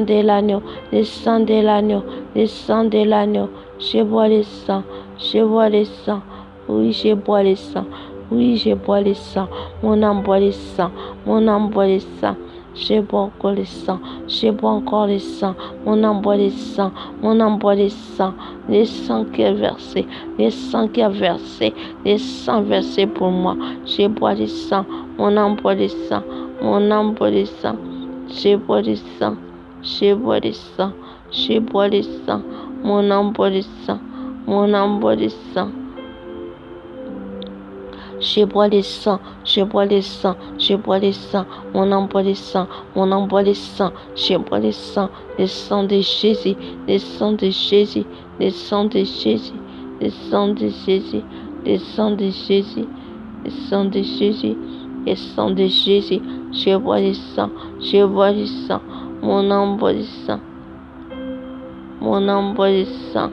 de l'agneau, le sang de l'agneau, le sang de l'agneau. Je bois le sang, je bois le sang, oui je bois le sang, oui je bois le sang, mon âme boit le sang, mon âme boit le sang. Je bois encore le sang, je bois encore le sang, mon âme boit le sang, mon âme boit le sang qui est versé, le sang qui est versé, le sang versé pour moi. Je bois le sang, mon âme boit le sang, mon âme boit le sang, je bois le sang, je bois le sang, je bois le sang, mon âme boit le sang, mon âme boit le sang. Je bois le sang, je bois le sang, je bois le sang, mon âme boit le sang, mon âme boit le sang, je bois le sang de Jésus, le sang de Jésus, le sang de Jésus, le sang de Jésus, le sang de Jésus, le sang de Jésus, le sang de Jésus. Je bois le sang, je bois le sang, mon âme boit le sang, mon âme boit le sang.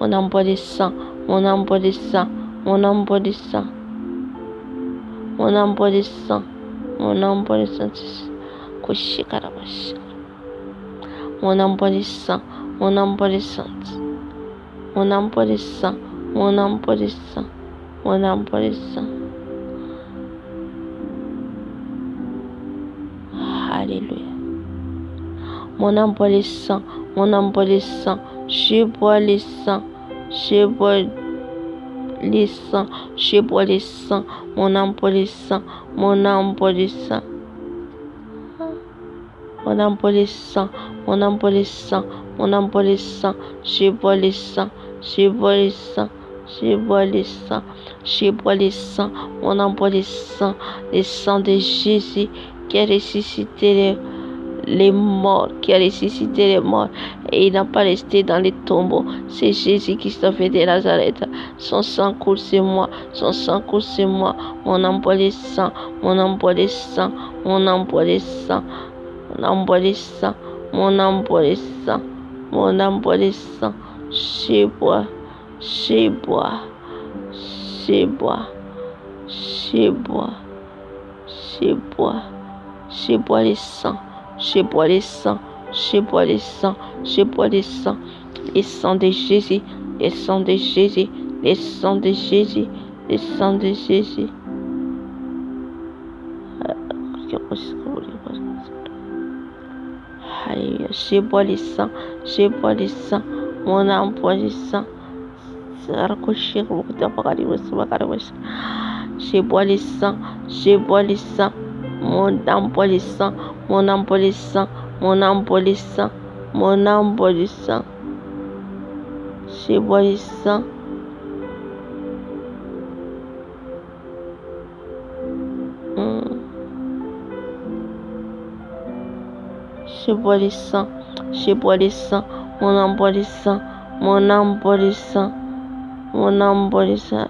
Mon âme boit le sang, mon âme boit le sang, mon âme boit le sang, mon âme boit le sang, mon âme boit le sang. Mon âme boit le sang, mon âme boit le sang, mon âme boit le sang, mon âme boit le sang, mon âme boit le sang. Alléluia. Mon âme boit le sang, mon âme boit le sang, je bois le sang, je bois le sang, je bois le sang, mon âme boit le sang, mon âme boit le sang. Mon âme boit le sang, mon âme boit le sang, mon âme boit le sang, je bois le sang, je bois le sang, je bois le sang, je bois le sang, mon âme boit le sang de Jésus qui a ressuscité les morts, qui a ressuscité les morts et il n'a pas resté dans les tombeaux. C'est Jésus qui s'est fait de Nazareth. Son sang coule sur moi, son sang coule sur moi. Mon âme boit le sang, mon âme boit le sang, mon âme boit le sang, mon âme boit le sang, mon âme boit le sang, mon âme boit le sang. Je bois, je bois, je bois, je bois, je bois, je bois le sang. Je bois le sang, je bois le sang, je bois le sang de Jésus, le sang de Jésus, le sang de Jésus, le sang de Jésus. Alléluia, je bois le sang, je bois le sang, mon âme boit le sang. Je bois le sang, je bois le sang, mon âme boit le sang, mon âme boit le sang, mon âme boit le sang, mon âme boit le sang. Je bois le sang. Je bois le sang, je bois le sang, mon âme boit le sang, mon âme boit le sang, mon âme boit le sang.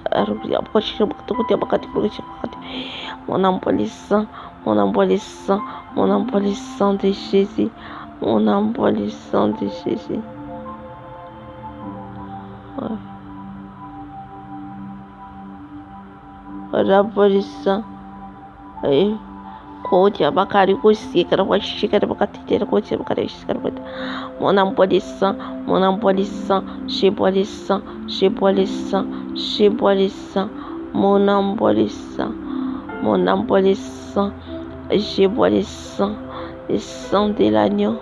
Mon âme boit le sang, mon âme boit le sang, mon âme boit le sang de Jésus, mon âme boit le sang de Jésus. On a boit le sang. Mon âme boit le sang, mon âme boit le sang, je bois le sang, je bois le sang, je bois le sang, mon âme boit le sang, mon âme boit le sang, Je bois le sang de l'agneau,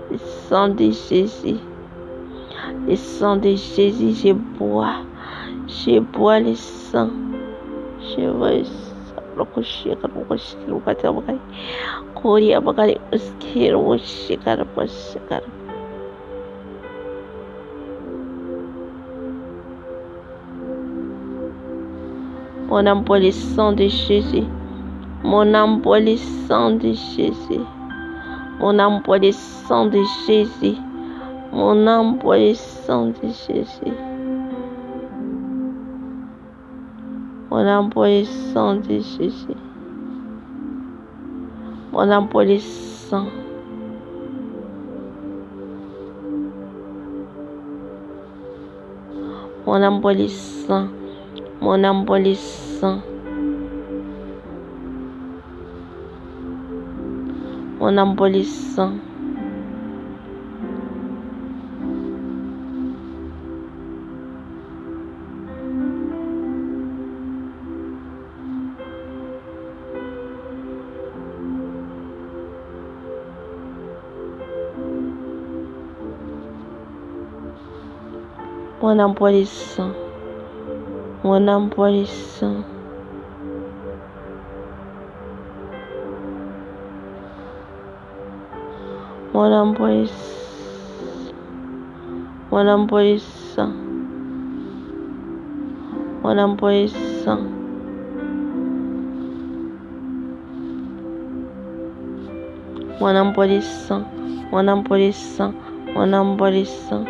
le sang de Jésus, le sang de Jésus, je bois le sang, je bois le sang. Mon âme boit le sang de Jésus. Mon âme boit le sang de Jésus. Mon âme boit le sang de Jésus. Mon âme boit le sang de Jésus. Mon âme boit le sang de Jésus. Mon âme boit le sang. Mon âme boit le sang. Mon âme boit le sang. Mon âme boit le sang. Mon âme boit le sang. Mon âme boit le sang. Mon âme boit le sang. Mon âme boit le sang. Mon âme boit le sang. Mon âme boit le sang. Mon âme boit le sang. Mon âme boit le sang.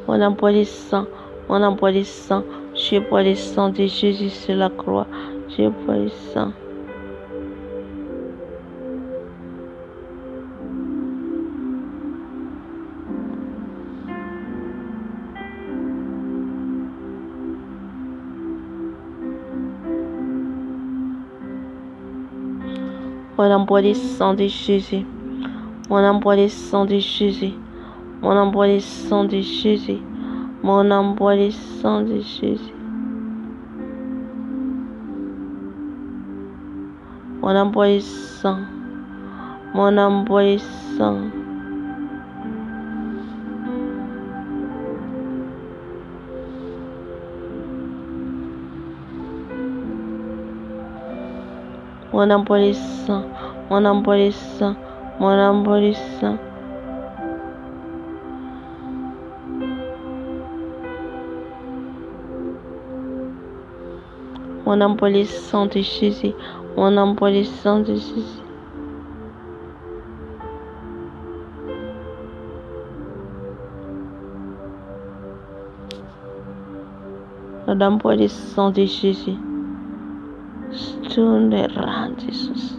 Mon âme boit le sang. Mon âme boit le sang. Je bois le sang de Jésus sur la croix. Je bois le sang. Mon âme boit le sang de Jésus. Mon âme boit le sang de Jésus. Mon âme boit le sang de Jésus. Mon âme boit le sang de Jésus. Mon âme boit le sang. Mon âme boit le sang. Mon âme boit le sang. Mon âme boit le sang. Mon âme boit le sang. Mon âme boit le sang de Jésus. Mon âme boit le sang de Jésus. Mon âme boit le sang de Jésus. Stunde ran Jesus.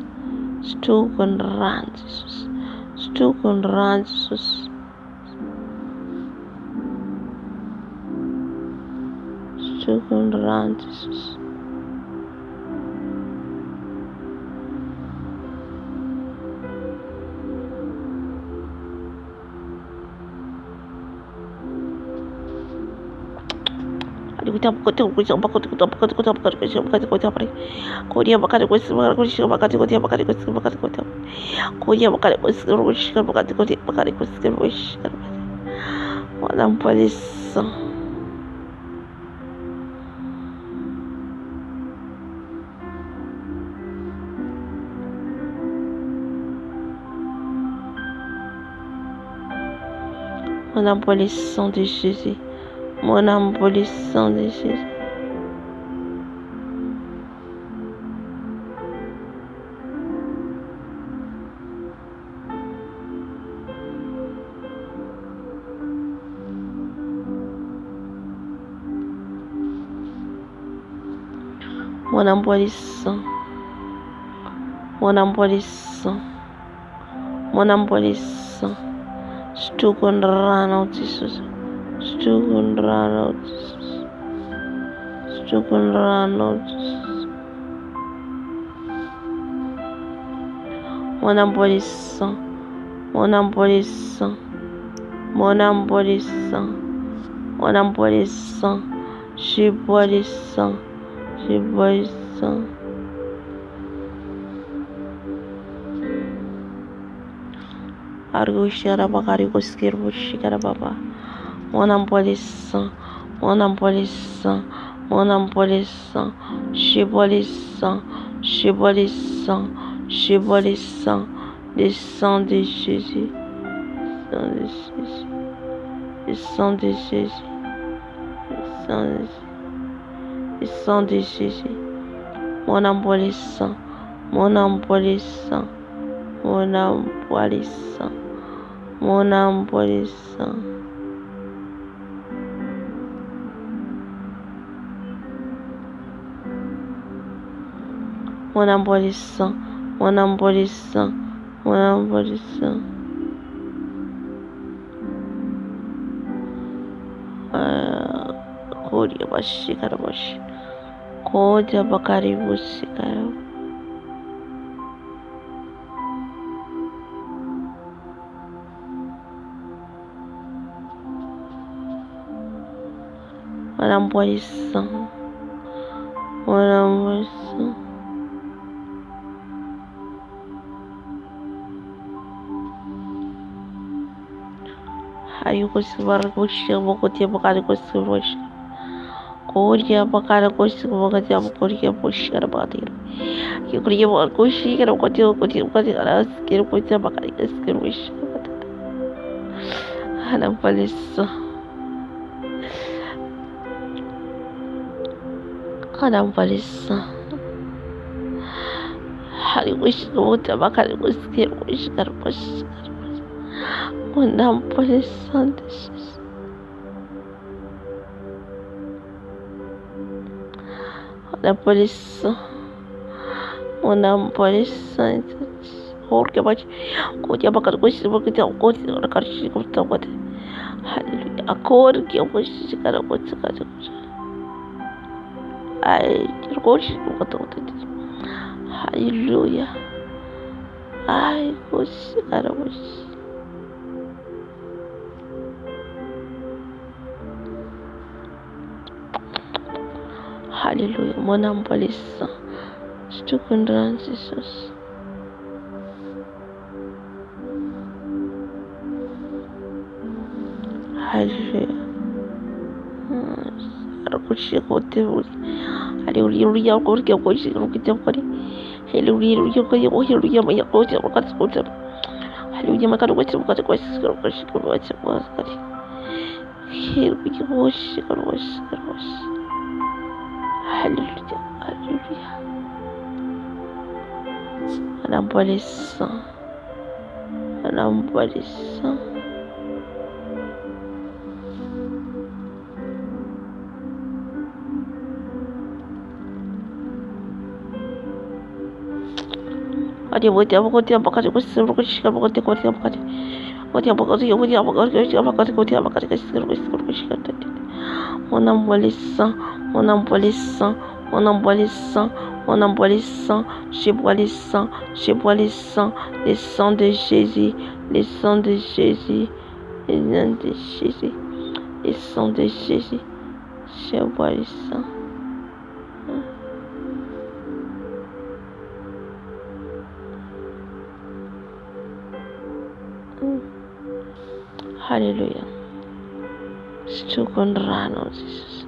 Stuken ran Jesus. Stuken ran Jesus. Stuken ran Jesus. Mon pas les sang. Mon âme pour le sang de Jésus. Mon âme pour le sang de Jésus. Mon âme pour le sang. Mon âme pour le sang. Mon âme pour le sang. Stuken ran out Jesus. Stuken ran out Jesus. Stuken ran out Jesus. Mon âme pour le sang. mon embrasement, mon embrasement, mon embrasement, je bois le sang, je bois le sang. Argushara bakari koskir bushikara baba. Mon embrasement, mon embrasement, mon embrasement, je bois le sang, je bois le sang, je bois le sang, le sang de Jésus, le sang de Jésus, le sang de Jésus, le sang de Jésus, mon embrasement, mon embrasement, mon embrasement, mon embrasement. Mon embrasement, mon embrasement, mon embrasement. Kodia bashikara bash. Kodia bakari bushikara. Mon embrasement, mon embrasement. Hari kusibar kushik bokotia bakari kusibar. Kodia bakari kushik bokotia bokotia bushikara batir. Kikuria bakari kushikara bokotia bokotia alas kira kushik bakari kushikara bushikara. Hana palissa. Hana palissa. Hari kushik bokotia bakari kushikara bushikara bushikara. Mon embrasement de Jésus. Mon embrasement. Mon embrasement de Jésus. Jorge bachi. Kodia bakari kushik bokotia bokotia bakari kushik bokotia. Hallelujah. Jorge bushikara bokotia. Ay, Jorge bokotia. Hallelujah. Ay, bushikara bokotia. Hallelujah, mon embrasement. Je te condamne, Jesus. Hallelujah. Arakushia kote uri. Hallelujah, kote kote kote kote. Hallelujah, kote hallelujah, maya kote kote kote. Hallelujah, makado kote kote kote kote kote kote. Hallelujah, kote kote kote. Hallelujah, hallelujah. Un embrasement, un embrasement. Adi botia botia bakati kusi kushika botia botia bakati. Botia bakati botia bakati bakati botia bakati kushika. Mon embrasement, mon embrasement, mon embrasement, mon embrasement. Je bois le sang, je bois le sang, le sang de Jésus, le sang de Jésus, le nom de Jésus, le sang de Jésus. Je bois le sang. Hallelujah. Sto con rano, Jesus.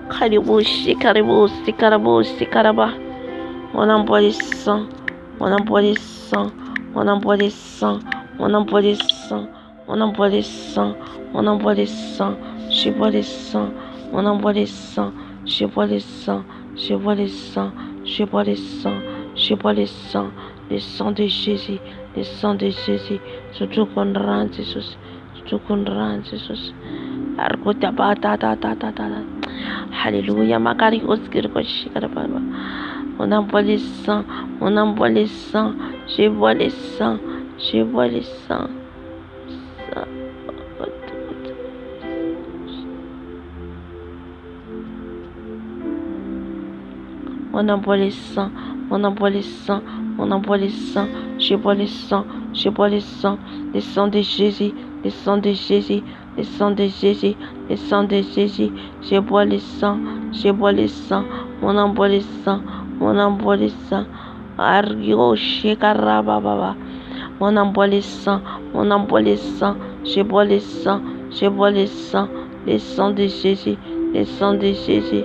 Karibushi, karibushi, karabushi, karaba. Mon embrasement, mon embrasement, mon embrasement, mon embrasement, mon embrasement, mon embrasement. Je bois le sang, mon embrasement, je bois le sang, je bois le sang, je bois le sang, je bois le sang, le sang de Jésus, le sang de Jésus. Surtout qu'on rend Jesus, surtout qu'on rend Jesus. Arguta ba ta ta ta ta ta. Hallelujah, makari oskir koshikara baba. On envoie le sang, on envoie le sang, je vois le sang, je vois le sang. on envoie les sang, on envoie les sang, on envoie les sang, je bois les sang, je bois les sang de Jésus, le sang de Jésus, le sang de Jésus, le sang de Jésus, je bois les sang, je bois les sang, on envoie les sang, on envoie les sang, Ario Shekarababa, on envoie les sang, on envoie les sang, je bois les sang, je bois les sang, le sang de Jésus, le sang de Jésus,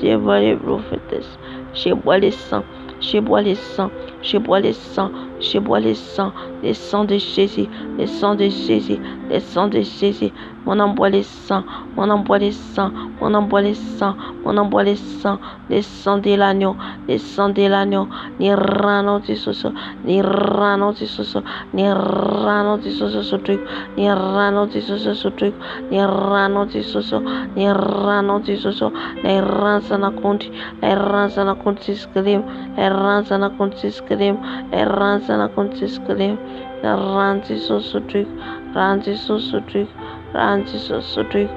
je bois les prophétesses, je bois les sang, je bois les sang, je bois les sang, je bois les sang, le sang de Jésus, le sang de Jésus, le sang de Jésus, on envoie les sang, on envoie les sang, on envoie les sang, on envoie les sang, le sang de l'agneau, le sang de l'agneau, ni rano de soso, ni rano de soso, ni rano de soso ce truc, ni rano de soso ce truc, ni rano de soso, ni rano de soso, la ranza na conti, la ranza na conti scrim, la ranza na conti scrim, la ranza na conti scrim, la ranza soso truc, ranza soso truc, ranza soso truc,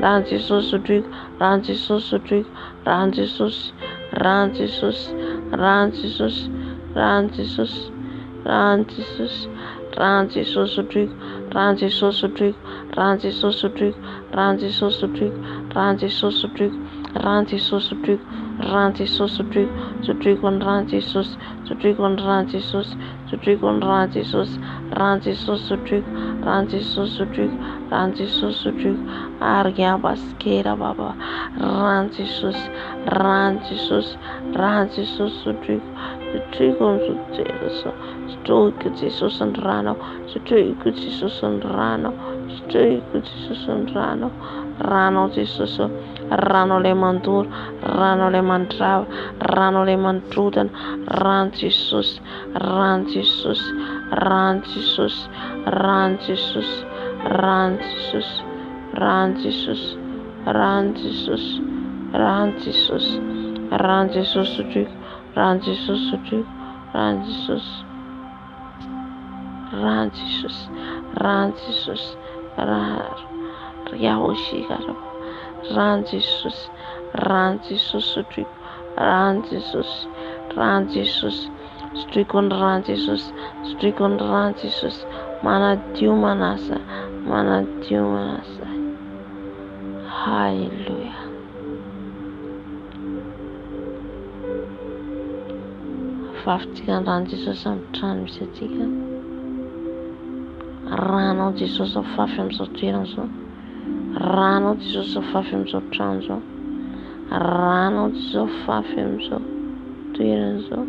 ranza soso truc, ranza soso truc, ranza soso, ranza soso, ranza soso, ranza soso, ranza soso, ranza soso truc, ranza soso truc, ranza soso truc, ranza soso truc, ranza soso truc, ranza soso truc, ranza soso truc, ce truc on ranza soso, ce truc on ranza soso, ce truc on ranza soso, ranza soso truc, ranza soso truc, ranza soso truc, argia baskera baba, ranza soso, ranza soso, ranza soso truc, ce truc on soso, ce truc que ti soso rano, ce truc que ti soso rano, ce truc que ti soso rano, rano ti soso, rano le mandur, rano le mandrav, rano le mantrudan, rantisus, rantisus, rantisus, rantisus, rantisus, rantisus, rantisus, rantisus, rantisus truc, rantisus truc, rantisus, rantisus, rantisus, Yahushua, rantisus, rantisus truc, rantisus, rantisus, stricon rantisus, stricon rantisus, mana Dieu manasa, mana Dieu manasa. Hallelujah. Faftikan rantisus am trano misy atsika. Rano Jesosy afafy amin'izao toerana zao. Rano Jesosy afafy amin'izao trano zao. Rano Jesosy afafy amin'izao toerana zao.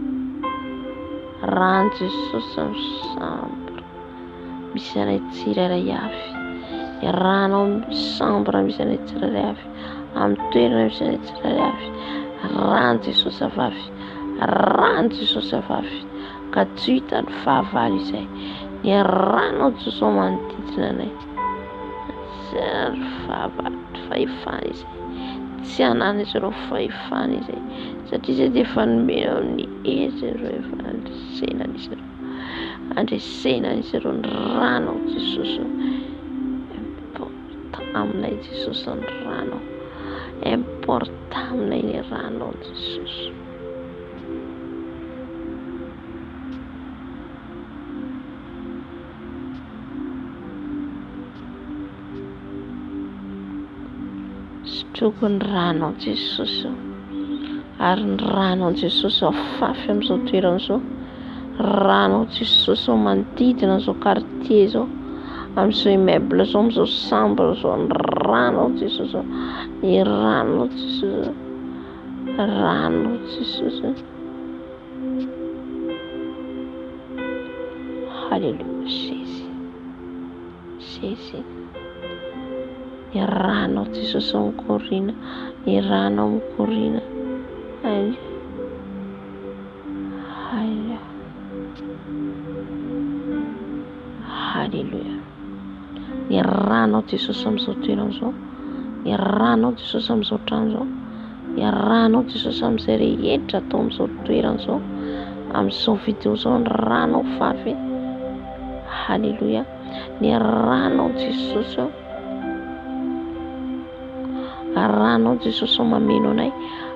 Rano Jesosy amin'ny sambra misy anay tsirairay avy. Rano sambra misy anay tsirairay avy. Amin'ny toerana misy anay tsirairay avy. Rano Jesosy afafy. Rano Jesosy afafy. Ka tsy hitany fahavalo izay. Ny rano Jesosy manodidina anay. Tsy fahavalo fahefana izay. Tsy hanana izy ireo fahefana izay. Satria izay dia efa nomeny amin'ny hery ireo efa andresena izy ireo. Andresena izy ireo ny rano Jesosy. Importa aminay Jesosy ny rano. Importa aminay ny rano Jesosy. Sotroko ny rano Jesosy. Ary ny rano Jesosy afafy amin'izao toerana izao. Rano Jesosy manodidina izao quartier izao. Amin'izao immeuble izao, amin'izao chambre izao, ny rano Jesosy. Ny rano Jesosy. Rano Jesosy. Halleluja Jésus. Jésus. Ny rano Jesosy mikorina, ny rano mikorina. Halleluja. Ny rano Jesosy amin'izao toerana izao. Ny rano Jesosy amin'izao trano izao. Ny rano Jesosy amin'izay rehetra atao amin'izao toerana izao. Amin'izao video izao ny rano afafy. Halleluja. Ny rano Jesosy. Rano Jesosy mameno anay.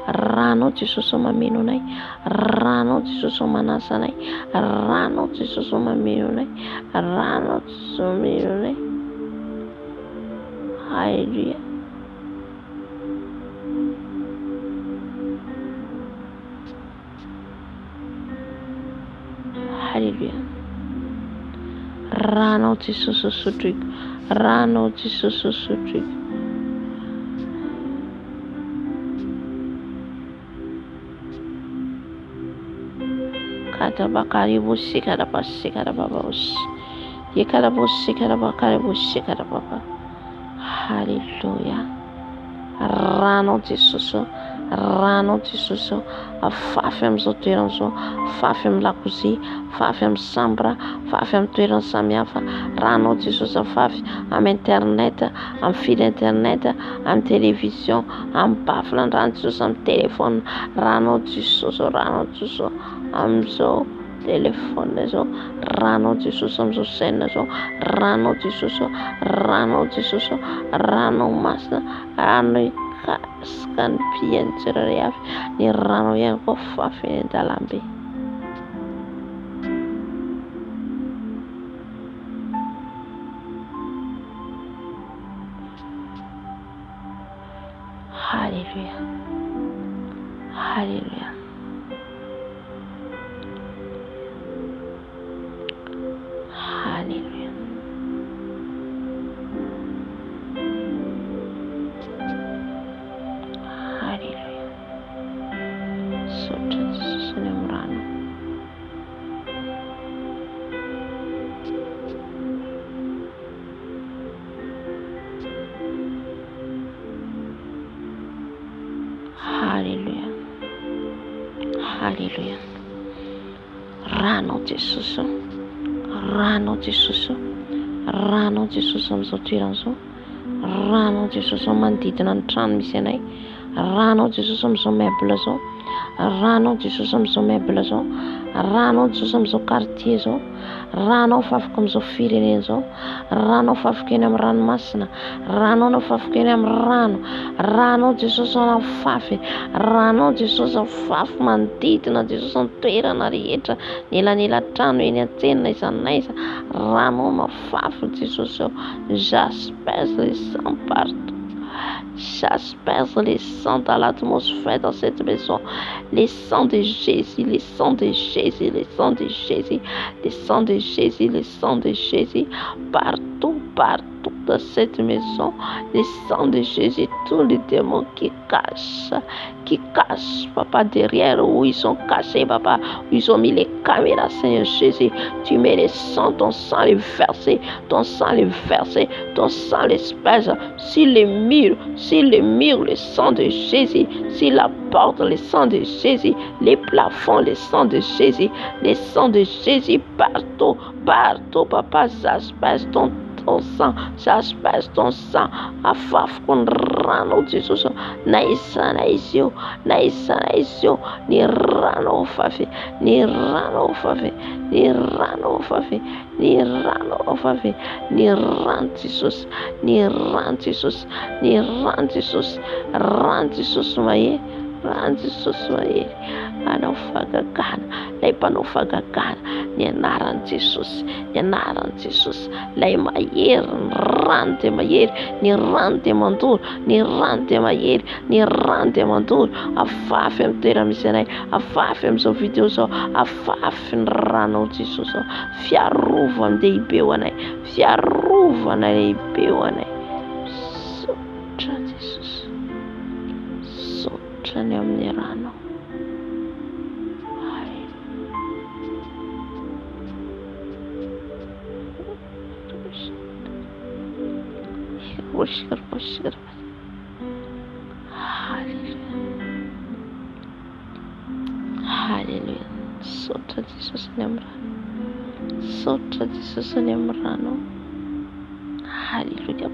Ranao Jesosy mameno anay. Ranao Jesosy manasa anay. Ranao Jesosy mameno anay. Ranao Jesosy mameno anay. Haleluya. Haleluya. Ranao Jesosy sotriko. Ranao Jesosy sotriko. Kadabakaribusi kadabasi kadababos. Yekadabusi kadabakaribusi kadababa. Haleluya. Ranao Jesosy. Ranao Jesosy. Afafy amin'izao toerana izao. Afafy amin'ny lakozia. Afafy amin'ny sambra. Afafy amin'ny toerana samihafa. Ranao Jesosy afafy amin'ny internet, amin'ny fil internet, amin'ny télévision, amin'ny bafina rano Jesosy amin'ny téléphone. Ranao Jesosy. Ranao Jesosy amin'izao téléphone izao. Ranao Jesosy amin'izao chaîne izao. Ranao Jesosy. Ranao Jesosy. Ranao masina. Ranao kasika ny piany tsirairay avy. Ny ranao ihany koa fafy eny an-dalambe. Haleluya. Haleluya. Haleluya. Haleluya. Sotra Jesosy ny amin'ny rano. Haleluya. Haleluya. Ranao Jesosy. Ranao Jesosy. Ranao Jesosy amin'izao toerana izao. Ranao Jesosy manodidina ny trano misy anay. Ranao Jesosy amin'izao meuble izao. Ranao Jesosy amin'izao meuble izao. Ranao Jesosy amin'izao quartier izao. Ranao fafaka amin'izao firenena izao. Ranao fafaka eny amin'ny ranomasina. Ranao nafafaka eny amin'ny rano. Ranao Jesosy nafafy. Ranao Jesosy afafy manodidina Jesosy ny toerana rehetra. Elanelan-trano eny an-tsena aiza n'aiza. Ranao mafafy Jesosy ao. J'asperge les sangs partout. J'asperge les sangs dans l'atmosphère dans cette maison. Les sangs de Jésus, les sangs de Jésus, les sangs de Jésus, les sangs de Jésus, les sangs de Jésus, partout, partout dans cette maison. Les sangs de Jésus, tous les démons qui cachent, papa, derrière où ils sont cachés, papa, où ils ont mis les caméras, Seigneur Jésus. Tu mets les sangs, ton sang les verser, ton sang les verser, ton sang les asperge sur les murs, le sang de Jésus, sur la porte, le sang de Jésus, les plafonds, le sang de Jésus, le sang de Jésus partout, partout, papa, j'asperge ton sang, j'asperge ton sang, afaf kon rano Jesús, naisa naisio, ni rano fafi, ni rano fafi, ni rano fafi, ni rano fafi, ni ran Jesús, ni ran Jesús, ni ran Jesús, ran Jesús maye. Jesus maye anofagagana lay mpanofagagana ny anaran Jesus, ny anaran Jesus, lay mahery ny rano de mahery, ny rano de mandoro, ny rano de mahery, ny rano de mandoro, afafy amin'ny toerana misy anay, afafy amin'izao video zao, afafy ny rano Jesus, fiarovana lehibe ho anay, fiarovana lehibe ho anay, sotra Jesus, sotra ny amin'ny rano. Worship. Hallelujah. Sotra Jesus ny amin'ny rano. Sotra Jesus ny amin'ny rano. Hallelujah.